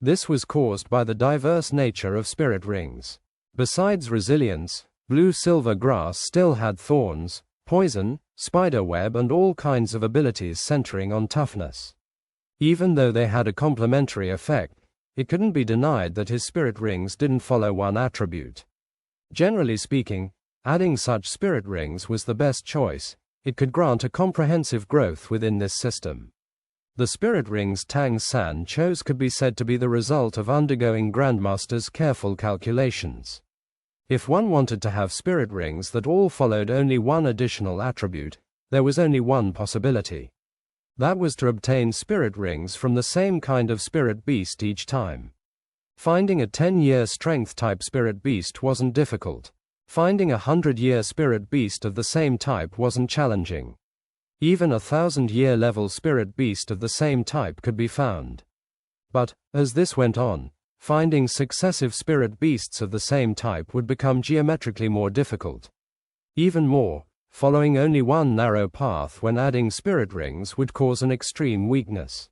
This was caused by the diverse nature of spirit rings. Besides resilience, blue-silver grass still had thorns, poison, spider web and all kinds of abilities centering on toughness. Even though they had a complementary effect, it couldn't be denied that his spirit rings didn't follow one attribute. Generally speaking, adding such spirit rings was the best choice. It could grant a comprehensive growth within this system. The spirit rings Tang San chose could be said to be the result of undergoing Grandmaster's careful calculations. If one wanted to have spirit rings that all followed only one additional attribute, there was only one possibility. That was to obtain spirit rings from the same kind of spirit beast each time. Finding a 10-year strength-type spirit beast wasn't difficult. Finding a 100-year spirit beast of the same type wasn't challenging. Even a 1,000-year level spirit beast of the same type could be found. But, as this went on, finding successive spirit beasts of the same type would become geometrically more difficult. Even more, following only one narrow path when adding spirit rings would cause an extreme weakness.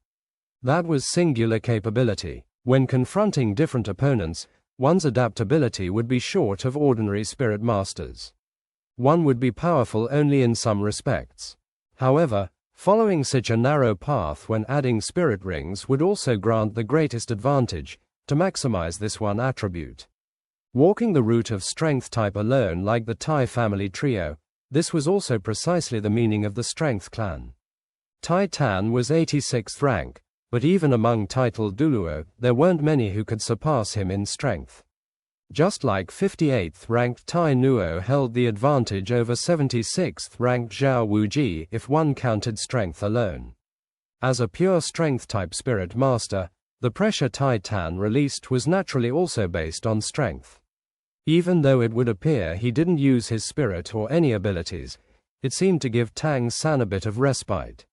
That was singular capability. When confronting different opponents, one's adaptability would be short of ordinary spirit masters. One would be powerful only in some respects. However, following such a narrow path when adding spirit rings would also grant the greatest advantage, to maximize this one attribute. Walking the route of strength type alone like the Tai family trio, this was also precisely the meaning of the strength clan. Tai Tan was 86th rank, but even among titled Douluo, there weren't many who could surpass him in strength. Just like 58th ranked Tai Nuo held the advantage over 76th ranked Zhao Wuji if one counted strength alone. As a pure strength type spirit master, the pressure Tai Tan released was naturally also based on strength. Even though it would appear he didn't use his spirit or any abilities, it seemed to give Tang San a bit of respite.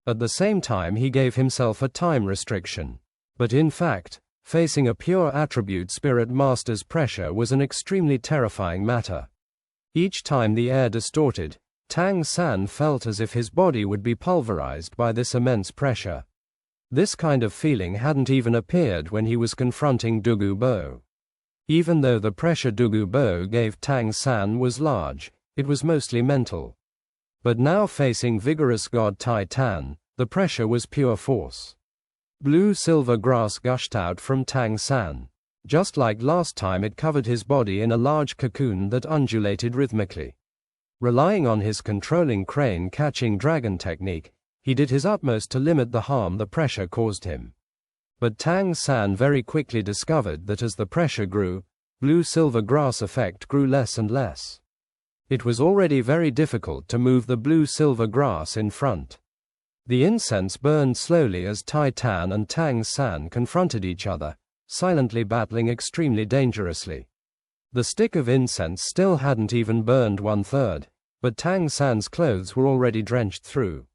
At the same time he gave himself a time restriction. But in fact, facing a pure attribute spirit master's pressure was an extremely terrifying matter. Each time the air distorted, Tang San felt as if his body would be pulverized by this immense pressure. This kind of feeling hadn't even appeared when he was confronting Douluo Dalu. Even though the pressure Douluo Dalu gave Tang San was large, it was mostly mental. But now facing Vigorous God Tai Tan, the pressure was pure force. Blue-silver grass gushed out from Tang San. Just like last time it covered his body in a large cocoon that undulated rhythmically. Relying on his controlling crane catching dragon technique, he did his utmost to limit the harm the pressure caused him. But Tang San very quickly discovered that as the pressure grew, blue-silver grass effect grew less and less. It was already very difficult to move the blue-silver grass in front. The incense burned slowly as Tai Tan and Tang San confronted each other, silently battling extremely dangerously. The stick of incense still hadn't even burned 1/3, but Tang San's clothes were already drenched through.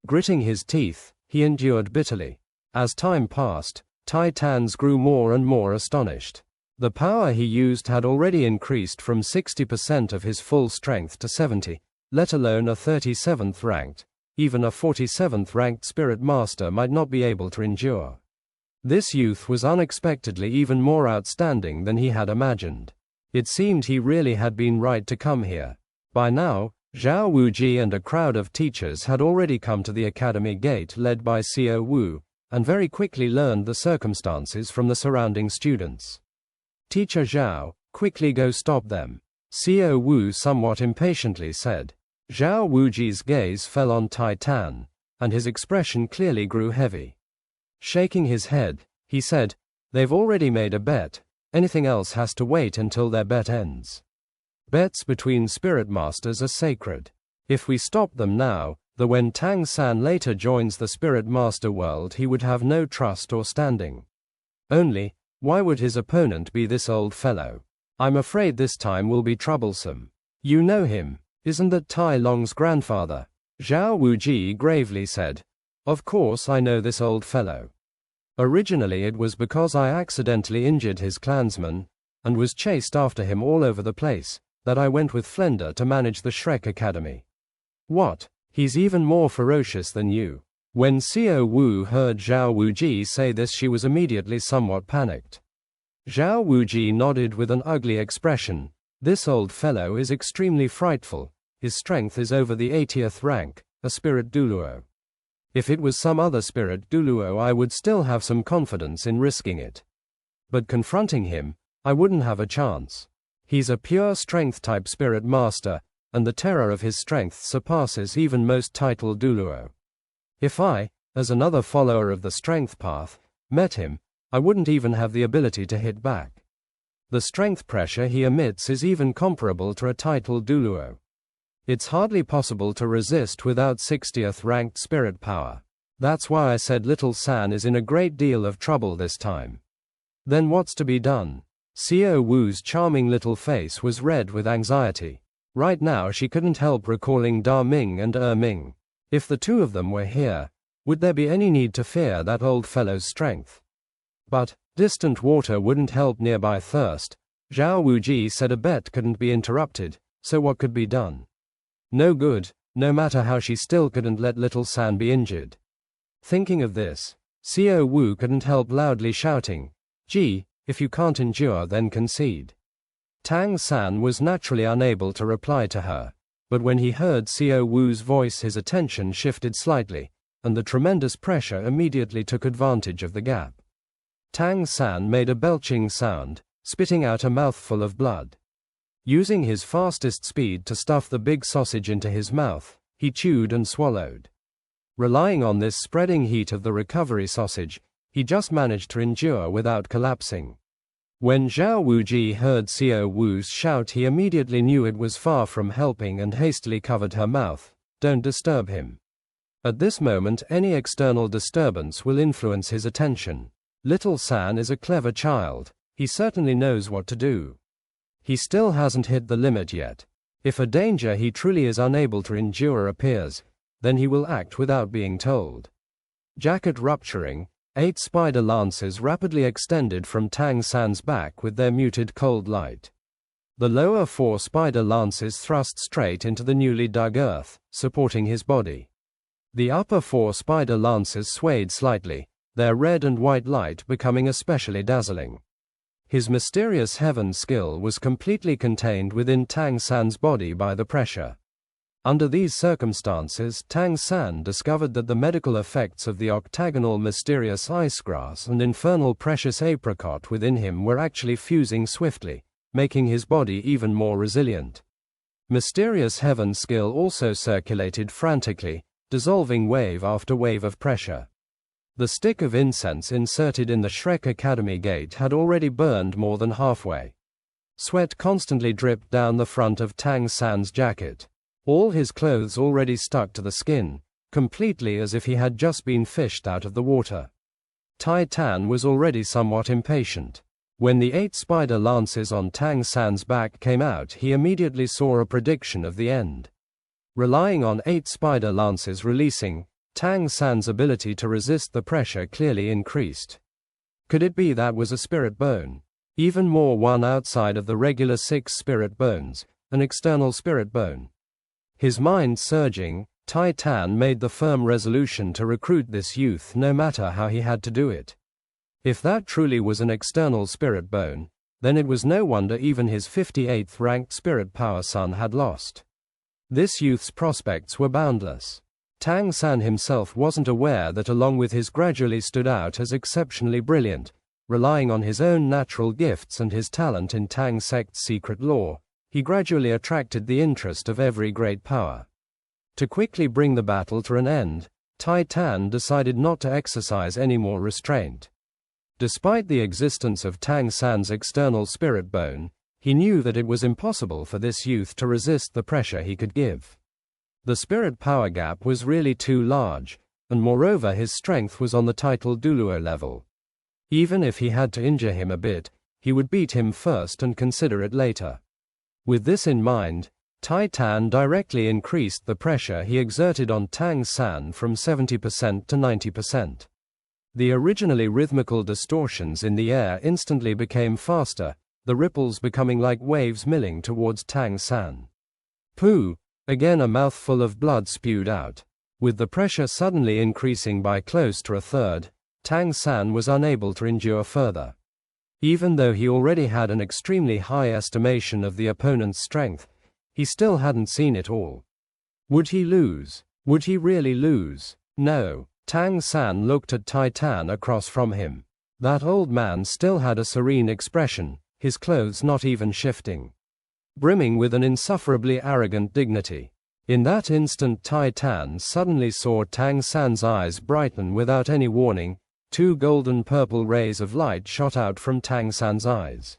Gritting his teeth, he endured bitterly. As time passed, Tai Tans grew more and more astonished. The power he used had already increased from 60% of his full strength to 70, let alone a 37th ranked. Even a 47th ranked spirit master might not be able to endure. This youth was unexpectedly even more outstanding than he had imagined. It seemed he really had been right to come here. By now, Zhao Wuji and a crowd of teachers had already come to the academy gate led by Xiao Wu, and very quickly learned the circumstances from the surrounding students. Teacher Zhao, quickly go stop them, Xiao Wu somewhat impatiently said. Zhao Wuji's gaze fell on Tai Tan, and his expression clearly grew heavy. Shaking his head, he said, "They've already made a bet. Anything else has to wait until their bet ends. Bets between spirit masters are sacred. If we stop them now, when Tang San later joins the spirit master world, he would have no trust or standing. Only, why would his opponent be this old fellow? I'm afraid this time will be troublesome. You know him, isn't that Tai Long's grandfather?" Zhao Wuji gravely said. "Of course I know this old fellow. Originally it was because I accidentally injured his clansman, and was chased after him all over the place, that I went with Flender to manage the Shrek Academy." "What? He's even more ferocious than you." When Xiao Wu heard Zhao Wuji say this, she was immediately somewhat panicked. Zhao Wuji nodded with an ugly expression. "This old fellow is extremely frightful. His strength is over the 80th rank, a spirit Douluo. If it was some other spirit Douluo, I would still have some confidence in risking it. But confronting him, I wouldn't have a chance. He's a pure strength type spirit master, and the terror of his strength surpasses even most titled Douluo. If I, as another follower of the strength path, met him, I wouldn't even have the ability to hit back. The strength pressure he emits is even comparable to a titled Douluo. It's hardly possible to resist without 60th ranked spirit power. That's why I said little San is in a great deal of trouble this time." "Then what's to be done?" Xiao Wu's charming little face was red with anxiety. Right now she couldn't help recalling Da Ming and Ming. If the two of them were here, would there be any need to fear that old fellow's strength? But distant water wouldn't help nearby thirst. Zhao Wuji said a bet couldn't be interrupted, so what could be done? No good, no matter how she still couldn't let little San be injured. Thinking of this, Xiao Wu couldn't help loudly shouting, "Gee, if you can't endure then concede." Tang San was naturally unable to reply to her, but when he heard Xiao Wu's voice his attention shifted slightly, and the tremendous pressure immediately took advantage of the gap. Tang San made a belching sound, spitting out a mouthful of blood. Using his fastest speed to stuff the big sausage into his mouth, he chewed and swallowed. Relying on this spreading heat of the recovery sausage, he just managed to endure without collapsing. When Zhao Wuji heard Xiao Wu's shout, he immediately knew it was far from helping and hastily covered her mouth. "Don't disturb him. At this moment any external disturbance will influence his attention. Little San is a clever child, he certainly knows what to do. He still hasn't hit the limit yet. If a danger he truly is unable to endure appears, then he will act without being told." Jacket rupturing, 8 spider lances rapidly extended from Tang San's back with their muted cold light. The lower 4 spider lances thrust straight into the newly dug earth, supporting his body. The upper 4 spider lances swayed slightly, their red and white light becoming especially dazzling. His mysterious heaven skill was completely contained within Tang San's body by the pressure. Under these circumstances, Tang San discovered that the medical effects of the octagonal mysterious ice grass and infernal precious apricot within him were actually fusing swiftly, making his body even more resilient. Mysterious heaven skill also circulated frantically, dissolving wave after wave of pressure. The stick of incense inserted in the Shrek Academy gate had already burned more than halfway. Sweat constantly dripped down the front of Tang San's jacket. All his clothes already stuck to the skin, completely as if he had just been fished out of the water. Tai Tan was already somewhat impatient. When the 8 spider lances on Tang San's back came out, he immediately saw a prediction of the end. Relying on 8 spider lances releasing, Tang San's ability to resist the pressure clearly increased. Could it be that was a spirit bone? Even more, one outside of the regular 6 spirit bones, an external spirit bone. His mind surging, Tai Tan made the firm resolution to recruit this youth no matter how he had to do it. If that truly was an external spirit bone, then it was no wonder even his 58th ranked spirit power son had lost. This youth's prospects were boundless. Tang San himself wasn't aware that along with his gradually stood out as exceptionally brilliant, relying on his own natural gifts and his talent in Tang Sect's secret lore, he gradually attracted the interest of every great power. To quickly bring the battle to an end, Tai Tan decided not to exercise any more restraint. Despite the existence of Tang San's external spirit bone, he knew that it was impossible for this youth to resist the pressure he could give. The spirit power gap was really too large, and moreover his strength was on the title Douluo level. Even if he had to injure him a bit, he would beat him first and consider it later. With this in mind, Tai Tan directly increased the pressure he exerted on Tang San from 70% to 90%. The originally rhythmical distortions in the air instantly became faster, the ripples becoming like waves milling towards Tang San. Pooh! Again a mouthful of blood spewed out. With the pressure suddenly increasing by close to a third, Tang San was unable to endure further. Even though he already had an extremely high estimation of the opponent's strength, he still hadn't seen it all. Would he lose? Would he really lose? No. Tang San looked at Tai Tan across from him. That old man still had a serene expression, his clothes not even shifting, brimming with an insufferably arrogant dignity. In that instant Tai Tan suddenly saw Tang San's eyes brighten without any warning. 2 golden purple rays of light shot out from Tang San's eyes.